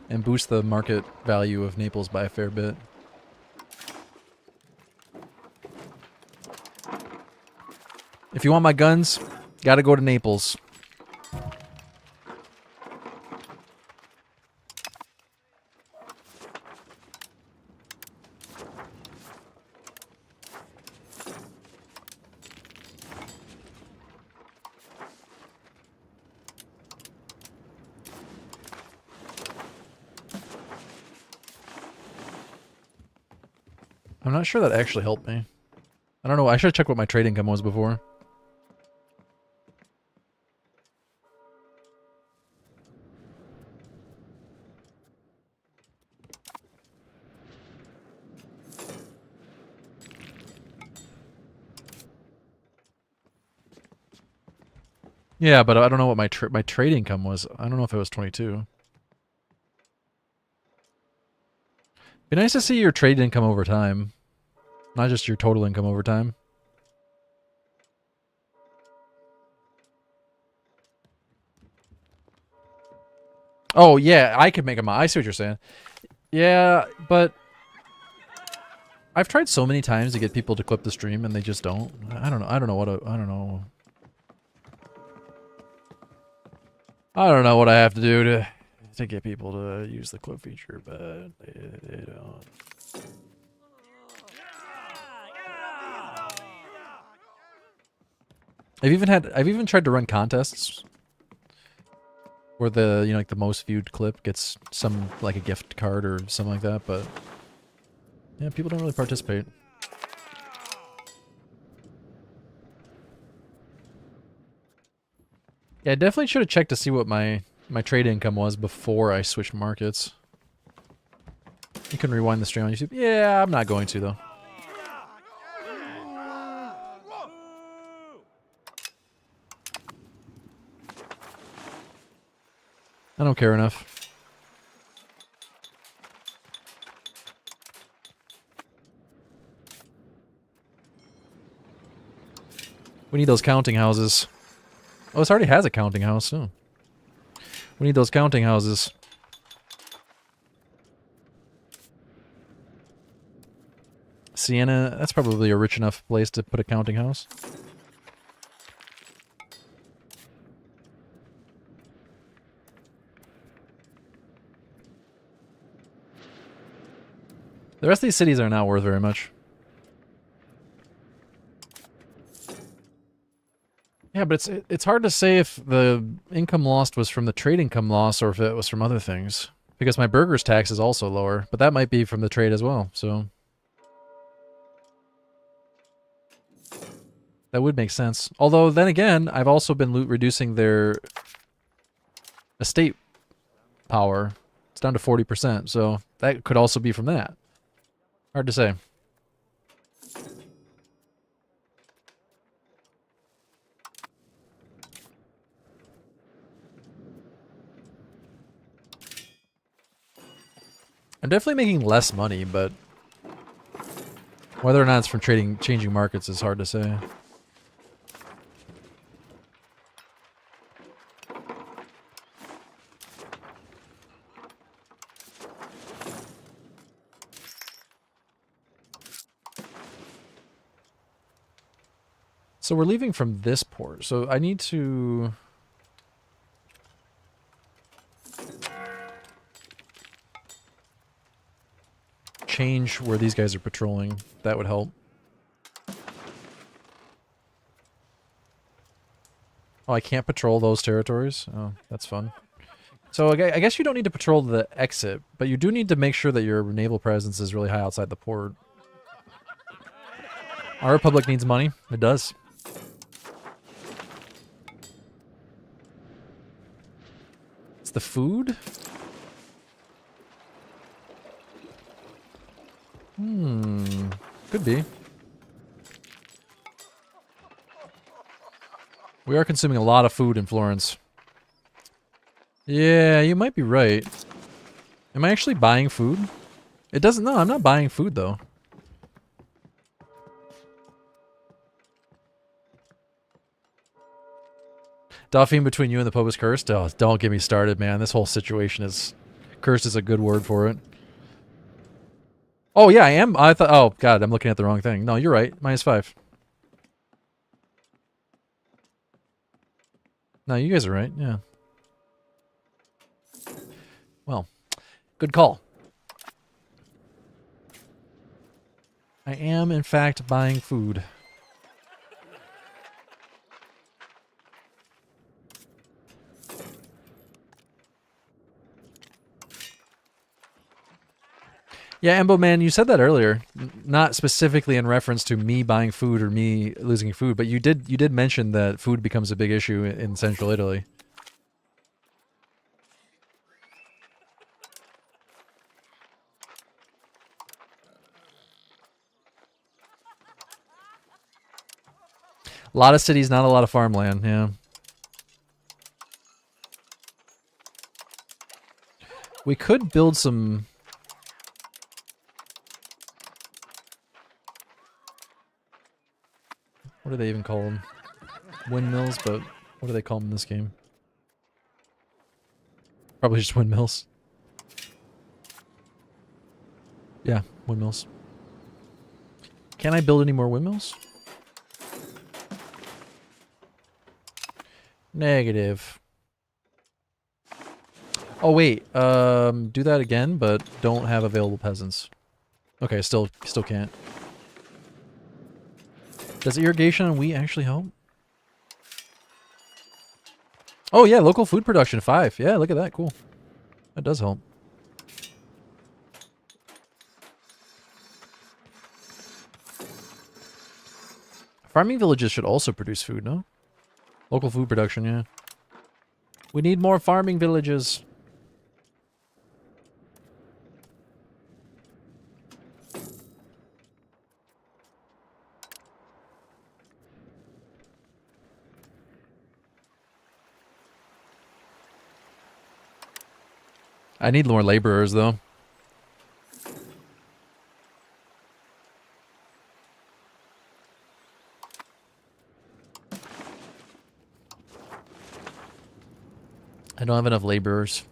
and boosts the market value of Naples by a fair bit. If you want my guns, gotta go to Naples. I'm not sure that actually helped me. I don't know. I should have checked what my trade income was before. Yeah, but I don't know what my trade income was. I don't know if it was 22. Be nice to see your trade income over time, not just your total income over time. Oh yeah, I could make a. I see what you're saying. Yeah, but I've tried so many times to get people to clip the stream, and they just don't. I don't know. I don't know what. I don't know. I don't know what I have to do to get people to use the clip feature, but they don't. I've even tried to run contests where the like the most viewed clip gets some like a gift card or something like that, but yeah, people don't really participate. Yeah, I definitely should have checked to see what my trade income was before I switched markets. You can rewind the stream on YouTube. Yeah, I'm not going to though. I don't care enough. We need those counting houses. Oh, this already has a counting house. Oh. We need those counting houses. Sienna, that's probably a rich enough place to put a counting house. The rest of these cities are not worth very much. Yeah, but it's hard to say if the income lost was from the trade income loss or if it was from other things. Because my burger's tax is also lower, but that might be from the trade as well, so... That would make sense. Although, then again, I've also been reducing their estate power. It's down to 40%, so that could also be from that. Hard to say. I'm definitely making less money, but whether or not it's from changing markets is hard to say. So we're leaving from this port, so I need to... change where these guys are patrolling. That would help. Oh, I can't patrol those territories? Oh, that's fun. So I guess you don't need to patrol the exit, but you do need to make sure that your naval presence is really high outside the port. Our republic needs money. It does. It's the food? Could be. We are consuming a lot of food in Florence. Yeah, you might be right. Am I actually buying food? It doesn't... No, I'm not buying food, though. Dauphine between you and the Pope is cursed? Oh, don't get me started, man. This whole situation is... Cursed is a good word for it. Oh, yeah, I am. I thought... Oh, God, I'm looking at the wrong thing. No, you're right. -5. No, you guys are right. Yeah. Well, good call. I am, in fact, buying food. Yeah, Embo man, you said that earlier, not specifically in reference to me buying food or me losing food, but you did mention that food becomes a big issue in central Italy. A lot of cities, not a lot of farmland, yeah. We could build some... What do they even call them? Windmills, but what do they call them in this game? Probably just windmills. Yeah, windmills. Can I build any more windmills? Negative. Oh wait, do that again, but don't have available peasants. Okay, still can't. Does irrigation on wheat actually help? Oh yeah, local food production 5. Yeah, look at that, cool. That does help. Farming villages should also produce food, no? Local food production, yeah. We need more farming villages. I need more laborers, though. I don't have enough laborers.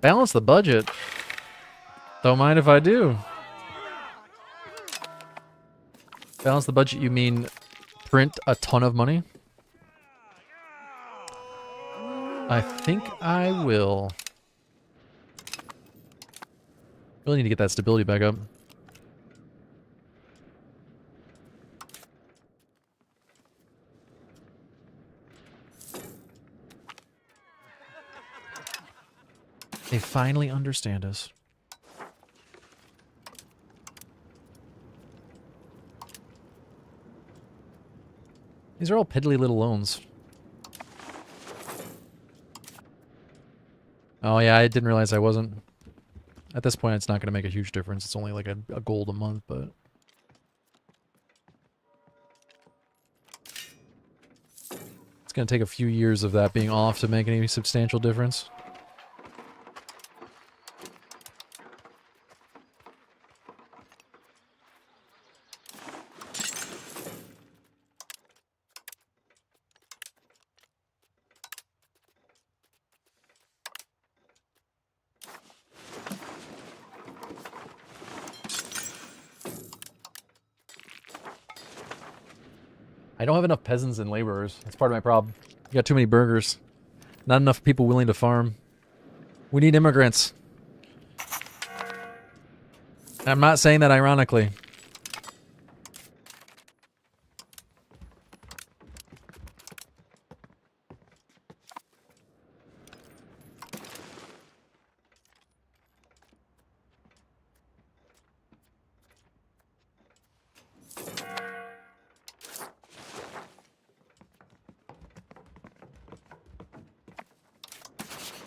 Balance the budget. Don't mind if I do. Balance the budget, you mean print a ton of money? I think I will. Really need to get that stability back up. They finally understand us. These are all piddly little loans. Oh yeah, I didn't realize I wasn't. At this point, it's not going to make a huge difference. It's only like a gold a month, but... It's going to take a few years of that being off to make any substantial difference. I don't have enough peasants and laborers. That's part of my problem. You got too many burgers. Not enough people willing to farm. We need immigrants. I'm not saying that ironically.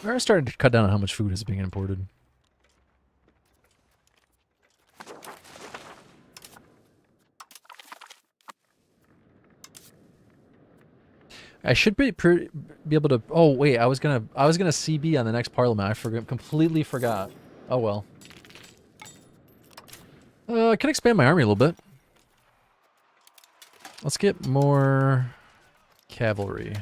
I started to cut down on how much food is being imported. I should be able to. Oh wait, I was gonna CB on the next Parliament. Completely forgot. Oh well. I can expand my army a little bit. Let's get more cavalry.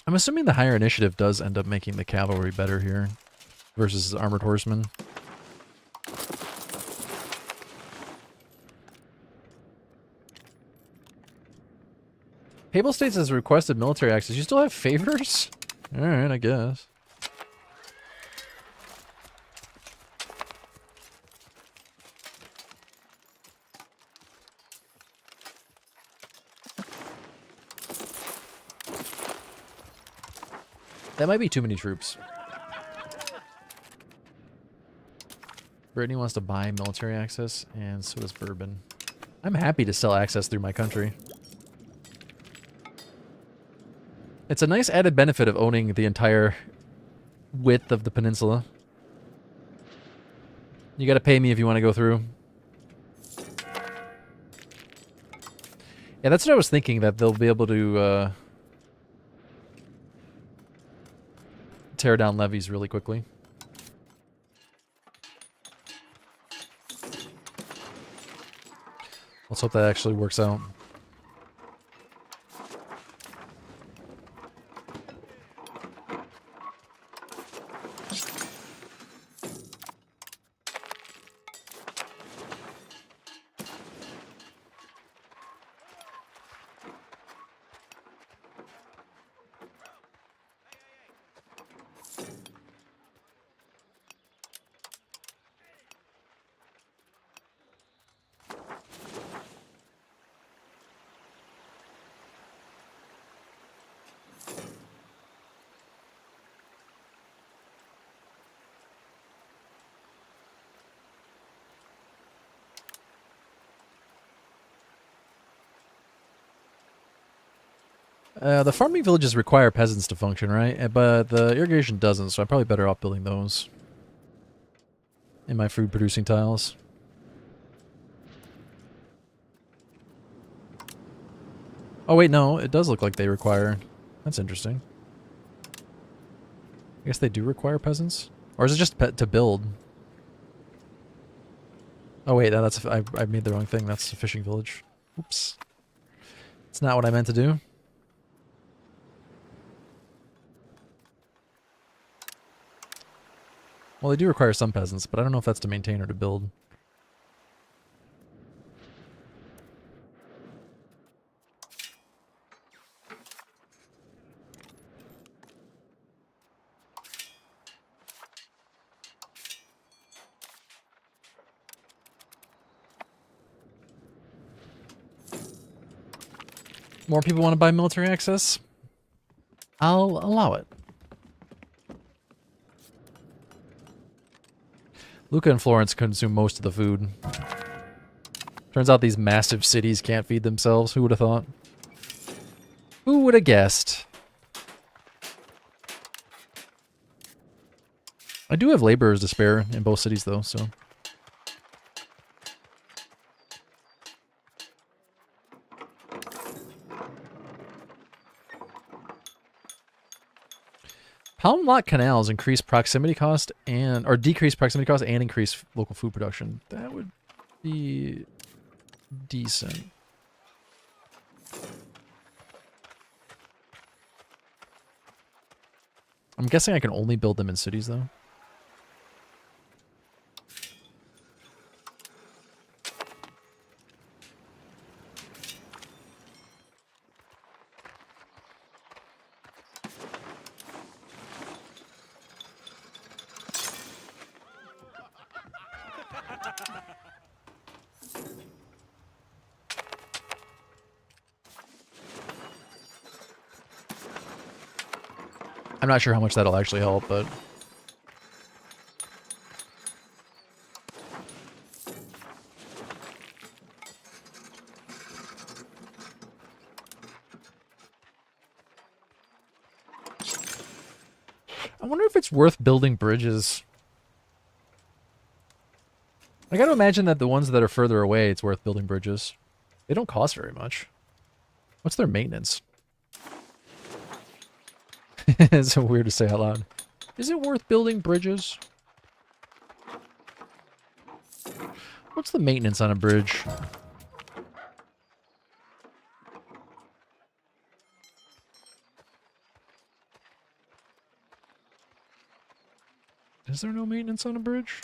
I'm assuming the higher initiative does end up making the cavalry better here versus armored horsemen. Papal States has requested military access. You still have favors? Alright, I guess. That might be too many troops. Brittany wants to buy military access, and so does Bourbon. I'm happy to sell access through my country. It's a nice added benefit of owning the entire width of the peninsula. You gotta pay me if you want to go through. Yeah, that's what I was thinking, that they'll be able to tear down levees really quickly. Let's hope that actually works out. The farming villages require peasants to function, right? But the irrigation doesn't, so I'm probably better off building those in my food-producing tiles. Oh wait, no, it does look like they require... That's interesting. I guess they do require peasants? Or is it just to build? Oh wait, no, that's... I made the wrong thing. That's a fishing village. Oops. It's not what I meant to do. Well, they do require some peasants, but I don't know if that's to maintain or to build. More people want to buy military access? I'll allow it. Lucca and Florence consume most of the food. Turns out these massive cities can't feed themselves. Who would have thought? Who would have guessed? I do have laborers to spare in both cities, though, so... Pound lot canals increase proximity cost and or decrease proximity cost and increase local food production. That would be decent. I'm guessing I can only build them in cities though. I'm not sure how much that'll actually help, but... I wonder if it's worth building bridges. I gotta imagine that the ones that are further away, it's worth building bridges. They don't cost very much. What's their maintenance? It's so weird to say out loud. Is it worth building bridges? What's the maintenance on a bridge? Is there no maintenance on a bridge?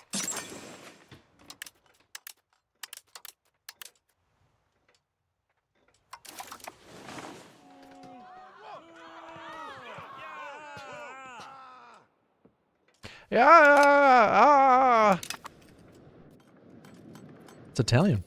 Yeah! It's Italian.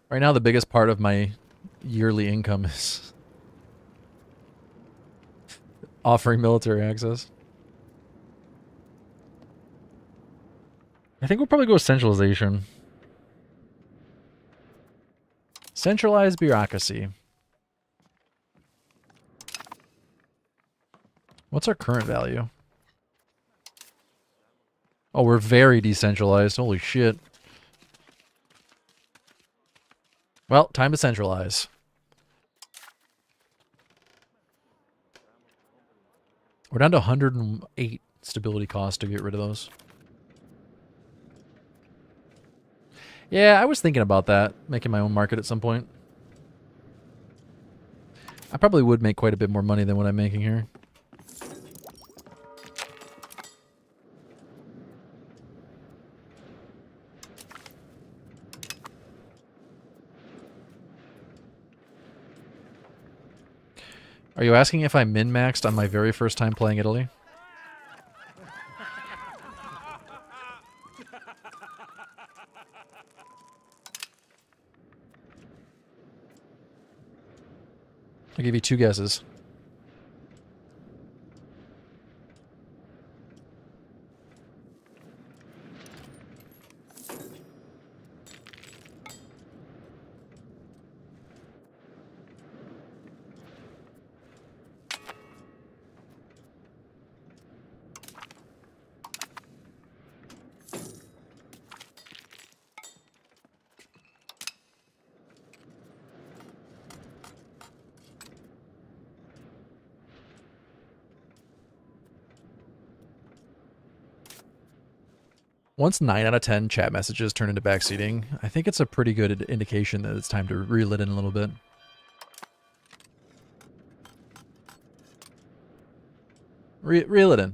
Right now, the biggest part of my yearly income is offering military access. I think we'll probably go centralization. Centralized bureaucracy. What's our current value? Oh, we're very decentralized. Holy shit. Well, time to centralize. We're down to 108 stability cost to get rid of those. Yeah, I was thinking about that, making my own market at some point. I probably would make quite a bit more money than what I'm making here. Are you asking if I min-maxed on my very first time playing Italy? I'll give you two guesses. Once 9 out of 10 chat messages turn into backseating, I think it's a pretty good indication that it's time to reel it in a little bit. Reel it in.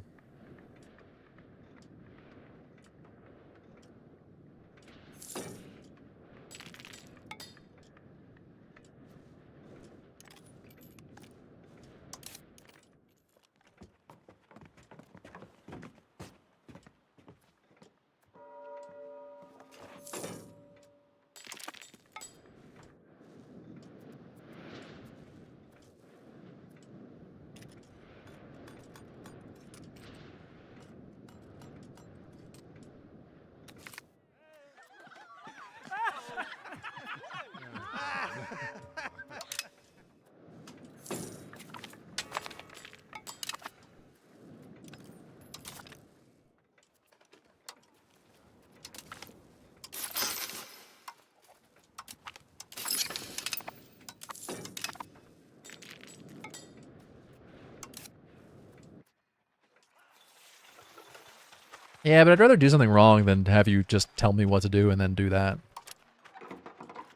Yeah, but I'd rather do something wrong than have you just tell me what to do and then do that.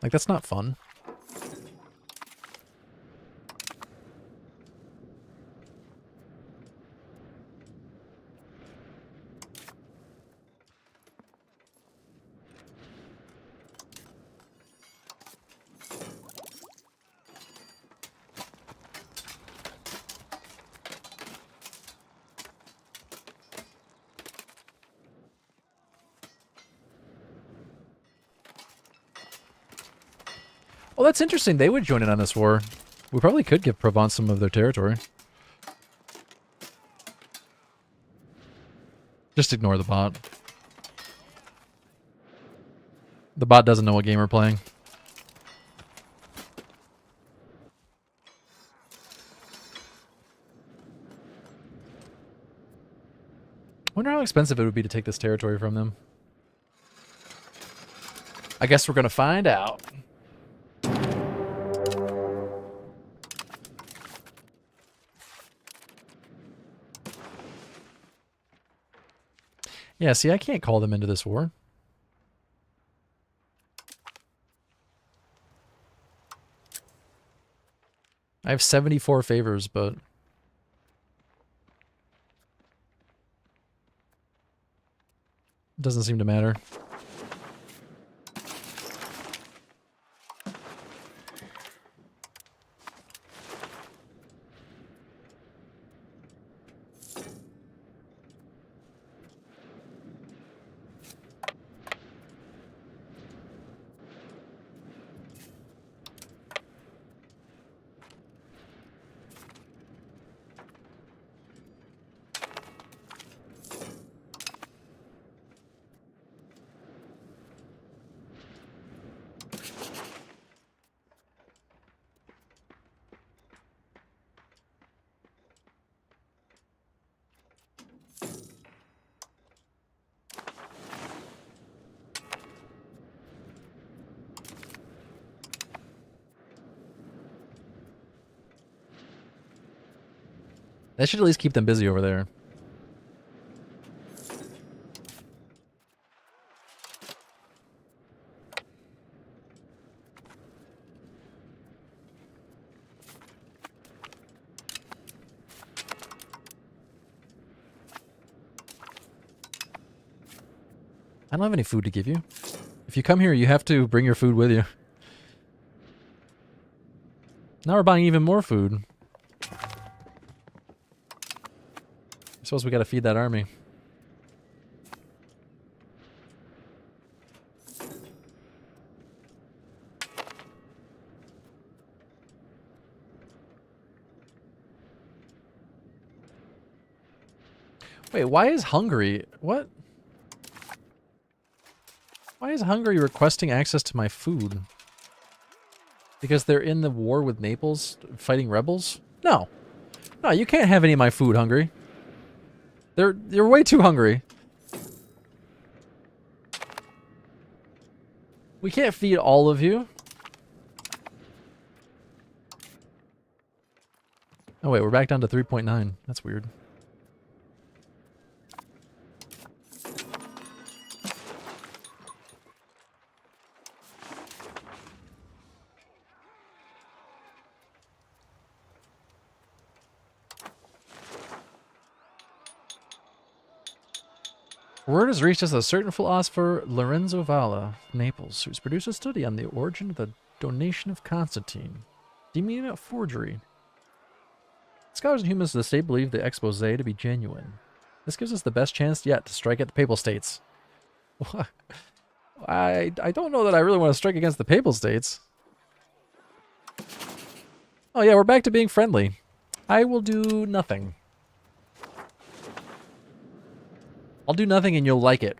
Like, that's not fun. Well, that's interesting. They would join in on this war. We probably could give Provence some of their territory. Just ignore the bot. The bot doesn't know what game we're playing. I wonder how expensive it would be to take this territory from them. I guess we're going to find out. Yeah, see, I can't call them into this war. I have 74 favors, but... it doesn't seem to matter. That should at least keep them busy over there. I don't have any food to give you. If you come here, you have to bring your food with you. Now we're buying even more food. I suppose we gotta feed that army. Wait, why is Hungary... What? Why is Hungary requesting access to my food? Because they're in the war with Naples, fighting rebels? No. No, you can't have any of my food, Hungary. You're way too hungry. We can't feed all of you. Oh wait, we're back down to 3.9. That's weird. Word has reached us that a certain philosopher, Lorenzo Valla, Naples, who's produced a study on the origin of the donation of Constantine, deeming it a forgery. Scholars and humans of the state believe the expose to be genuine. This gives us the best chance yet to strike at the Papal States. I don't know that I really want to strike against the Papal States. Oh yeah, we're back to being friendly. I will do nothing. I'll do nothing and you'll like it.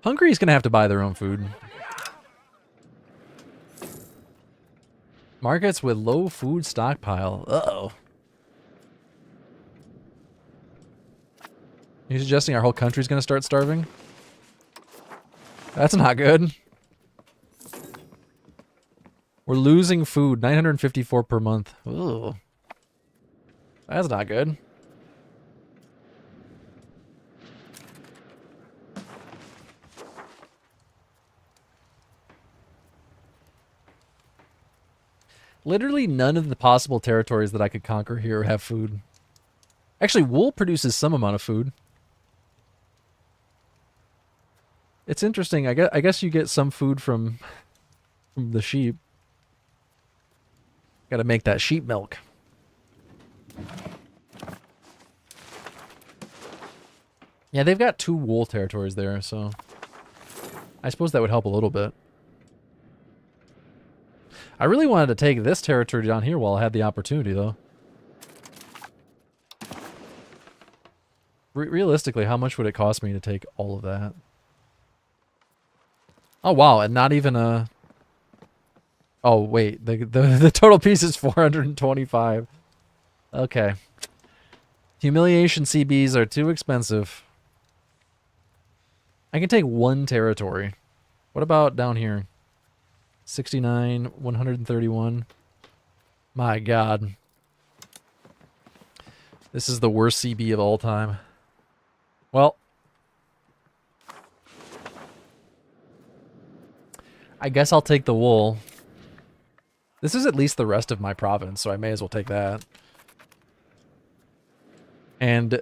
Hungary's gonna have to buy their own food. Markets with low food stockpile. Uh-oh. You suggesting our whole country's gonna start starving? That's not good. We're losing food, 954 per month. Ugh. That's not good. Literally none of the possible territories that I could conquer here have food. Actually, wool produces some amount of food. It's interesting. I guess you get some food from the sheep. Gotta make that sheep milk. Yeah, they've got 2 wool territories there, so I suppose that would help a little bit. I really wanted to take this territory down here while I had the opportunity, though. Realistically, how much would it cost me to take all of that? Oh, wow, and not even a... Oh, wait, the total piece is 425. Okay. Humiliation CBs are too expensive. I can take 1 territory. What about down here? 69, 131. My God. This is the worst CB of all time. Well. I guess I'll take the wool. This is at least the rest of my province, so I may as well take that. And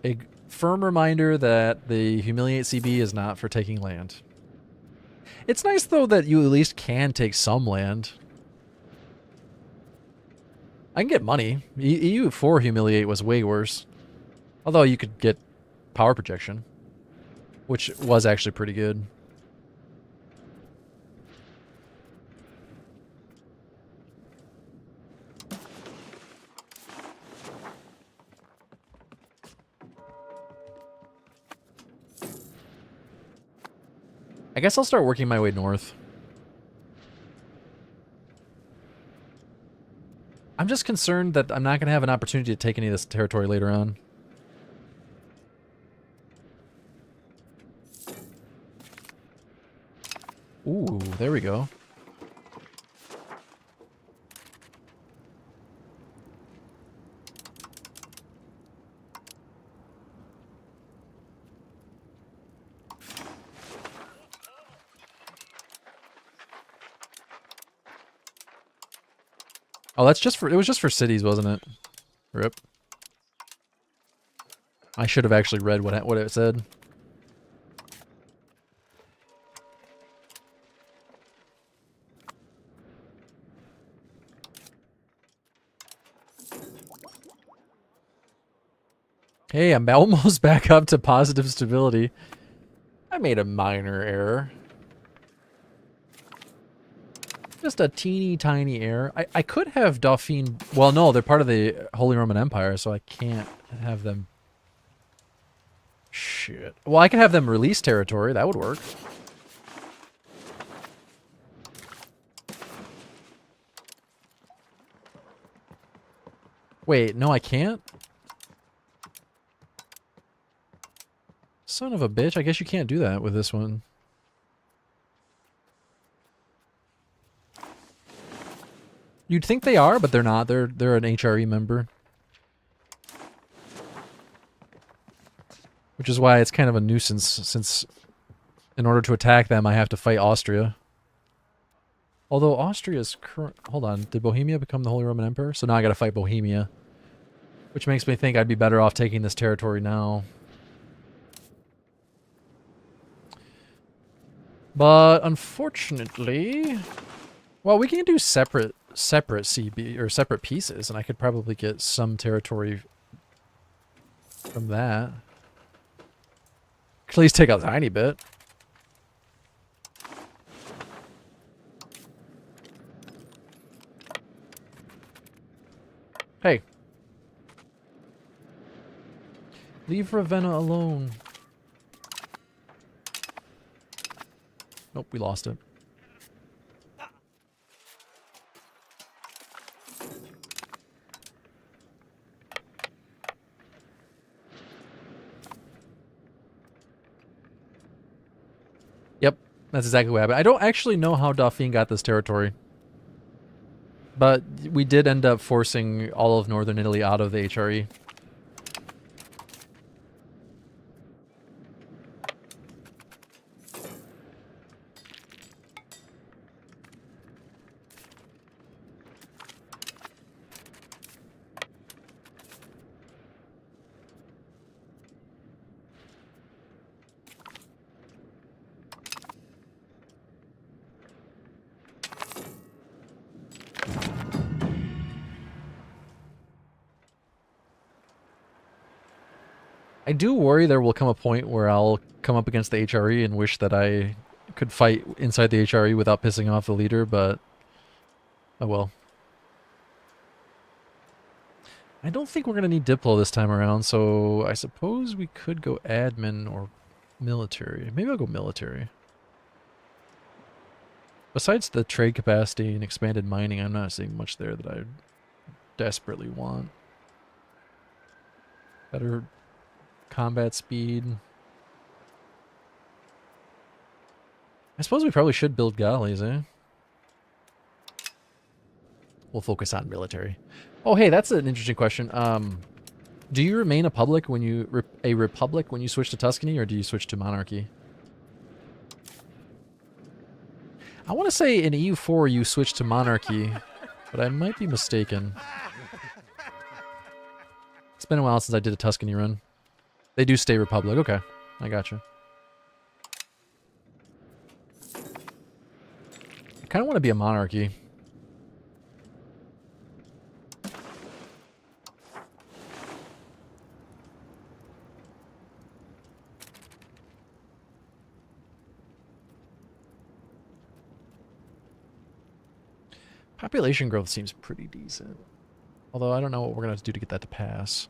a firm reminder that the Humiliate CB is not for taking land. It's nice, though, that you at least can take some land. I can get money. EU4 Humiliate was way worse. Although you could get power projection, which was actually pretty good. I guess I'll start working my way north. I'm just concerned that I'm not going to have an opportunity to take any of this territory later on. Ooh, there we go. Oh, that's just for, it was just for cities, wasn't it? Rip. I should have actually read what it said. Hey, I'm almost back up to positive stability. I made a minor error. Just a teeny tiny error. I could have Dauphine... Well, no, they're part of the Holy Roman Empire, so I can't have them... Shit. Well, I could have them release territory. That would work. Wait, no, I can't? Son of a bitch. I guess you can't do that with this one. You'd think they are, but they're not. They're an HRE member. Which is why it's kind of a nuisance, since in order to attack them, I have to fight Austria. Although Austria's current... Hold on. Did Bohemia become the Holy Roman Emperor? So now I gotta fight Bohemia. Which makes me think I'd be better off taking this territory now. But unfortunately... Well, we can do separate CB, or separate pieces, and I could probably get some territory from that. At least take a tiny bit. Hey. Leave Ravenna alone. Nope, we lost it. Yep, that's exactly what happened. I don't actually know how Dauphine got this territory. But we did end up forcing all of northern Italy out of the HRE. I do worry there will come a point where I'll come up against the HRE and wish that I could fight inside the HRE without pissing off the leader, but oh well. I don't think we're going to need Diplo this time around, so I suppose we could go admin or military. Maybe I'll go military. Besides the trade capacity and expanded mining, I'm not seeing much there that I desperately want. Better combat speed. I suppose we probably should build galleys, eh? We'll focus on military. Oh, hey, that's an interesting question. Do you remain a republic when you switch to Tuscany, or do you switch to monarchy? I want to say in EU4 you switch to monarchy, but I might be mistaken. It's been a while since I did a Tuscany run. They do stay republic. Okay, I gotcha. I kind of want to be a monarchy. Population growth seems pretty decent. Although I don't know what we're going to have to do to get that to pass.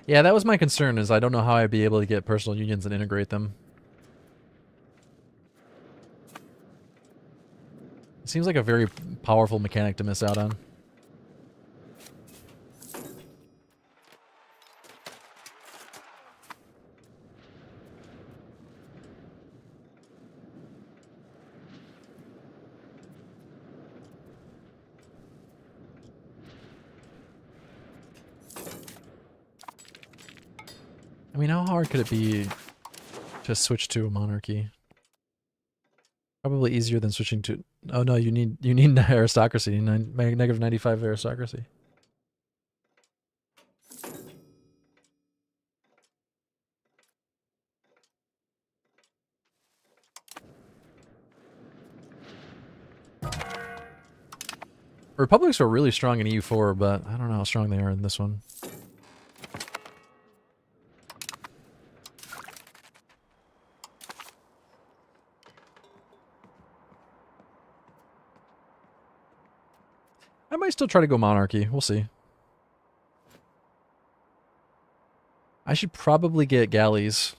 Yeah, that was my concern, is I don't know how I'd be able to get personal unions and integrate them. It seems like a very powerful mechanic to miss out on. I mean, how hard could it be to switch to a monarchy? Probably easier than switching to... Oh no, you need aristocracy, negative 95 aristocracy. Republics were really strong in EU4, but I don't know how strong they are in this one. I might still try to go monarchy. We'll see. I should probably get galleys.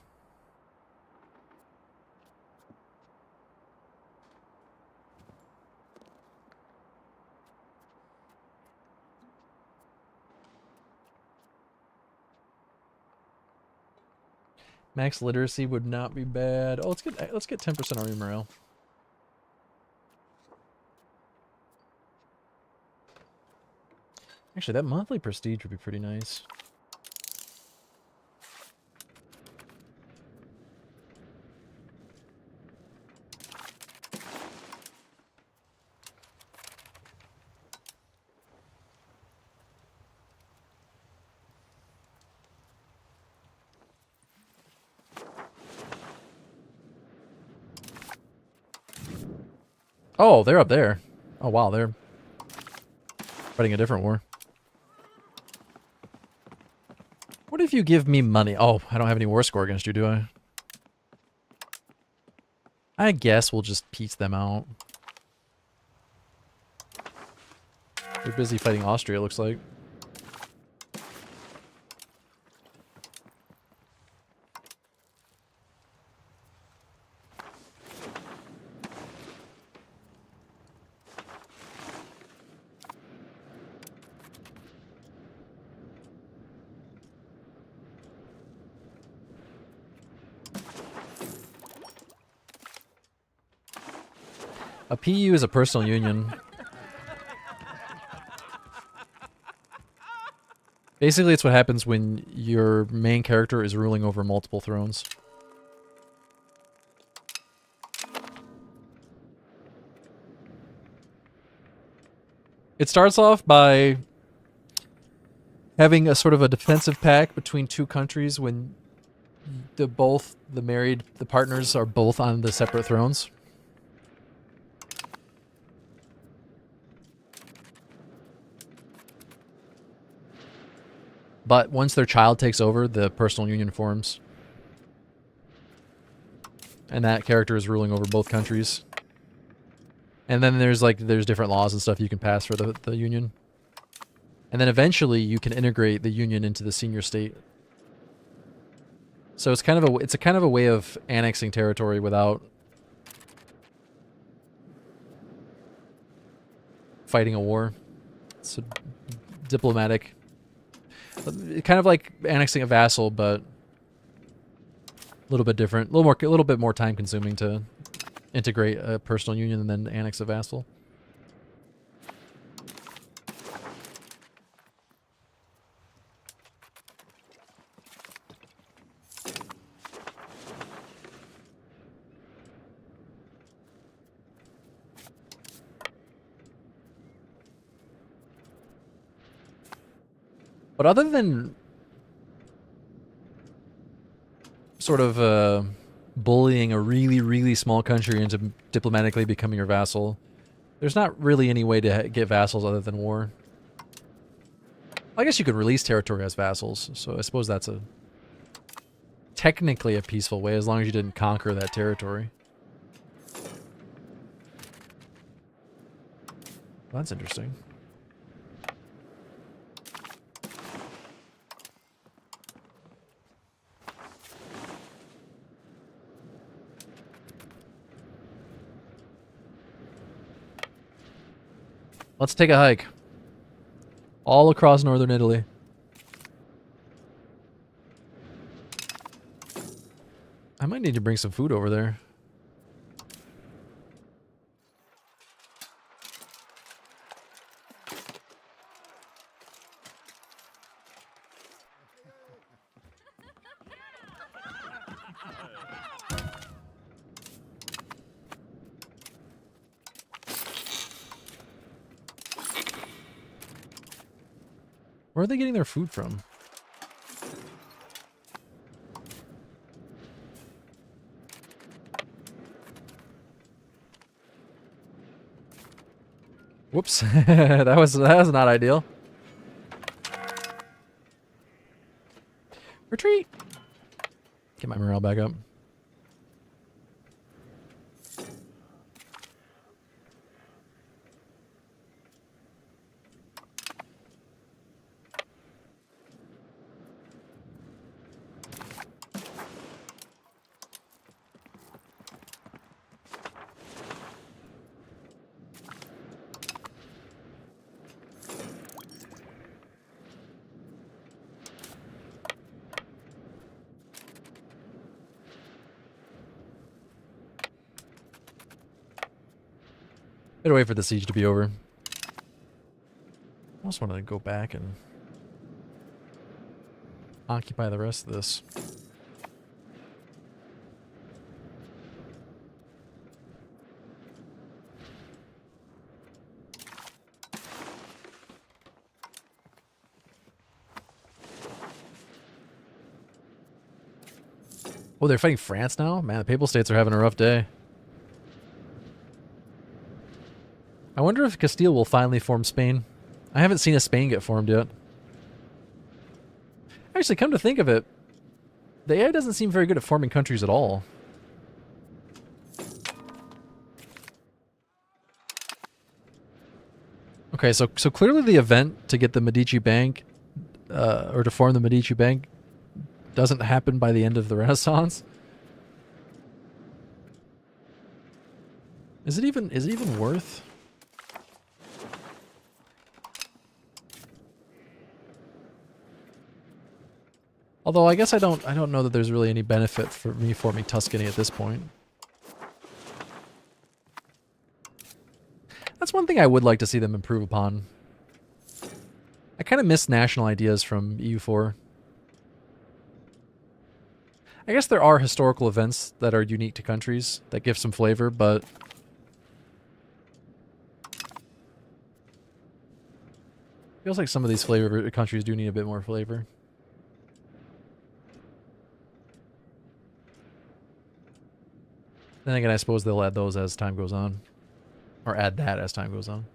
Max literacy would not be bad. Oh, let's get 10% army morale. Actually, that monthly prestige would be pretty nice. Oh, they're up there. Oh wow, they're fighting a different war. What if you give me money? Oh, I don't have any war score against you, do I? I guess we'll just piece them out. They're busy fighting Austria, it looks like. A PU is a personal union. Basically, it's what happens when your main character is ruling over multiple thrones. It starts off by having a sort of a defensive pact between two countries when the partners are both on the separate thrones. But once their child takes over, the personal union forms. And that character is ruling over both countries. And then there's different laws and stuff you can pass for the union. And then eventually you can integrate the union into the senior state. So it's kind of a way of annexing territory without fighting a war. It's a diplomatic. Kind of like annexing a vassal, but a little bit different. A little bit more time consuming to integrate a personal union and then annex a vassal. But other than sort of bullying a really, really small country into diplomatically becoming your vassal, there's not really any way to get vassals other than war. I guess you could release territory as vassals, so I suppose that's technically a peaceful way as long as you didn't conquer that territory. Well, that's interesting. Let's take a hike. All across northern Italy. I might need to bring some food over there. Where are they getting their food from? Whoops. that was not ideal. Retreat. Get my morale back up. Better wait for the siege to be over. I also want to go back and occupy the rest of this. Oh, they're fighting France now? Man, the Papal States are having a rough day. I wonder if Castile will finally form Spain. I haven't seen a Spain get formed yet. Actually, come to think of it, the AI doesn't seem very good at forming countries at all. Okay, so clearly the event to get the Medici Bank, or to form the Medici Bank, doesn't happen by the end of the Renaissance. Is it even worth? Although I guess I don't know that there's really any benefit for me forming Tuscany at this point. That's one thing I would like to see them improve upon. I kind of miss national ideas from EU4. I guess there are historical events that are unique to countries that give some flavor, but feels like some of these flavor countries do need a bit more flavor. Then again, I suppose they'll add those as time goes on. Or add that as time goes on.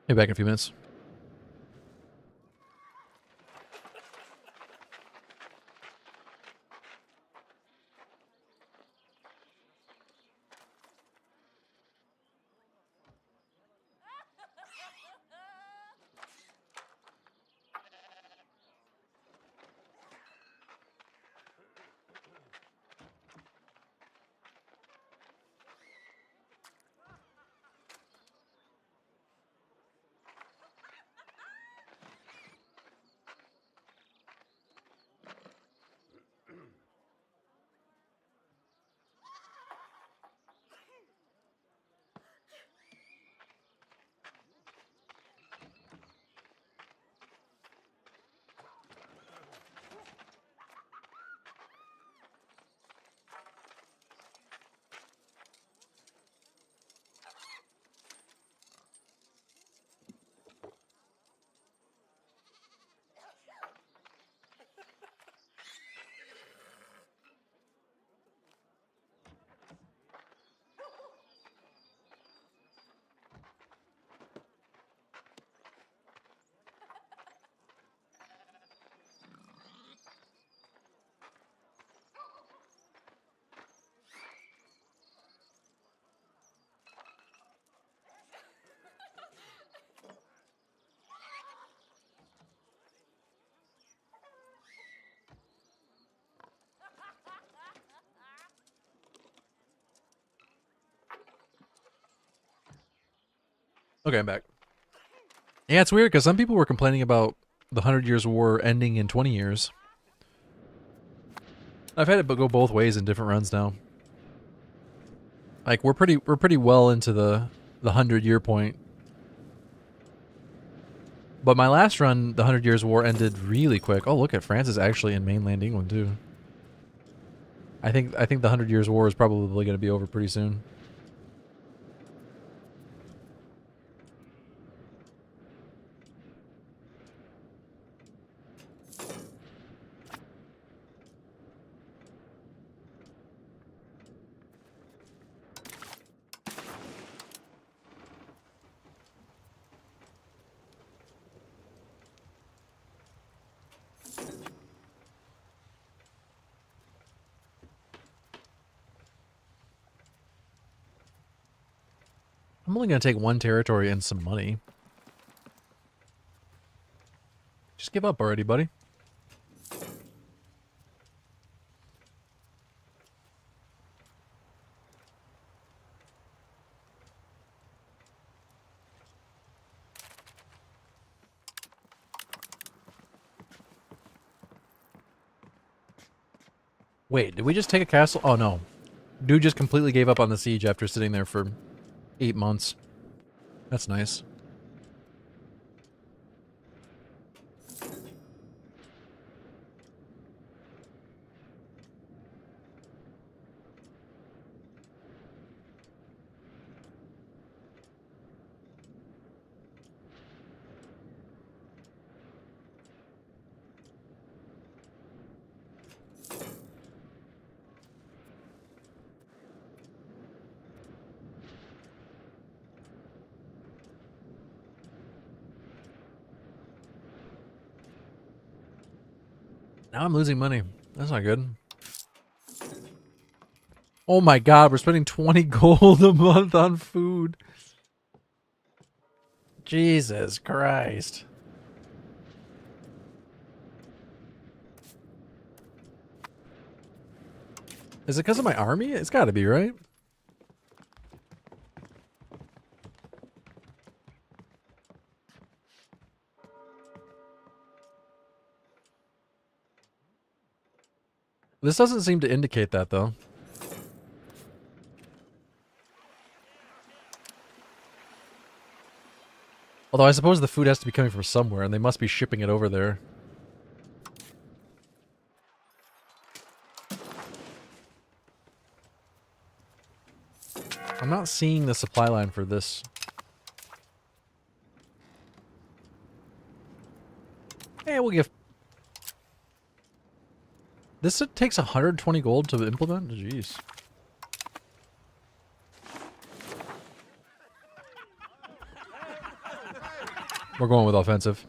Be back in a few minutes. Okay, I'm back. Yeah, it's weird because some people were complaining about the 100 Years' War ending in 20 years. I've had it go both ways in different runs now. Like we're pretty well into the 100-year point. But my last run, the 100 Years' War ended really quick. Oh, look at France is actually in mainland England too. I think the 100 Years' War is probably going to be over pretty soon. I'm only going to take one territory and some money. Just give up already, buddy. Wait, did we just take a castle? Oh, no. Dude just completely gave up on the siege after sitting there for 8 months. That's nice. Now I'm losing money. That's not good. Oh my god, we're spending 20 gold a month on food. Jesus Christ. Is it because of my army? It's gotta be, right? This doesn't seem to indicate that, though. Although I suppose the food has to be coming from somewhere, and they must be shipping it over there. I'm not seeing the supply line for this. Hey, we'll give... This takes 120 gold to implement? Jeez. We're going with offensive.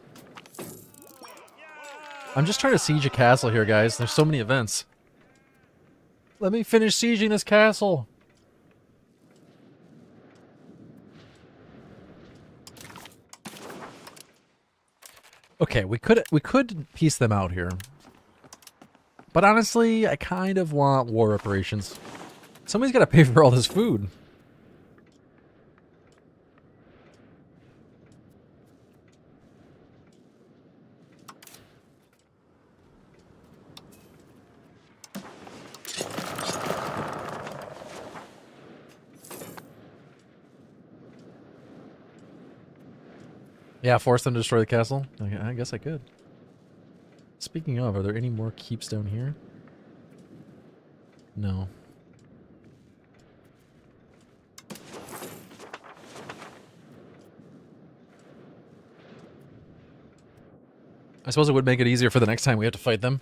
I'm just trying to siege a castle here, guys. There's so many events. Let me finish sieging this castle. Okay, we could piece them out here. But honestly, I kind of want war reparations. Somebody's got to pay for all this food. Yeah, force them to destroy the castle? I guess I could. Speaking of, are there any more keeps down here? No. I suppose it would make it easier for the next time we have to fight them.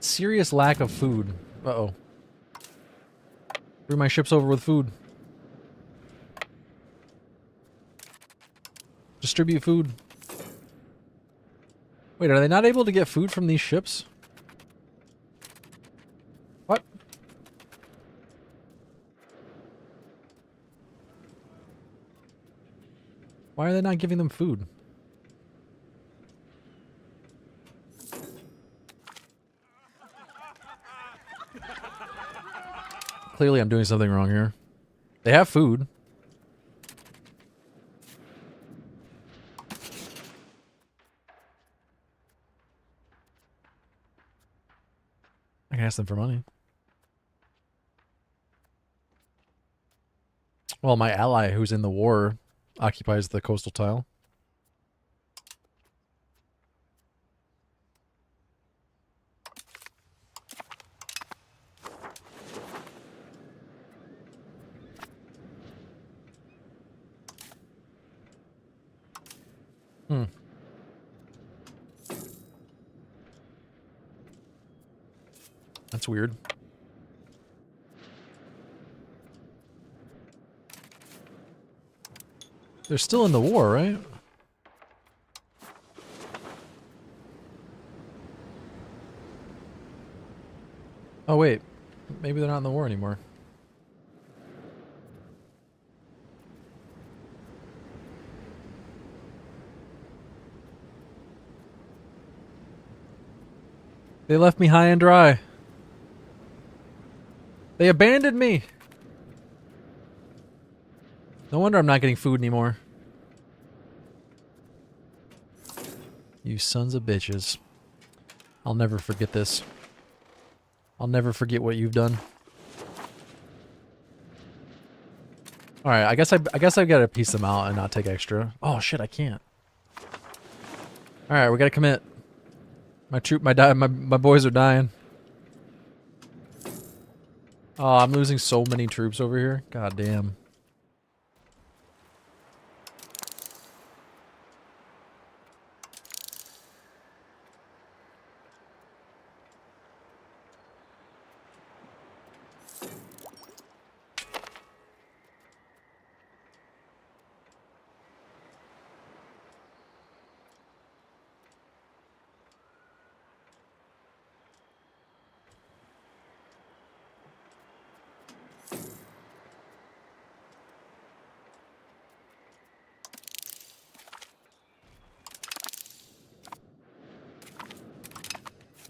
Serious lack of food. Uh-oh. Bring my ships over with food. Distribute food. Wait, are they not able to get food from these ships? What? Why are they not giving them food? Clearly I'm doing something wrong here. They have food. I can ask them for money. Well, my ally who's in the war occupies the coastal tile. Hmm. That's weird. They're still in the war, right? Oh, wait. Maybe they're not in the war anymore. They left me high and dry. They abandoned me. No wonder I'm not getting food anymore. You sons of bitches. I'll never forget this. I'll never forget what you've done. All right, I guess I've got to piece them out and not take extra. Oh shit, I can't. All right, we got to commit. My boys are dying. Oh, I'm losing so many troops over here. God damn.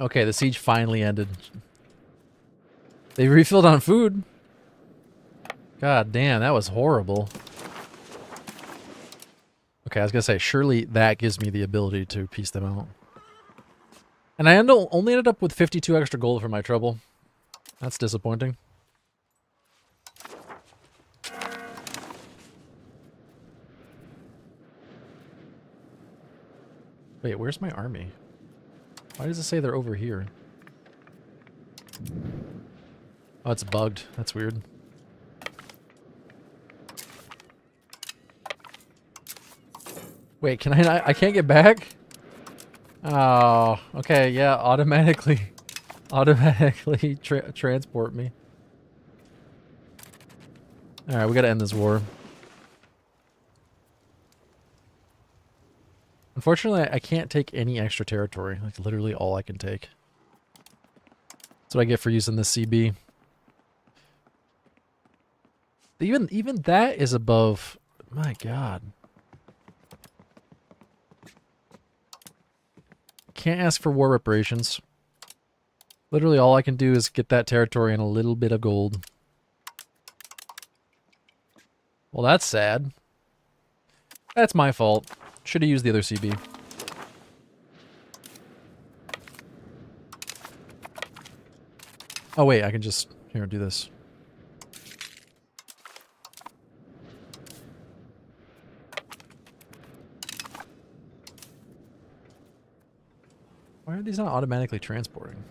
Okay, the siege finally ended. They refilled on food. God damn, that was horrible. Okay, I was gonna say, surely that gives me the ability to piece them out. And I only ended up with 52 extra gold for my trouble. That's disappointing. Wait, where's my army? Why does it say they're over here? Oh, it's bugged. That's weird. Wait, can I not? I can't get back? Oh, okay, yeah, automatically transport me. Alright, we gotta end this war. Unfortunately, I can't take any extra territory. Like, literally all I can take. That's what I get for using this CB. Even that is above... My god. Can't ask for war reparations. Literally all I can do is get that territory and a little bit of gold. Well, that's sad. That's my fault. Should have used the other CB. Oh wait, I can just... Here, do this. Why are these not automatically transporting?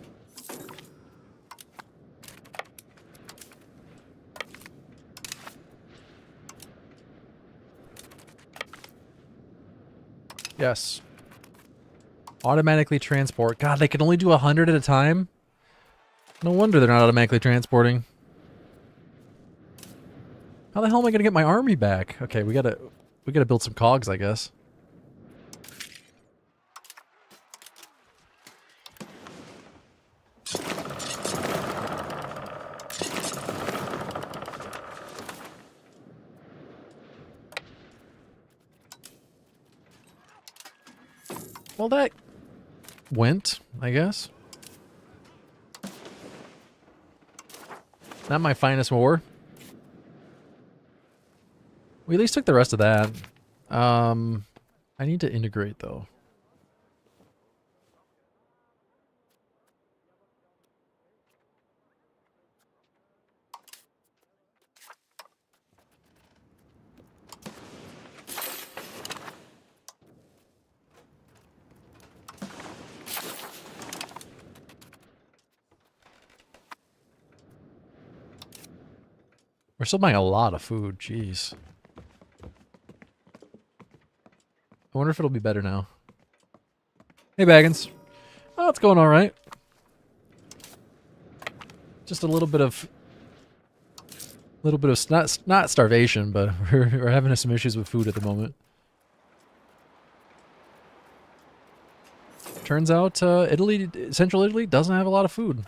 Yes. Automatically transport. God, they can only do 100 at a time? No wonder they're not automatically transporting. How the hell am I gonna get my army back? Okay, we gotta build some cogs, I guess. Well, that went, I guess. Not my finest war. We at least took the rest of that. I need to integrate, though. We're still buying a lot of food, jeez. I wonder if it'll be better now. Hey, Baggins. Oh, it's going all right. Just a little bit of not starvation, but we're having some issues with food at the moment. Turns out Central Italy doesn't have a lot of food.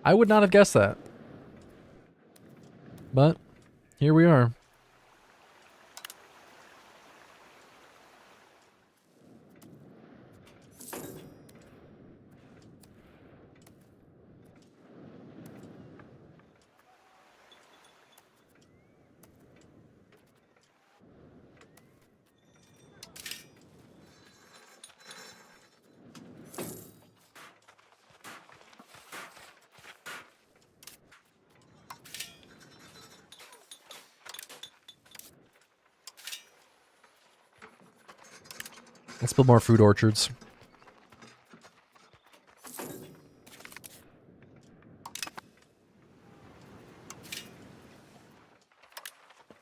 I would not have guessed that. But here we are. Let's build more fruit orchards.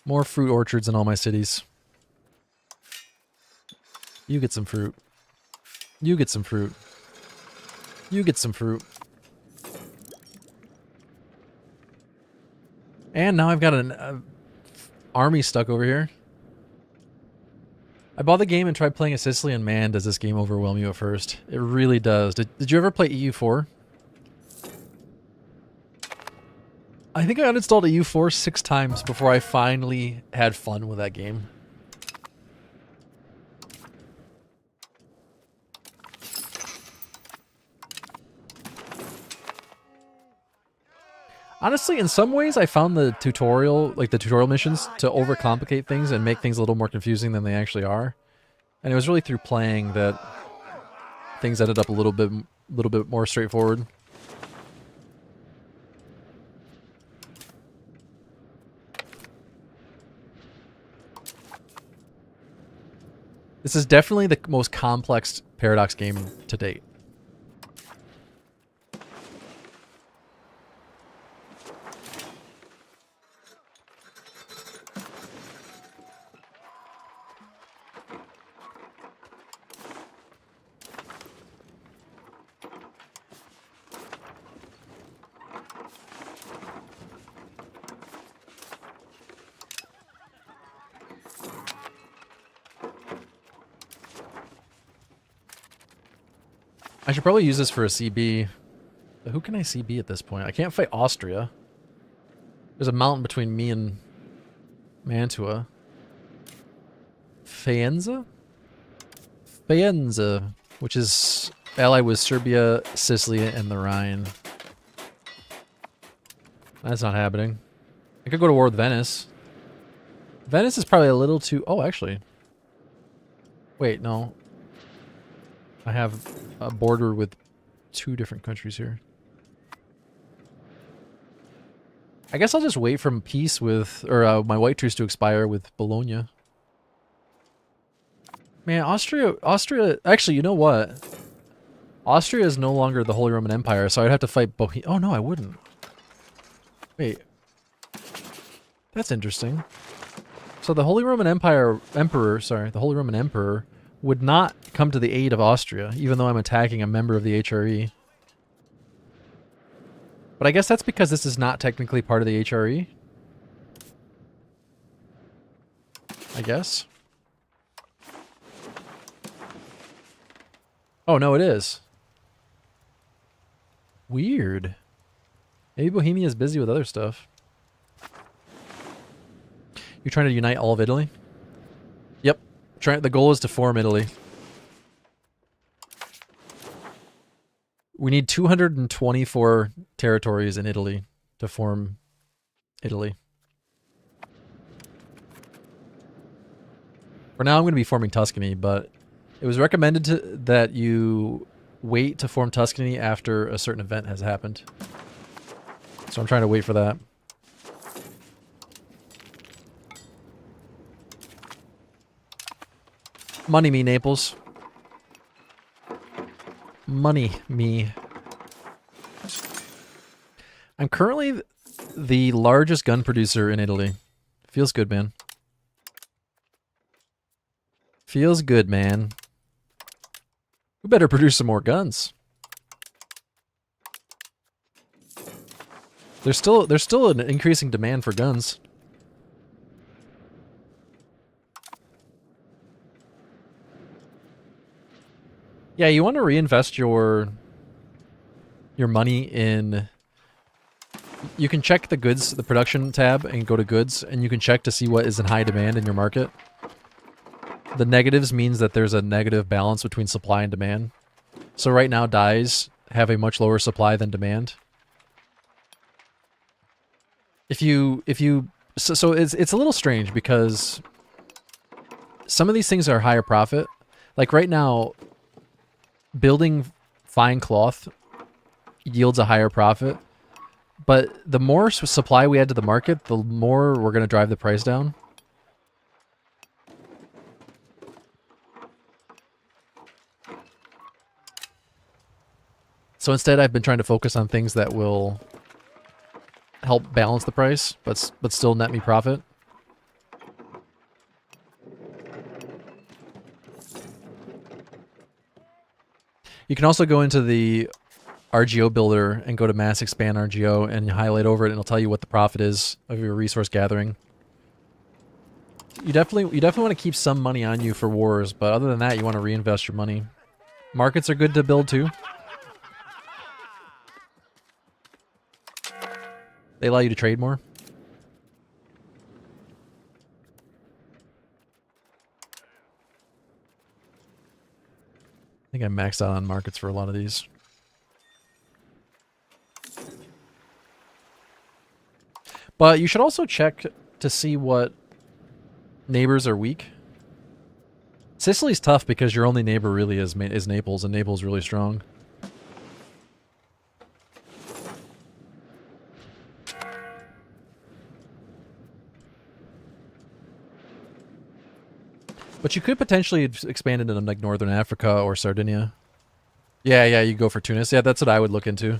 More fruit orchards in all my cities. You get some fruit. You get some fruit. You get some fruit. And now I've got an army stuck over here. I bought the game and tried playing a Sicily, and man, does this game overwhelm you at first. It really does. Did you ever play EU4? I think I uninstalled EU4 6 times before I finally had fun with that game. Honestly, in some ways, I found the tutorial missions, to overcomplicate things and make things a little more confusing than they actually are. And it was really through playing that things ended up a little bit more straightforward. This is definitely the most complex Paradox game to date. I should probably use this for a CB. But who can I CB at this point? I can't fight Austria. There's a mountain between me and Mantua. Faenza? Faenza, which is allied with Serbia, Sicily, and the Rhine. That's not happening. I could go to war with Venice. Venice is probably a little too... Oh, actually. Wait, no. I have a border with 2 different countries here. I guess I'll just wait for peace with... Or my white truce to expire with Bologna. Man, Austria... Actually, you know what? Austria is no longer the Holy Roman Empire, so I'd have to fight Bohemia. Oh, no, I wouldn't. Wait. That's interesting. So the Holy Roman Emperor would not come to the aid of Austria, even though I'm attacking a member of the HRE. But I guess that's because this is not technically part of the HRE. I guess. Oh, no, it is. Weird. Maybe Bohemia is busy with other stuff. You're trying to unite all of Italy? Yep. The goal is to form Italy. We need 224 territories in Italy to form Italy. For now, I'm going to be forming Tuscany, but it was recommended that you wait to form Tuscany after a certain event has happened. So I'm trying to wait for that. Money me, Naples. Money me. I'm currently the largest gun producer in Italy. Feels good, man. Feels good, man. We better produce some more guns. There's still an increasing demand for guns. Yeah, you want to reinvest your money in... You can check the goods, the production tab, and go to goods, and you can check to see what is in high demand in your market. The negatives means that there's a negative balance between supply and demand. So right now, dyes have a much lower supply than demand. So it's a little strange because some of these things are higher profit. Like right now, building fine cloth yields a higher profit, but the more supply we add to the market, the more we're going to drive the price down. So instead, I've been trying to focus on things that will help balance the price, but still net me profit. You can also go into the RGO builder and go to mass expand RGO and highlight over it, and it'll tell you what the profit is of your resource gathering. You definitely want to keep some money on you for wars, but other than that, you want to reinvest your money. Markets are good to build too. They allow you to trade more. I think I maxed out on markets for a lot of these. But you should also check to see what neighbors are weak. Sicily's tough because your only neighbor really is Naples, and Naples is really strong. But you could potentially expand into like Northern Africa or Sardinia. Yeah, you go for Tunis. Yeah, that's what I would look into.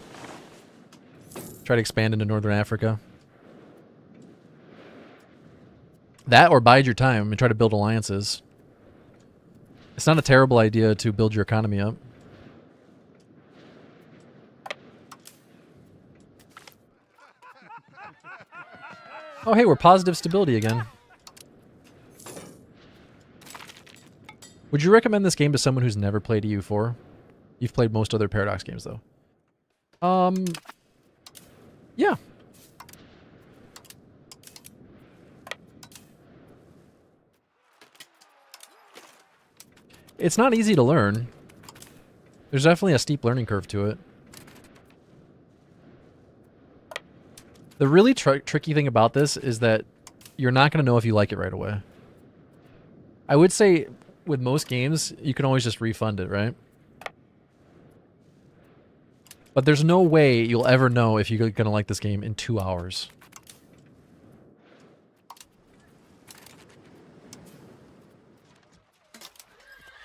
Try to expand into Northern Africa. That or bide your time and try to build alliances. It's not a terrible idea to build your economy up. Oh, hey, we're positive stability again. Would you recommend this game to someone who's never played EU4? You've played most other Paradox games, though. Yeah. It's not easy to learn. There's definitely a steep learning curve to it. The really tricky thing about this is that you're not going to know if you like it right away. I would say with most games, you can always just refund it, right? But there's no way you'll ever know if you're going to like this game in 2 hours.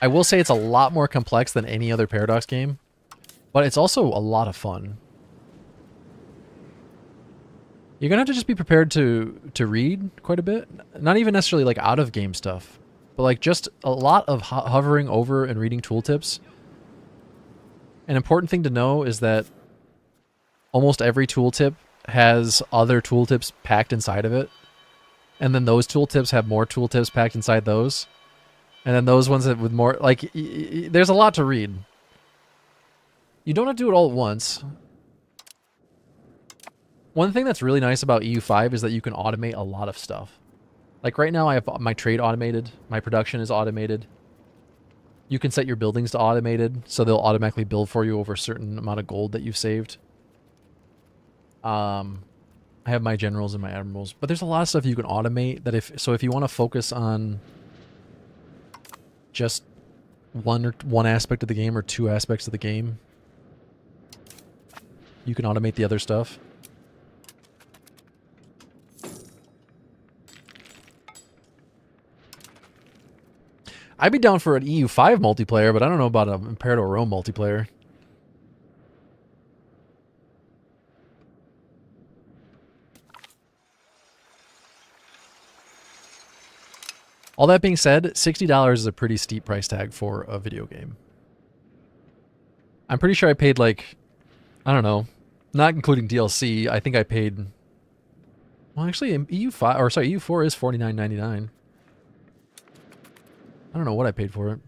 I will say it's a lot more complex than any other Paradox game, but it's also a lot of fun. You're going to have to just be prepared to read quite a bit. Not even necessarily like out-of-game stuff, but like just a lot of hovering over and reading tooltips. An important thing to know is that almost every tooltip has other tooltips packed inside of it. And then those tooltips have more tooltips packed inside those. And then those ones with more... Like, there's a lot to read. You don't have to do it all at once. One thing that's really nice about EU5 is that you can automate a lot of stuff. Like right now I have my trade automated, my production is automated. You can set your buildings to automated, so they'll automatically build for you over a certain amount of gold that you've saved. I have my generals and my admirals, but there's a lot of stuff you can automate that if you want to focus on just one aspect of the game or two aspects of the game, you can automate the other stuff. I'd be down for an EU5 multiplayer, but I don't know about an Imperator Rome multiplayer. All that being said, $60 is a pretty steep price tag for a video game. I'm pretty sure I paid like, I don't know, not including DLC, I think I paid, well actually EU5, or sorry, EU4 is $49.99. I don't know what I paid for it.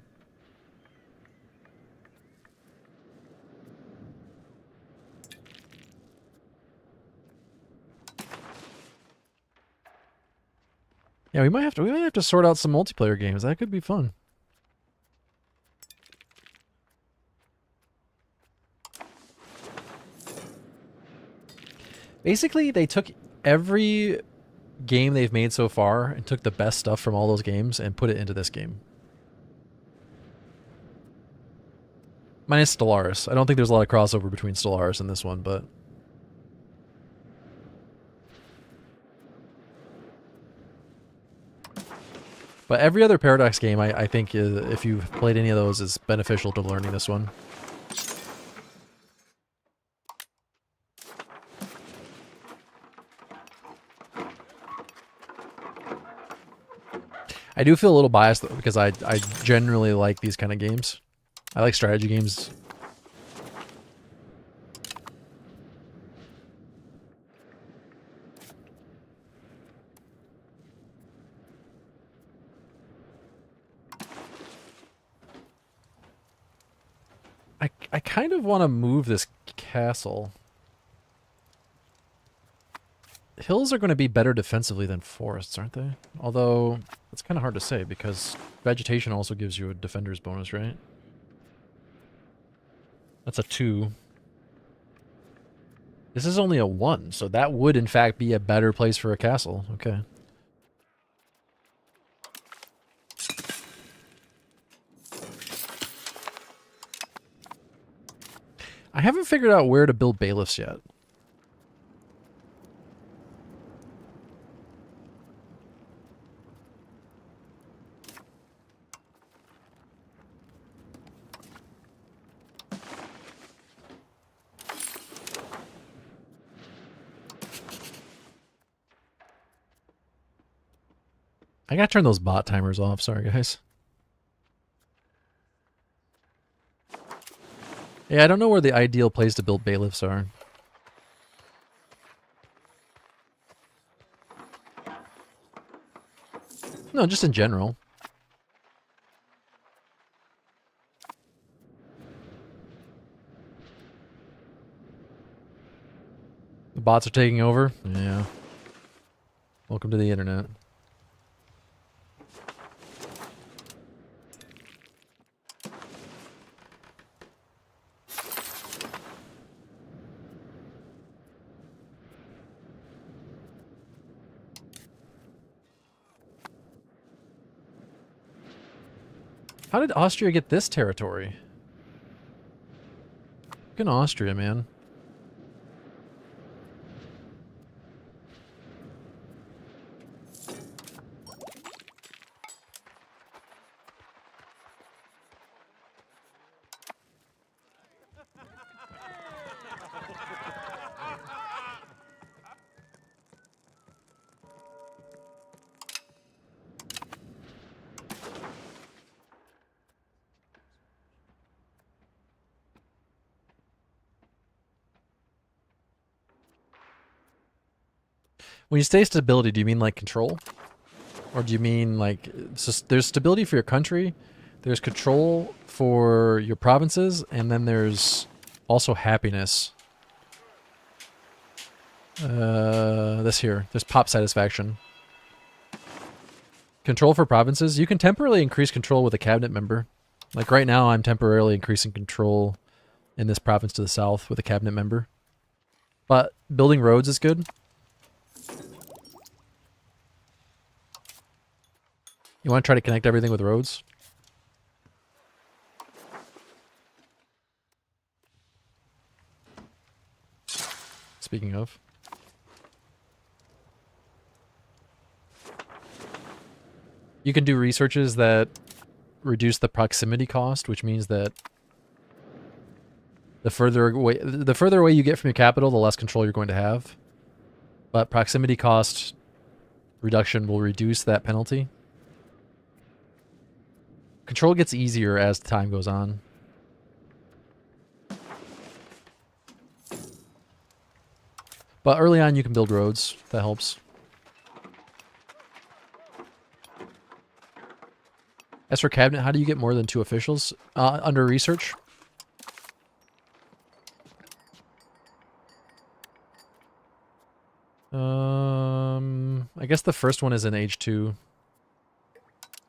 Yeah, we might have to sort out some multiplayer games. That could be fun. Basically, they took every game they've made so far and took the best stuff from all those games and put it into this game. Minus Stellaris. I don't think there's a lot of crossover between Stellaris and this one, but... But every other Paradox game, I think, if you've played any of those, is beneficial to learning this one. I do feel a little biased, though, because I generally like these kind of games. I like strategy games. I kind of want to move this castle. Hills are going to be better defensively than forests, aren't they? Although, it's kind of hard to say, because vegetation also gives you a defender's bonus, right? That's a 2. This is only a 1, so that would, in fact, be a better place for a castle. Okay. I haven't figured out where to build bailiffs yet. I gotta turn those bot timers off. Sorry, guys. Yeah, I don't know where the ideal place to build bailiffs are. No, just in general. The bots are taking over? Yeah. Welcome to the internet. How did Austria get this territory? Fucking Austria, man. When you say stability, do you mean like control? Or do you mean like, so there's stability for your country, there's control for your provinces, and then there's also happiness. This here, there's pop satisfaction. Control for provinces, you can temporarily increase control with a cabinet member. Like right now, I'm temporarily increasing control in this province to the south with a cabinet member. But building roads is good. You want to try to connect everything with roads? Speaking of. You can do researches that reduce the proximity cost, which means that the further away you get from your capital, the less control you're going to have. But proximity cost reduction will reduce that penalty. Control gets easier as time goes on. But early on, you can build roads. That helps. As for cabinet, how do you get more than 2 officials? Under research. I guess the first one is in age 2.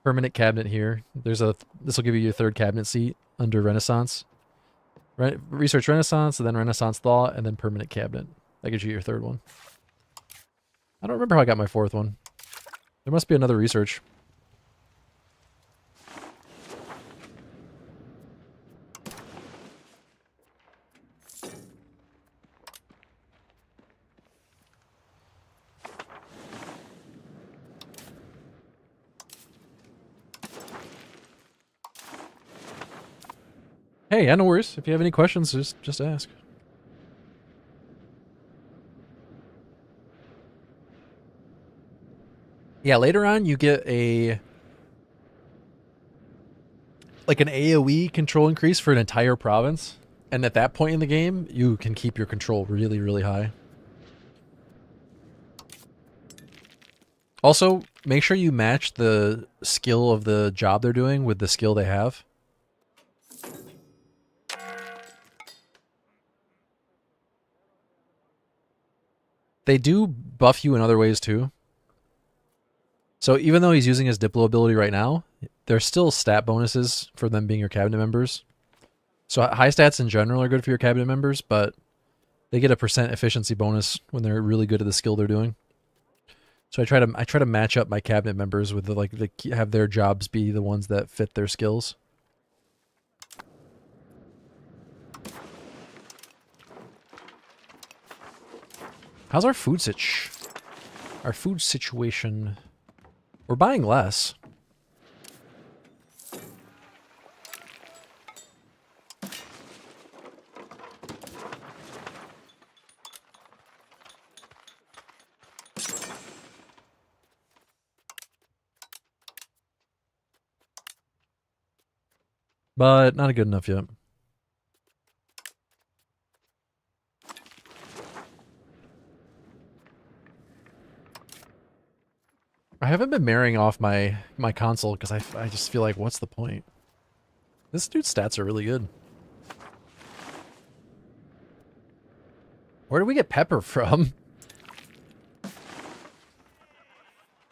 Permanent cabinet here. This will give you your 3rd cabinet seat under Renaissance. Research Renaissance, and then Renaissance Thought, and then permanent cabinet. That gives you your 3rd one. I don't remember how I got my 4th one. There must be another research. Hey, yeah, no worries. If you have any questions, just ask. Yeah, later on you get an AoE control increase for an entire province, and at that point in the game, you can keep your control really, really high. Also, make sure you match the skill of the job they're doing with the skill they have. They do buff you in other ways too. So even though he's using his Diplo ability right now, there's still stat bonuses for them being your cabinet members. So high stats in general are good for your cabinet members, but they get a % efficiency bonus when they're really good at the skill they're doing. So I try to match up my cabinet members with have their jobs be the ones that fit their skills. How's our food situation? We're buying less. But not good enough yet. I haven't been marrying off my console because I just feel like, what's the point? This dude's stats are really good. Where do we get pepper from?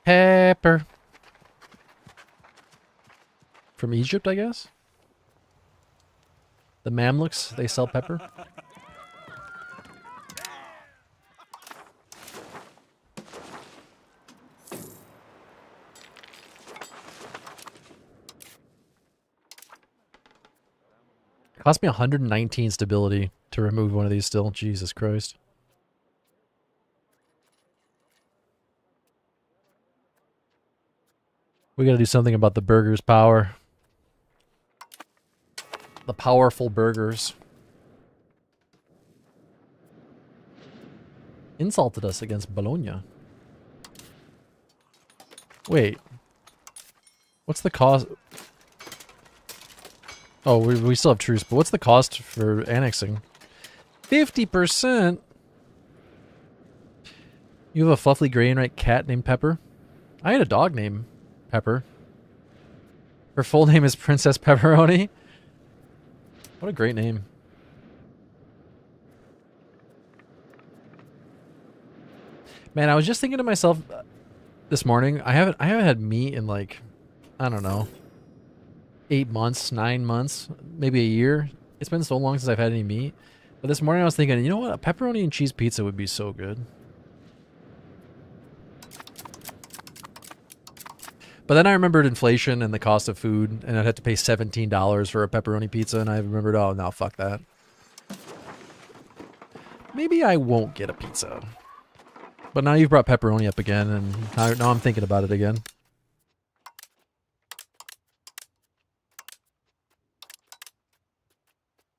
Pepper. From Egypt, I guess? The Mamluks, they sell pepper. It cost me 119 stability to remove one of these still. Jesus Christ. We gotta do something about the burgers' power. The powerful burgers. Insulted us against Bologna. Wait. What's the cost? Oh, we still have truce, but what's the cost for annexing? 50%? You have a fluffy gray and white cat named Pepper? I had a dog named Pepper. Her full name is Princess Pepperoni. What a great name. Man, I was just thinking to myself this morning, I haven't had meat in like, I don't know, 8 months, 9 months, maybe a year. It's been so long since I've had any meat. But this morning I was thinking, you know what? A pepperoni and cheese pizza would be so good. But then I remembered inflation and the cost of food, and I'd have to pay $17 for a pepperoni pizza, and I remembered, oh, no, fuck that. Maybe I won't get a pizza. But now you've brought pepperoni up again, and now I'm thinking about it again.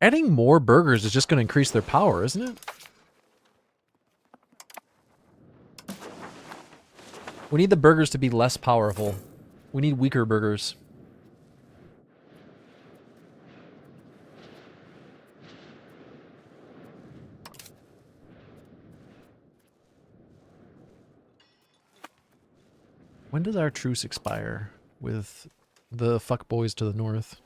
Adding more burgers is just going to increase their power, isn't it? We need the burgers to be less powerful. We need weaker burgers. When does our truce expire with the fuckboys to the north?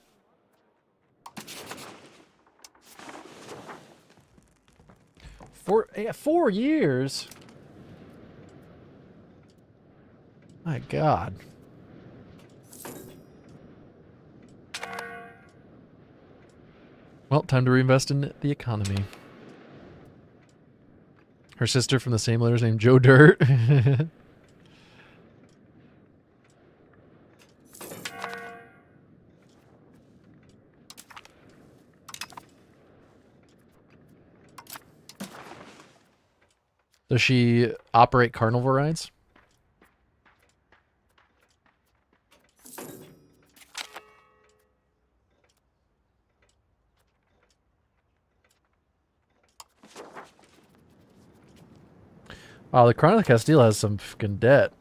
4 years? My God. Well, time to reinvest in the economy. Her sister from the same letters named Joe Dirt. Does she operate carnival rides? Wow, the Crown of Castile has some fucking debt.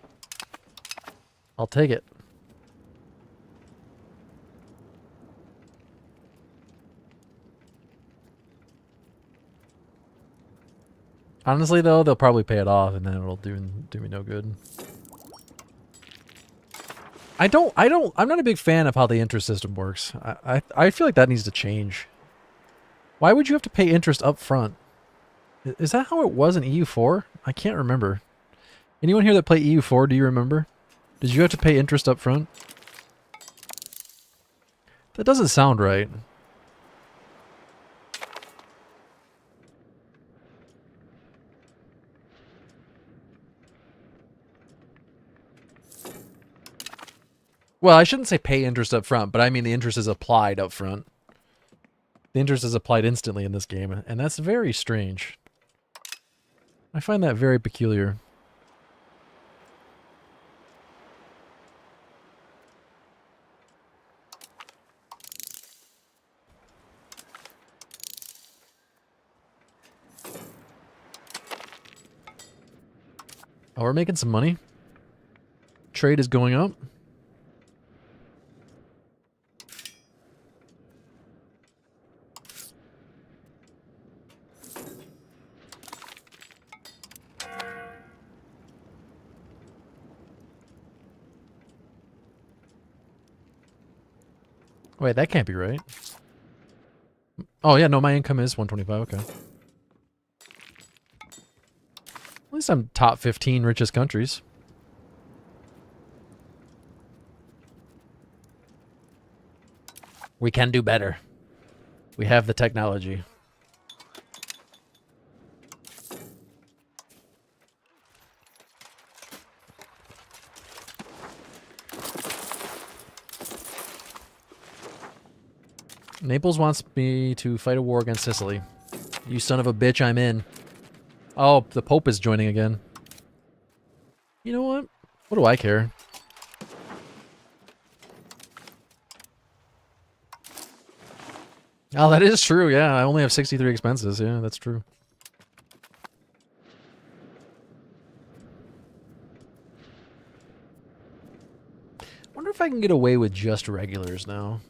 I'll take it. Honestly, though, they'll probably pay it off, and then it'll do me no good. I'm not a big fan of how the interest system works. I feel like that needs to change. Why would you have to pay interest up front? Is that how it was in EU4? I can't remember. Anyone here that played EU4, do you remember? Did you have to pay interest up front? That doesn't sound right. Well, I shouldn't say pay interest up front, but I mean the interest is applied up front. The interest is applied instantly in this game, and that's very strange. I find that very peculiar. Oh, we're making some money. Trade is going up. Wait, that can't be right. Oh, yeah, no, my income is 125, okay. At least I'm top 15 richest countries. We can do better. We have the technology. Naples wants me to fight a war against Sicily. You son of a bitch, I'm in. Oh, the Pope is joining again. You know what? What do I care? Oh, that is true, yeah. I only have 63 expenses. Yeah, that's true. Wonder if I can get away with just regulars now.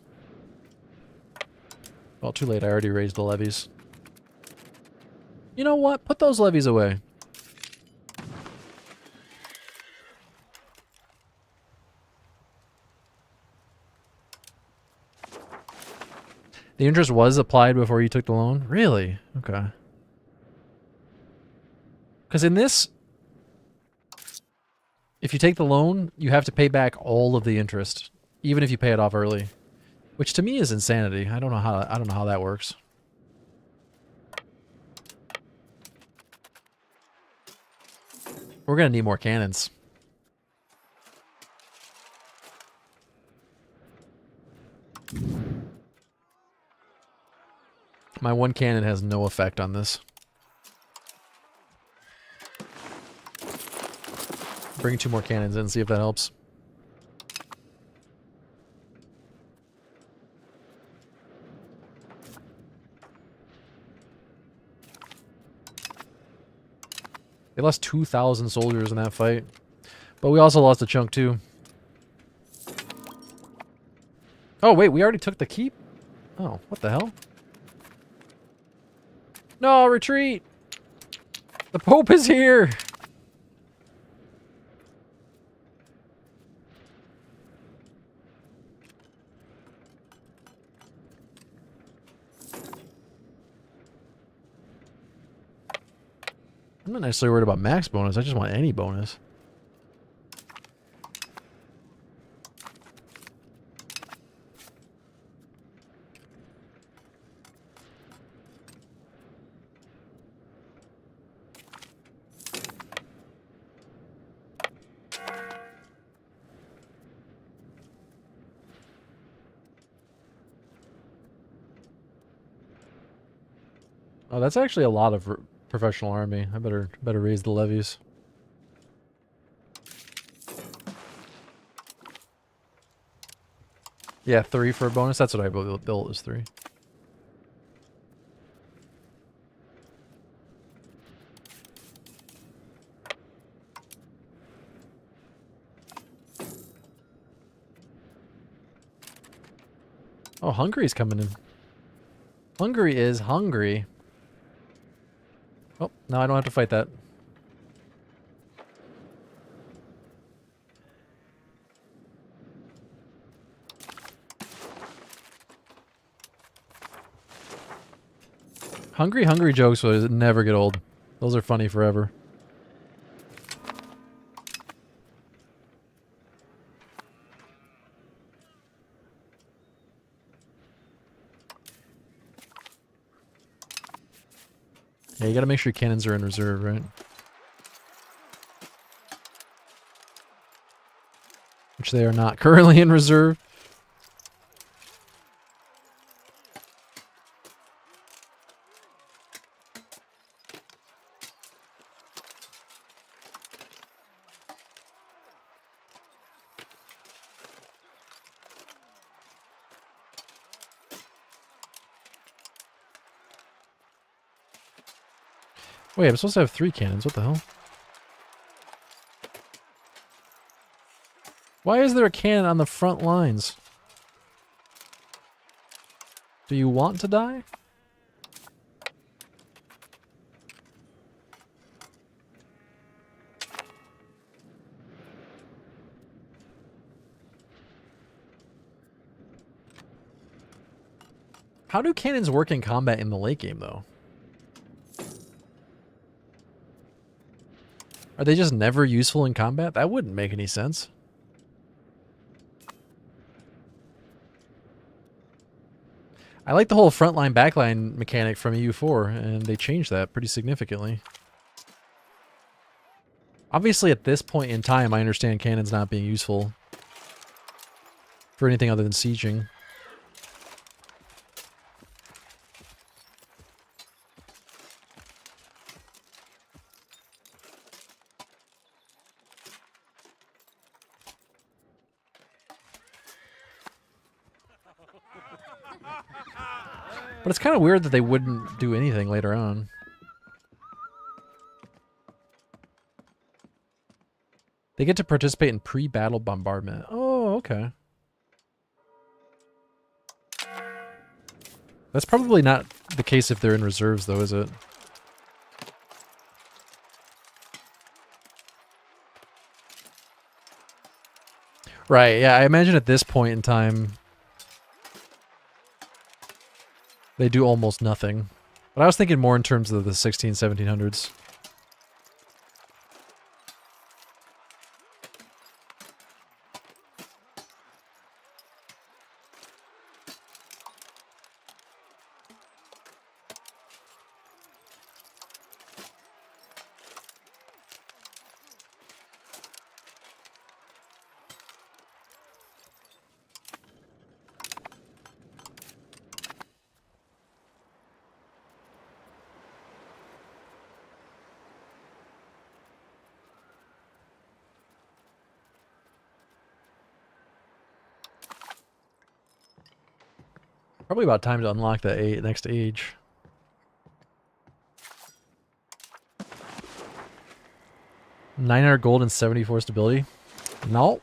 Well, too late. I already raised the levies. You know what? Put those levies away. The interest was applied before you took the loan? Really? Okay. Because in this, if you take the loan, you have to pay back all of the interest, even if you pay it off early. Which to me is insanity. I don't know how that works. We're gonna need more cannons. My one cannon has no effect on this. Bring 2 more cannons in, see if that helps. They lost 2,000 soldiers in that fight. But we also lost a chunk too. Oh wait, we already took the keep? Oh, what the hell? No, retreat! The Pope is here! I'm not necessarily worried about max bonus, I just want any bonus. Oh, that's actually a lot of professional army. I better raise the levies. Yeah, 3 for a bonus. That's what I built is 3. Oh, Hungary's coming in. Hungary is hungry. Oh, no, I don't have to fight that. Hungry jokes would never get old. Those are funny forever. Yeah, you gotta make sure your cannons are in reserve, right? Which they are not currently in reserve. Wait, I'm supposed to have 3 cannons. What the hell? Why is there a cannon on the front lines? Do you want to die? How do cannons work in combat in the late game, though? Are they just never useful in combat? That wouldn't make any sense. I like the whole frontline backline mechanic from EU4, and they changed that pretty significantly. Obviously, at this point in time, I understand cannons not being useful for anything other than sieging. But it's kind of weird that they wouldn't do anything later on. They get to participate in pre-battle bombardment. Oh, okay. That's probably not the case if they're in reserves, though, is it? Right, yeah, I imagine at this point in time, they do almost nothing. But I was thinking more in terms of the 1700s. Probably about time to unlock the next age. $900 gold and 74 stability. No.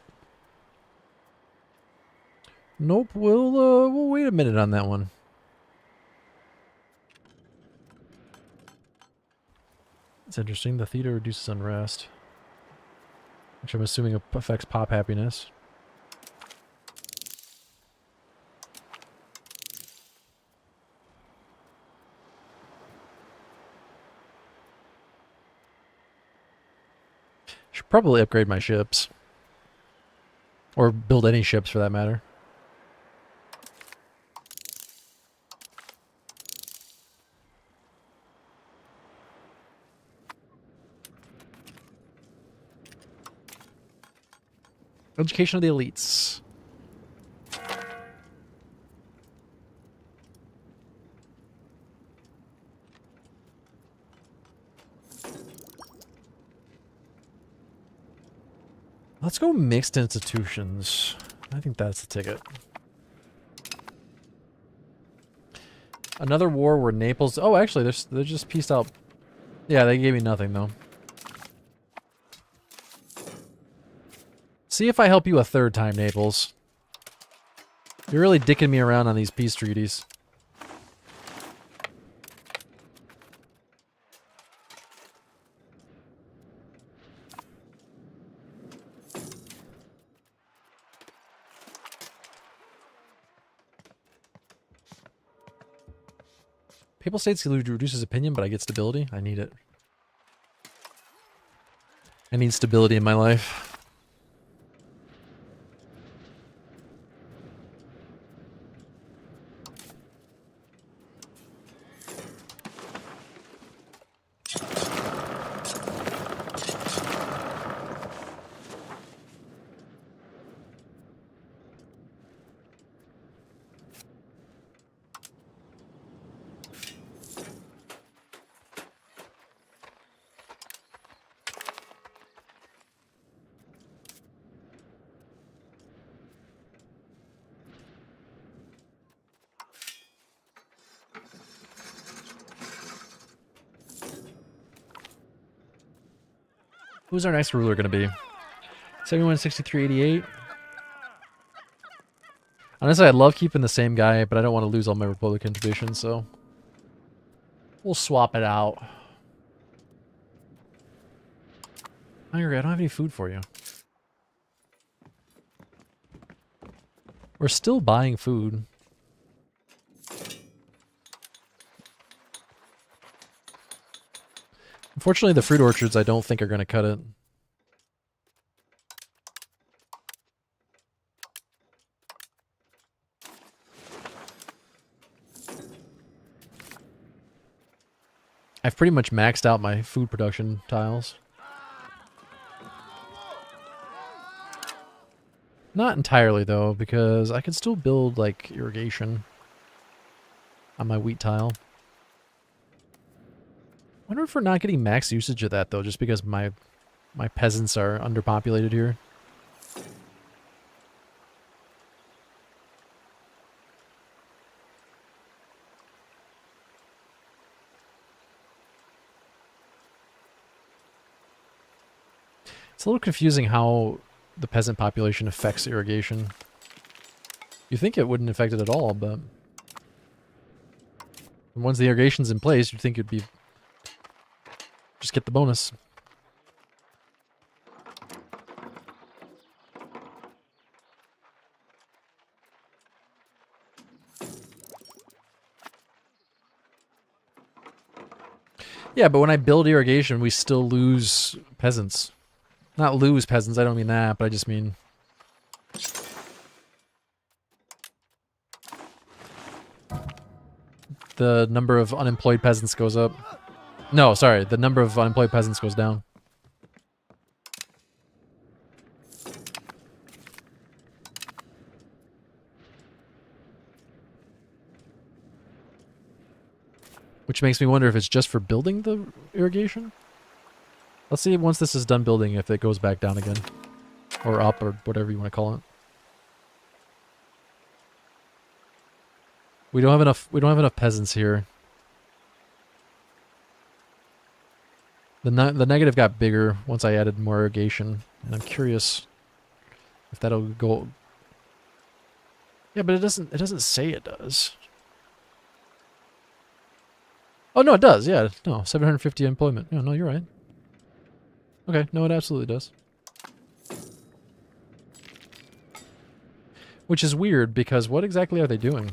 Nope. We'll wait a minute on that one. It's interesting. The theta reduces unrest, which I'm assuming affects pop happiness. Should probably upgrade my ships. Or build any ships for that matter. Education of the elites. Let's go mixed institutions. I think that's the ticket. Another war where Naples... Oh, actually, they're just pieced out. Yeah, they gave me nothing, though. See if I help you a third time, Naples. You're really dicking me around on these peace treaties. Papal States reduces opinion, but I get stability. I need it. I need stability in my life. Who's our next ruler going to be? 716388. Honestly, I love keeping the same guy, but I don't want to lose all my Republican traditions, so we'll swap it out. Hungry, I don't have any food for you. We're still buying food. Unfortunately, the fruit orchards I don't think are going to cut it. I've pretty much maxed out my food production tiles. Not entirely, though, because I could still build, like, irrigation on my wheat tile. I wonder if we're not getting max usage of that, though, just because my peasants are underpopulated here. It's a little confusing how the peasant population affects irrigation. You think it wouldn't affect it at all, but once the irrigation's in place, you'd think it'd be... just get the bonus. Yeah, but when I build irrigation, we still lose peasants. Not lose peasants, I don't mean that, but I just mean... the number of unemployed peasants goes up. No, sorry, the number of unemployed peasants goes down. Which makes me wonder if it's just for building the irrigation? Let's see once this is done building if it goes back down again. Or up, or whatever you want to call it. We don't have enough. We don't have enough peasants here. The negative got bigger once I added more irrigation, and I'm curious if that'll go. Yeah, but it doesn't. It doesn't say it does. Oh no, it does. Yeah, no, 750 employment. Yeah, no, you're right. Okay, no, it absolutely does. Which is weird because what exactly are they doing?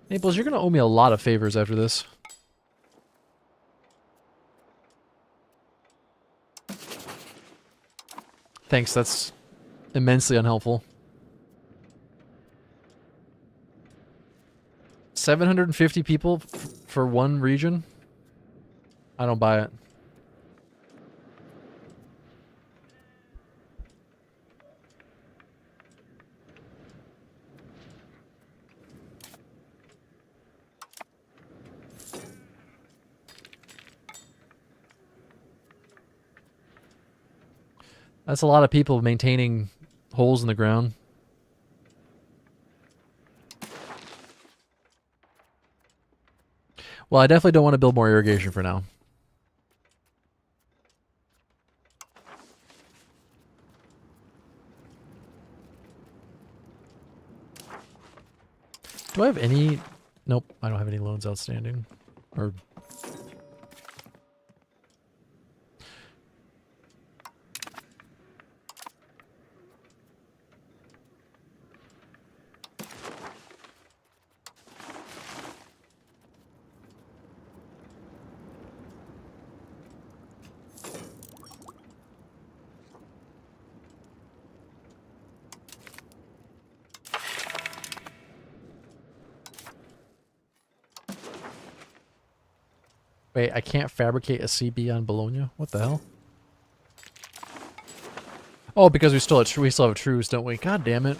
Naples, you're gonna owe me a lot of favors after this. Thanks, that's immensely unhelpful. 750 people for one region? I don't buy it. That's a lot of people maintaining holes in the ground. Well, I definitely don't want to build more irrigation for now. Do I have any... Nope, I don't have any loans outstanding. Or... Wait, I can't fabricate a CB on Bologna? What the hell? Oh, because we still have a truce, don't we? God damn it.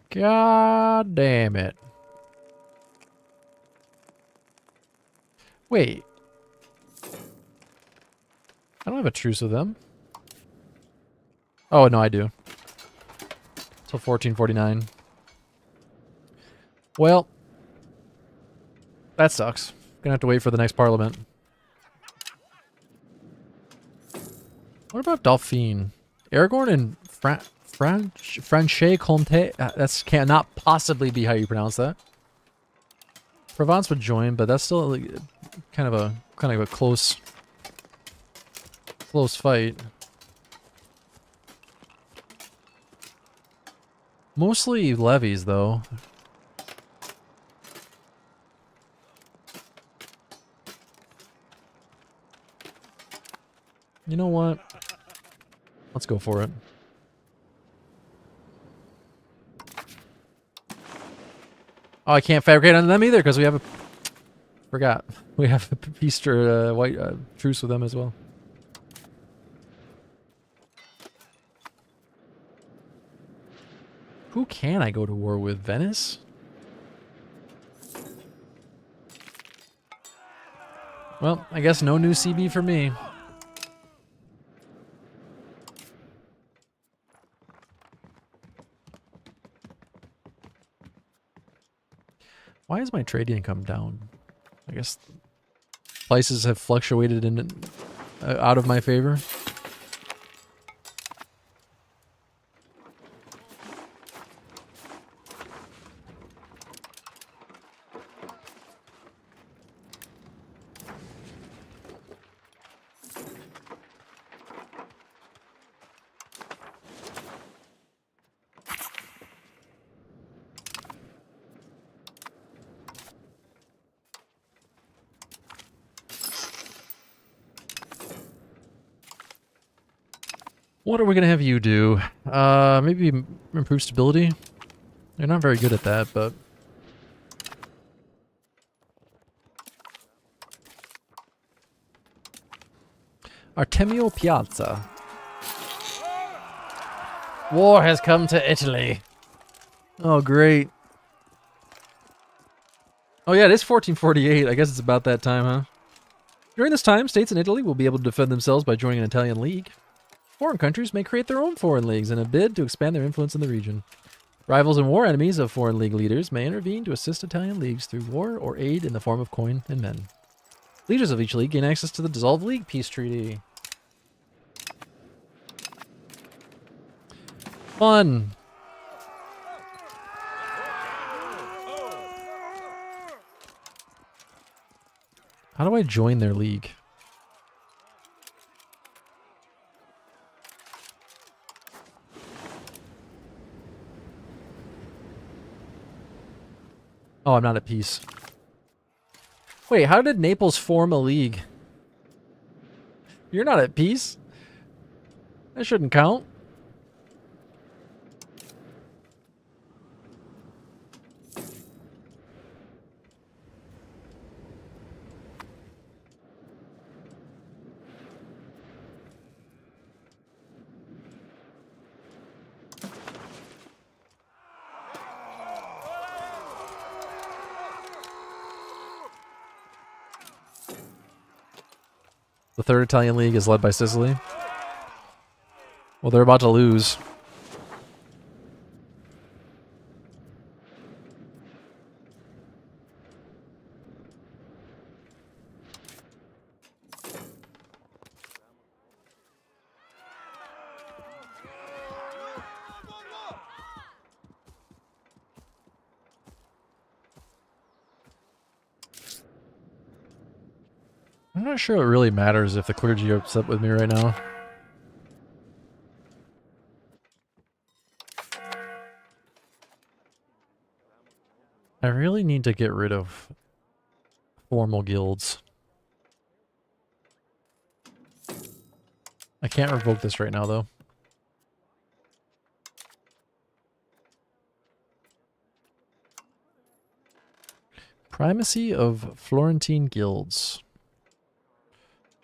God damn it. Wait. I don't have a truce with them. Oh, no, I do. Till 1449. Well, that sucks. Gonna have to wait for the next parliament. What about Dauphine? Aragorn and Franche Comté? That cannot possibly be how you pronounce that. Provence would join, but that's still like, kind of a close fight. Mostly levies, though. You know what? Let's go for it. Oh, I can't fabricate on them either because we have a... Forgot. We have a peace or white truce with them as well. Who can I go to war with? Venice? Well, I guess no new CB for me. Why is my trading income down? I guess prices have fluctuated in out of my favor. What are we gonna have you do? Maybe improve stability? You're not very good at that, but... Artemio Piazza. War has come to Italy. Oh, great. Oh yeah, it is 1448. I guess it's about that time, huh? During this time, states in Italy will be able to defend themselves by joining an Italian league. Foreign countries may create their own foreign leagues in a bid to expand their influence in the region. Rivals and war enemies of foreign league leaders may intervene to assist Italian leagues through war or aid in the form of coin and men. Leaders of each league gain access to the dissolved league peace treaty. Fun! How do I join their league? Oh, I'm not at peace. Wait, how did Naples form a league? You're not at peace? That shouldn't count. The third Italian league is led by Sicily. Well, they're about to lose. I'm not sure it really matters if the clergy are upset with me right now. I really need to get rid of formal guilds. I can't revoke this right now, though. Primacy of Florentine guilds.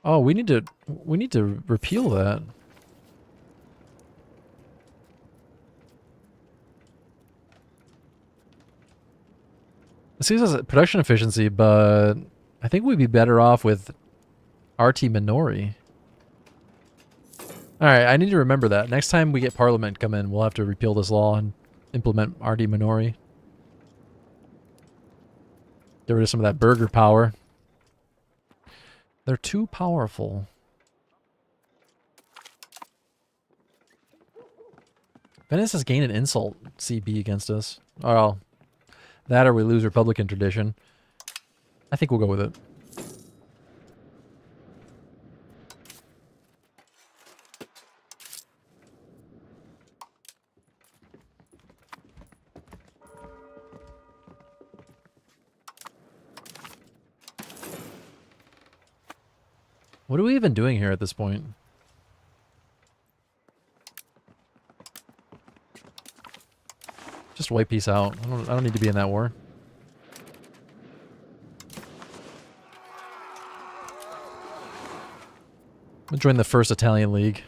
Oh, we need to repeal that. It seems as production efficiency, but I think we'd be better off with RT Minori. Alright, I need to remember that. Next time we get Parliament come in, we'll have to repeal this law and implement RT Minori. Get rid of some of that burger power. They're too powerful. Venice has gained an insult CB against us. Oh, that or we lose Republican tradition. I think we'll go with it. What are we even doing here at this point? Just wipe peace out. I don't need to be in that war. I'm gonna join the first Italian League.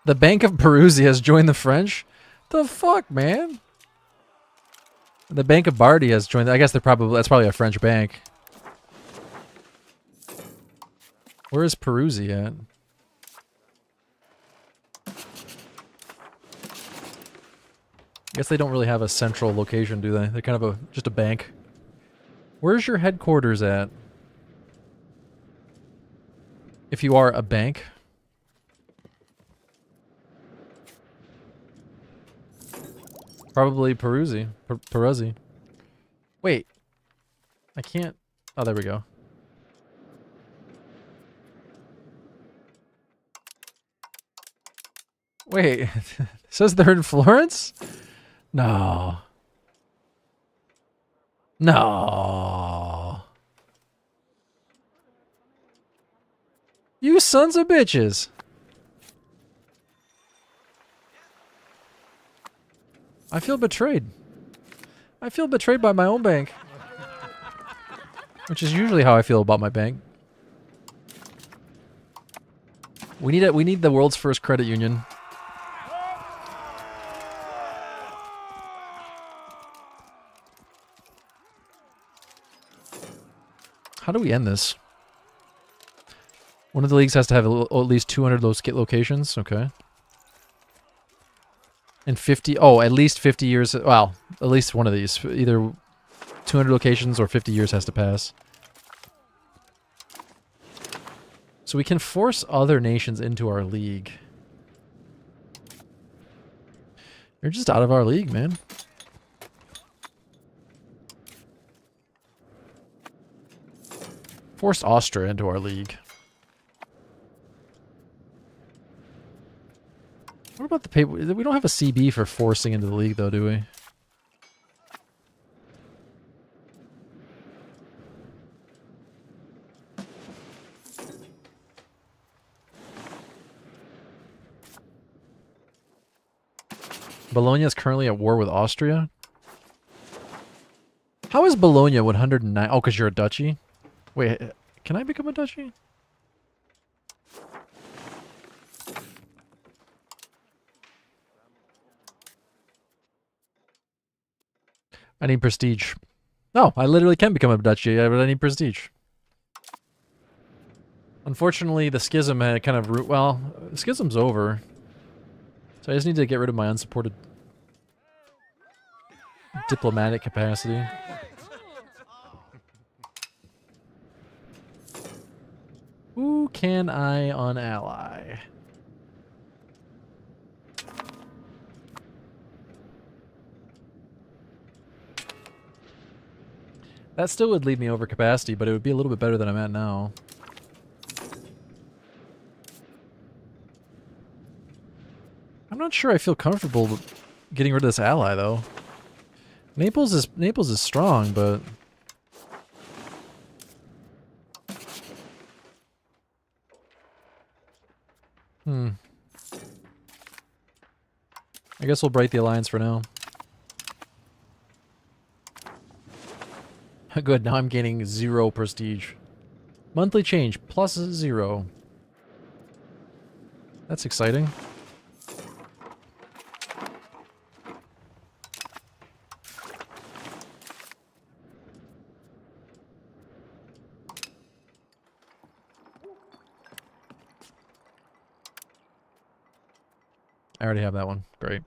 The Bank of Peruzzi has joined the French? The fuck, man? The Bank of Bardi has joined. I guess that's probably a French bank. Where is Peruzzi at? I guess they don't really have a central location, do they? They're kind of just a bank. Where's your headquarters at? If you are a bank. Probably Peruzzi. Peruzzi. Wait. I can't... Oh, there we go. Wait. It says they're in Florence? No. No. You sons of bitches. I feel betrayed. I feel betrayed by my own bank. Which is usually how I feel about my bank. We need it. We need the world's first credit union. How do we end this? One of the leagues has to have at least 200 locations. Okay. And 50. Oh, at least 50 years. Well, at least one of these. Either 200 locations or 50 years has to pass. So we can force other nations into our league. You're just out of our league, man. Forced Austria into our league. What about the paper? We don't have a CB for forcing into the league, though, do we? Bologna is currently at war with Austria. How is Bologna 109? Oh, because you're a duchy? Wait, can I become a duchy? I need prestige. No, I literally can become a duchy, but I need prestige. Unfortunately, the schism had kind of... Well, the schism's over. So I just need to get rid of my unsupported diplomatic capacity. Who can I unally? That still would leave me over capacity, but it would be a little bit better than I'm at now. I'm not sure I feel comfortable getting rid of this ally, though. Naples is strong, but... I guess we'll break the alliance for now. Good, now I'm gaining 0 prestige. Monthly change, plus 0. That's exciting. I already have that one. Great.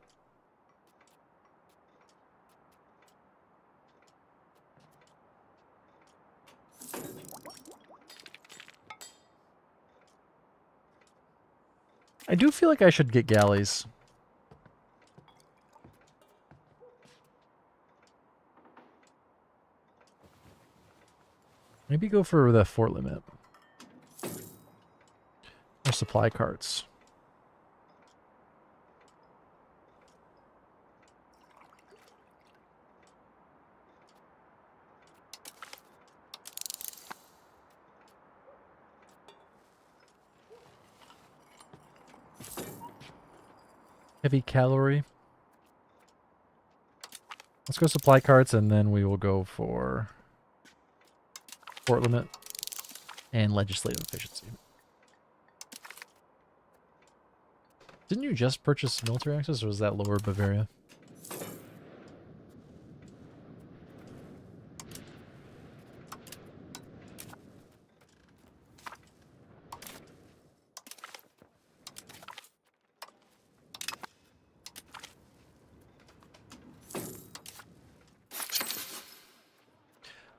I do feel like I should get galleys. Maybe go for the fort limit. Or supply carts. Heavy cavalry. Let's go supply carts and then we will go for fort limit and legislative efficiency. Didn't you just purchase military access, or was that lower Bavaria?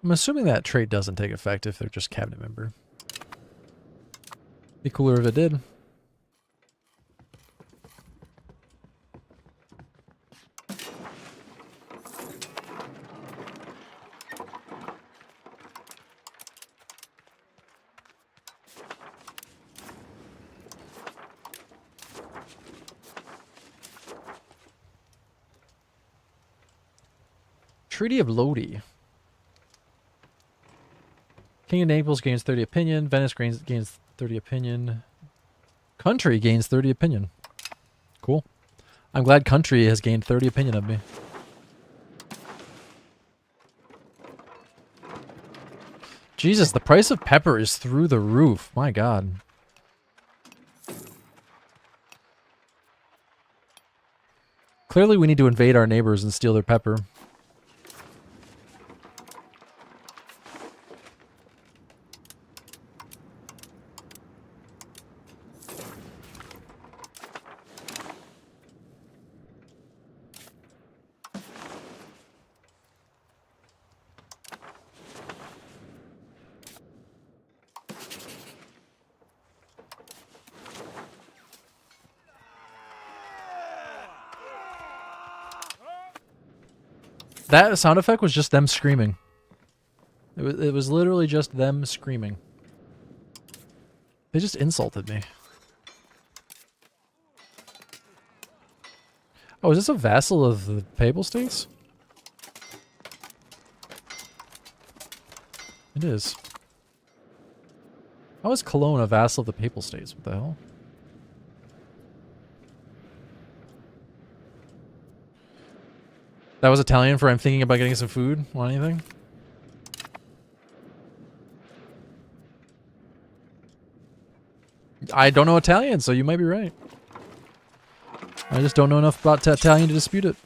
I'm assuming that trait doesn't take effect if they're just cabinet member. Be cooler if it did. Treaty of Lodi. King of Naples gains 30 opinion. Venice gains 30 opinion. Country gains 30 opinion. Cool. I'm glad country has gained 30 opinion of me. Jesus, the price of pepper is through the roof. My God. Clearly we need to invade our neighbors and steal their pepper. That sound effect was just them screaming. It was literally just them screaming. They just insulted me. Oh, is this a vassal of the Papal States? It is. How is Cologne a vassal of the Papal States? What the hell? That was Italian for I'm thinking about getting some food. Want anything? I don't know Italian, so you might be right. I just don't know enough about Italian to dispute it.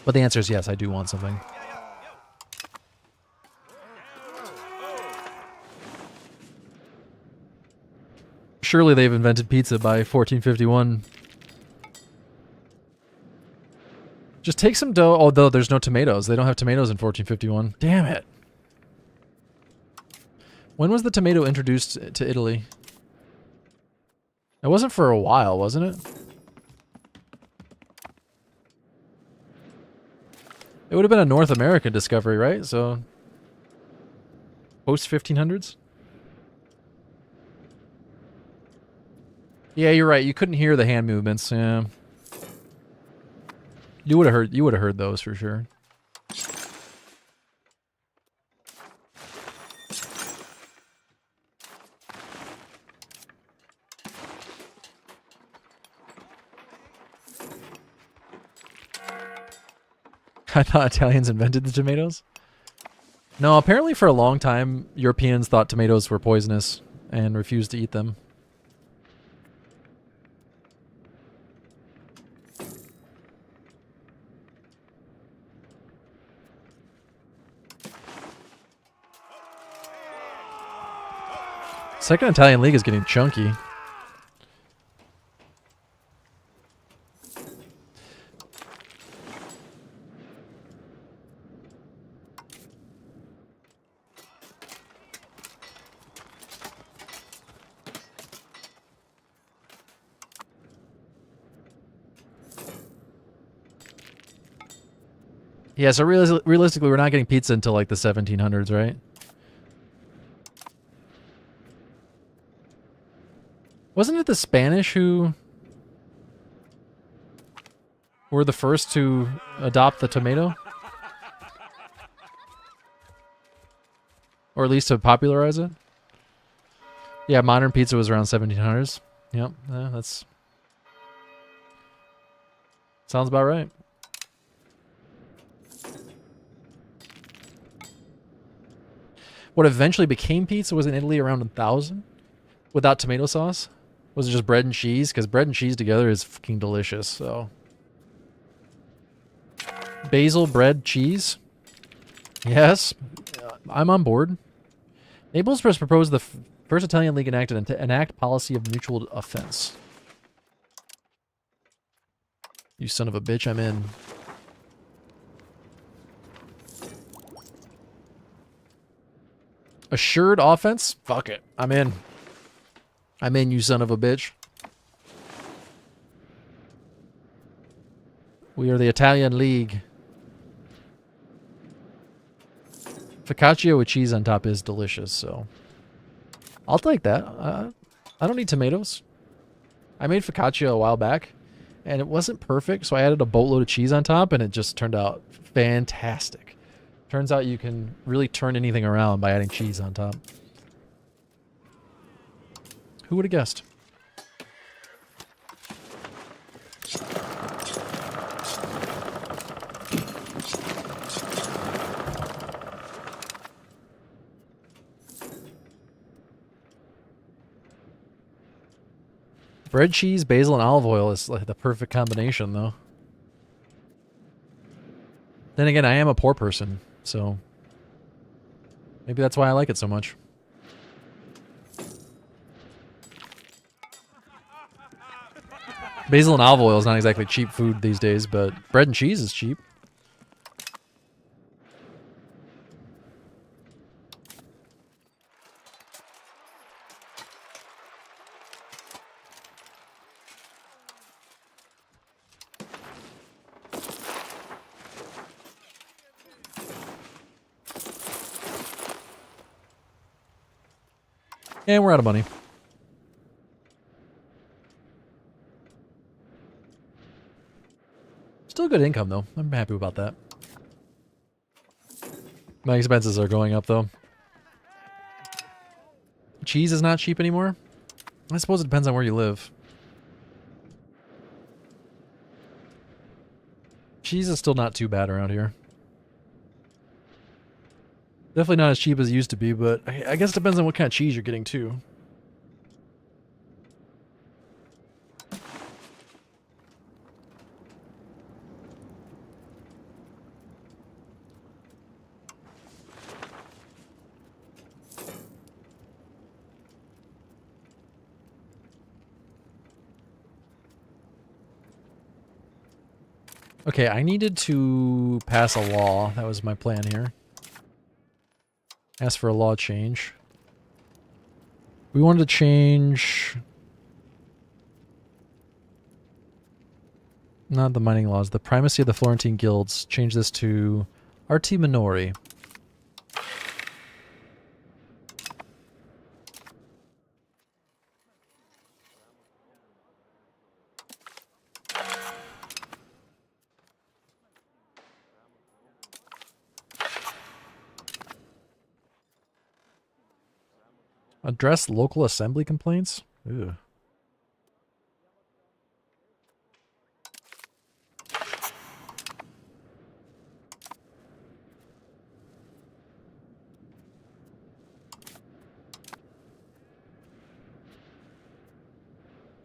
But the answer is yes, I do want something. Surely they've invented pizza by 1451. Just take some dough, although there's no tomatoes. They don't have tomatoes in 1451. Damn it. When was the tomato introduced to Italy? It wasn't for a while, wasn't it? It would have been a North American discovery, right? So, post 1500s? Yeah, you're right. You couldn't hear the hand movements. Yeah, you would have heard. You would have heard those for sure. I thought Italians invented the tomatoes. No, apparently for a long time, Europeans thought tomatoes were poisonous and refused to eat them. Second Italian League is getting chunky. Yeah, so realistically, we're not getting pizza until like the 1700s, right? Wasn't it the Spanish who were the first to adopt the tomato? Or at least to popularize it? Yeah, modern pizza was around 1700s. Yep, that's... sounds about right. What eventually became pizza was in Italy around 1000 without tomato sauce. Was it just bread and cheese? Because bread and cheese together is fucking delicious, so. Basil, bread, cheese? Yes. I'm on board. Naples first proposed the first Italian League enacted an act policy of mutual offense. You son of a bitch, I'm in. Assured offense? Fuck it. I'm in. I'm in, you son of a bitch. We are the Italian League. Focaccia with cheese on top is delicious, so I'll take that. I don't need tomatoes. I made focaccia a while back, and it wasn't perfect, so I added a boatload of cheese on top, and it just turned out fantastic. Turns out you can really turn anything around by adding cheese on top. Who would have guessed? Bread, cheese, basil, and olive oil is like the perfect combination, though. Then again, I am a poor person, so maybe that's why I like it so much. Basil and olive oil is not exactly cheap food these days, but bread and cheese is cheap. And we're out of money. Still good income, though. I'm happy about that. My expenses are going up, though. Cheese is not cheap anymore. I suppose it depends on where you live. Cheese is still not too bad around here. Definitely not as cheap as it used to be, but I guess it depends on what kind of cheese you're getting, too. Okay, I needed to pass a law. That was my plan here. Ask for a law change. We wanted to change... Not the mining laws. The primacy of the Florentine guilds. Change this to Arti Minori. Address local assembly complaints? Ew.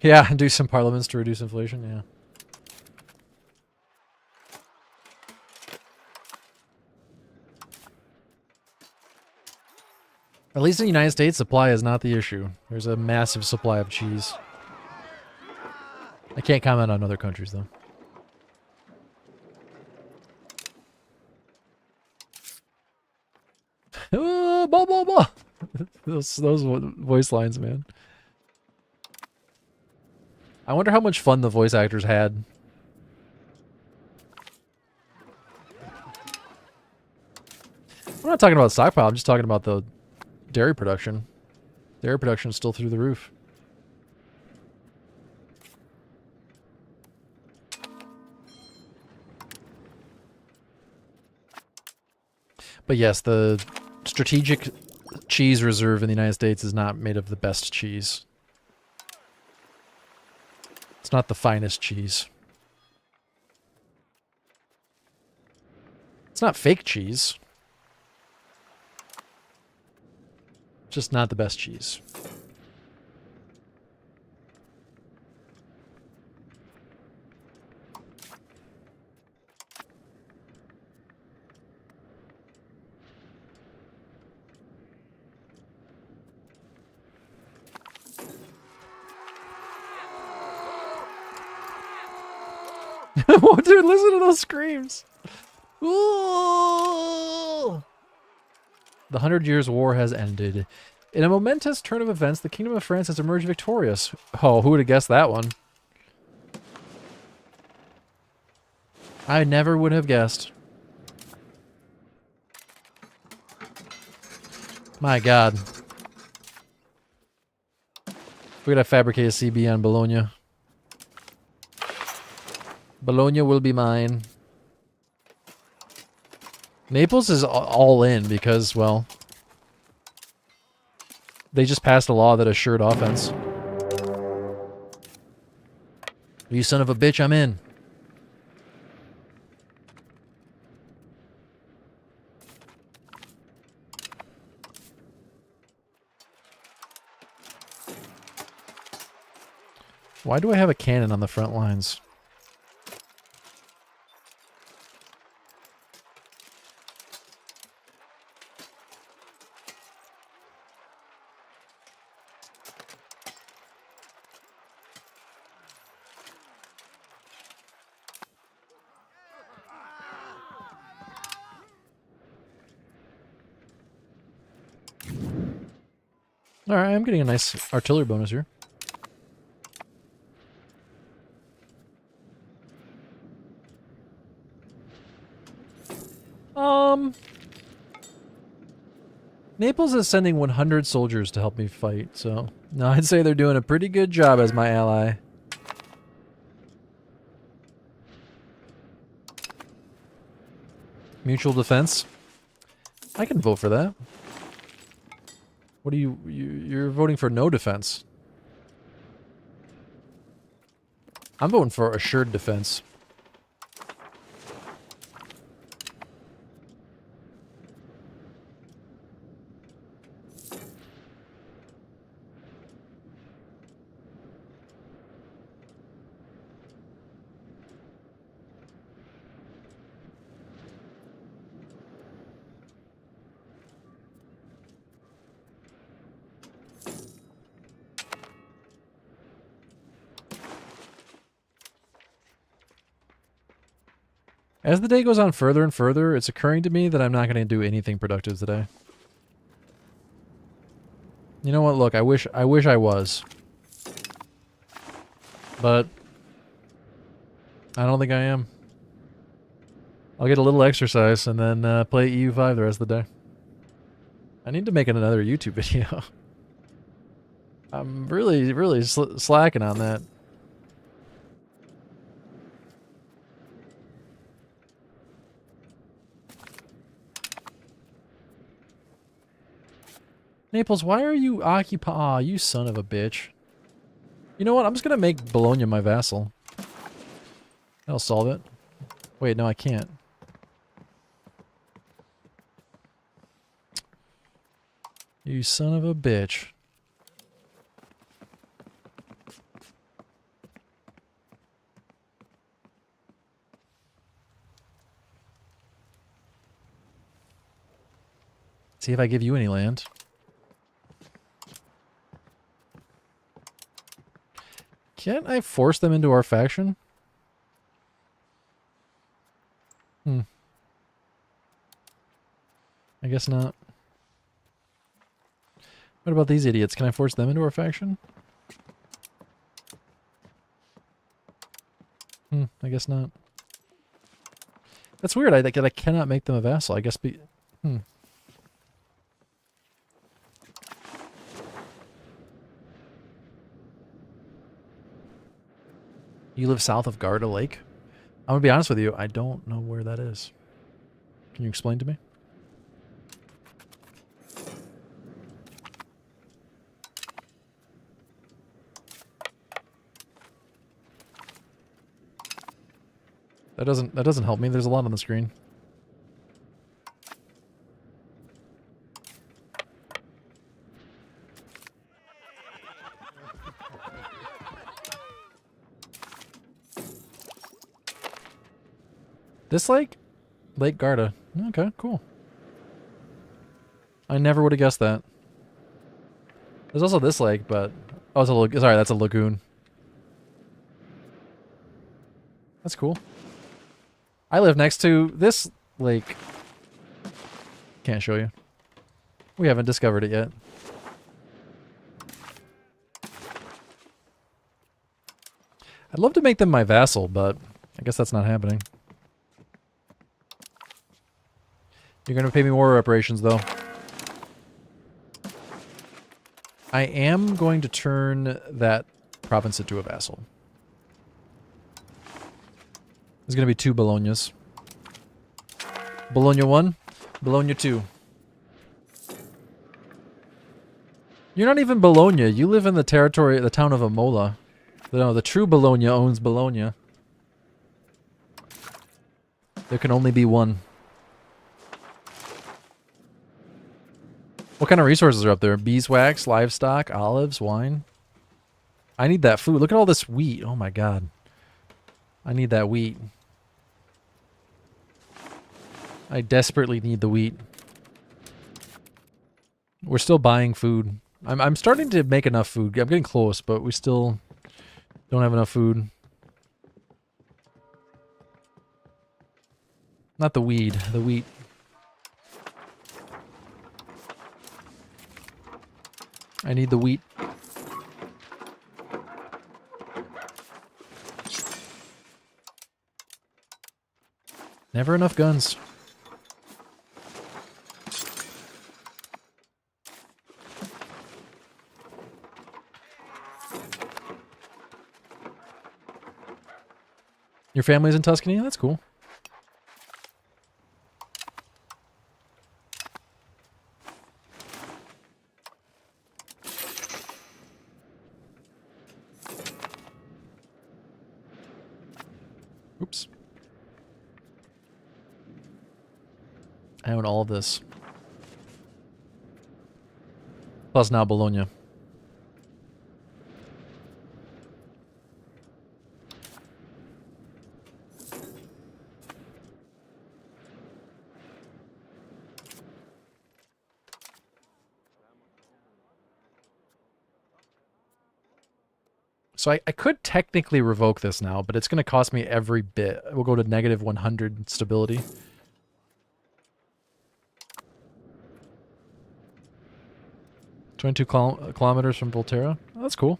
Yeah, do some parliaments to reduce inflation, yeah. At least in the United States, supply is not the issue. There's a massive supply of cheese. I can't comment on other countries, though. Blah, blah, blah. those voice lines, man. I wonder how much fun the voice actors had. I'm not talking about stockpile, I'm just talking about the dairy production. Dairy production is still through the roof. But yes, the strategic cheese reserve in the United States is not made of the best cheese. It's not the finest cheese. It's not fake cheese. Just not the best cheese. Oh, dude, listen to those screams. Ooh! The 100 Years' War has ended. In a momentous turn of events, the Kingdom of France has emerged victorious. Oh, who would have guessed that one? I never would have guessed. My God. We gotta fabricate a CB on Bologna. Bologna will be mine. Naples is all in because, well, they just passed a law that assured offense. You son of a bitch, I'm in. Why do I have a cannon on the front lines? Alright, I'm getting a nice artillery bonus here. Naples is sending 100 soldiers to help me fight, so... No, I'd say they're doing a pretty good job as my ally. Mutual defense? I can vote for that. What are you're voting for no defense. I'm voting for assured defense. As the day goes on further and further, it's occurring to me that I'm not going to do anything productive today. You know what? Look, I wish I was. But I don't think I am. I'll get a little exercise and then play EUV the rest of the day. I need to make another YouTube video. I'm really slacking on that. Naples, why are you occupying? Aw, you son of a bitch. You know what? I'm just gonna make Bologna my vassal. That'll solve it. Wait, no, I can't. You son of a bitch. See if I give you any land. Can't I force them into our faction? I guess not. What about these idiots? Can I force them into our faction? I guess not. That's weird. I cannot make them a vassal. I guess You live south of Garda Lake? I'm gonna be honest with you, I don't know where that is. Can you explain to me? That doesn't help me. There's a lot on the screen. This lake? Lake Garda. Okay, cool. I never would have guessed that. There's also this lake, but... Oh, sorry, that's a lagoon. That's cool. I live next to this lake. Can't show you. We haven't discovered it yet. I'd love to make them my vassal, but I guess that's not happening. You're gonna pay me war reparations, though. I am going to turn that province into a vassal. There's going to be 2 Bolognas. Bologna 1, Bologna 2. You're not even Bologna. You live in the territory, the town of Amola. No, the true Bologna owns Bologna. There can only be one. What kind of resources are up there? Beeswax, livestock, olives, wine? I need that food. Look at all this wheat. Oh my god. I need that wheat. I desperately need the wheat. We're still buying food. I'm starting to make enough food. I'm getting close, but we still don't have enough food. Not the weed, the wheat. I need the wheat. Never enough guns. Your family's in Tuscany? That's cool. Oops. I own all of this. Plus now Bologna. So I could technically revoke this now, but it's going to cost me every bit. We'll go to negative 100 stability. "22 kilometers from Volterra." Oh, that's cool.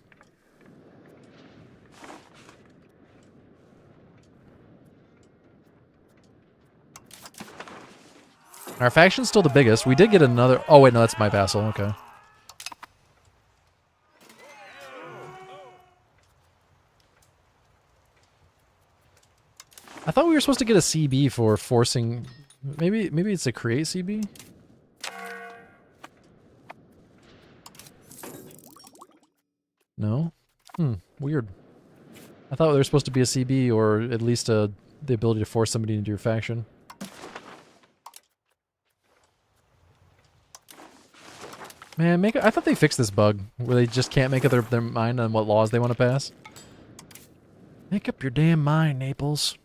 Our faction's still the biggest. We did get another... Oh, wait, no, that's my vassal. Okay. I thought we were supposed to get a CB for forcing... Maybe it's a create CB? No? Weird. I thought there was supposed to be a CB or at least the ability to force somebody into your faction. Man, I thought they fixed this bug where they just can't make up their mind on what laws they want to pass. Make up your damn mind, Naples.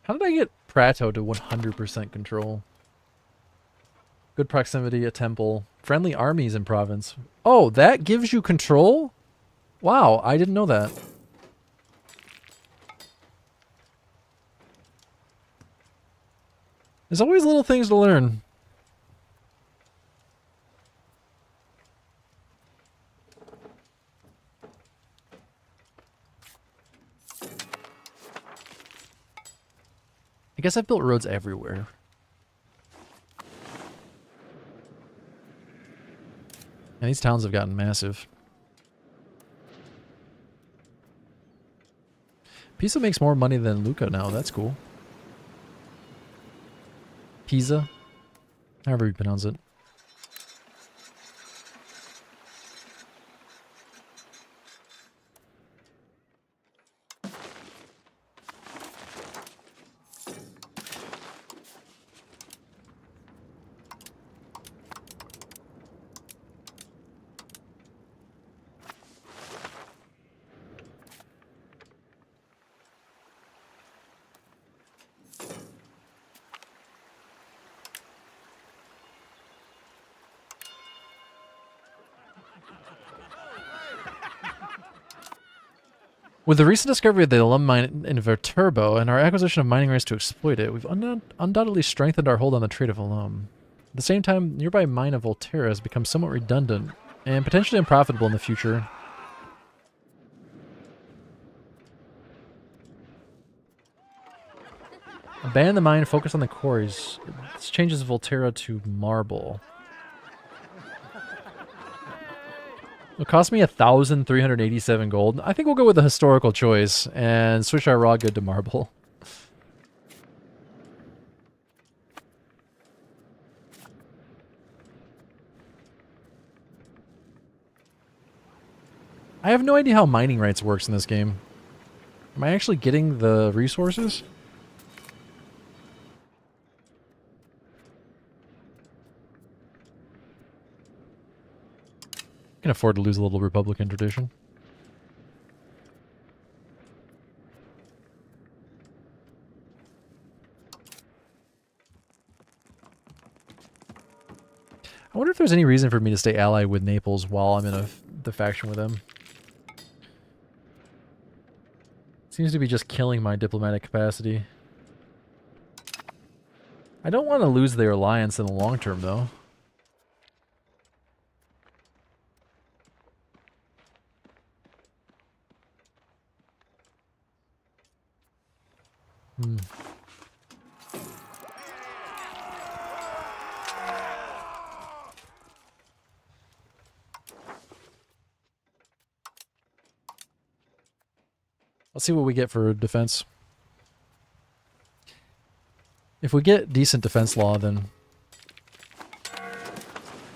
How did I get Prato to 100% control? Good proximity, a temple. Friendly armies in province. Oh, that gives you control? Wow, I didn't know that. There's always little things to learn. I guess I've built roads everywhere. And these towns have gotten massive. Pisa makes more money than Lucca now. That's cool. Pisa? However you pronounce it. With the recent discovery of the alum mine in Viterbo and our acquisition of mining rights to exploit it, we've undoubtedly strengthened our hold on the trade of alum. At the same time, nearby mine of Volterra has become somewhat redundant and potentially unprofitable in the future. Abandon the mine, focus on the quarries. This changes Volterra to marble. It'll cost me 1,387 gold. I think we'll go with the historical choice and switch our raw good to marble. I have no idea how mining rights works in this game. Am I actually getting the resources? Can afford to lose a little Republican tradition. I wonder if there's any reason for me to stay allied with Naples while I'm in the faction with them. Seems to be just killing my diplomatic capacity. I don't want to lose their alliance in the long term, though. Let's see what we get for defense. If we get decent defense law, then...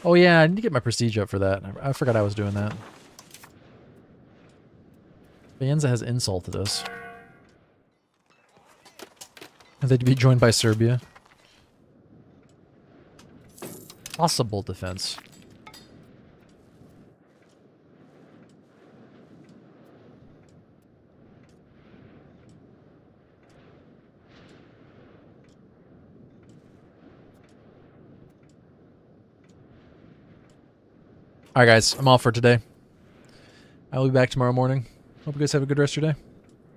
Oh yeah, I need to get my prestige up for that. I forgot I was doing that. Banza has insulted us. And they'd be joined by Serbia. Possible defense. Alright guys, I'm off for today. I will be back tomorrow morning. Hope you guys have a good rest of your day.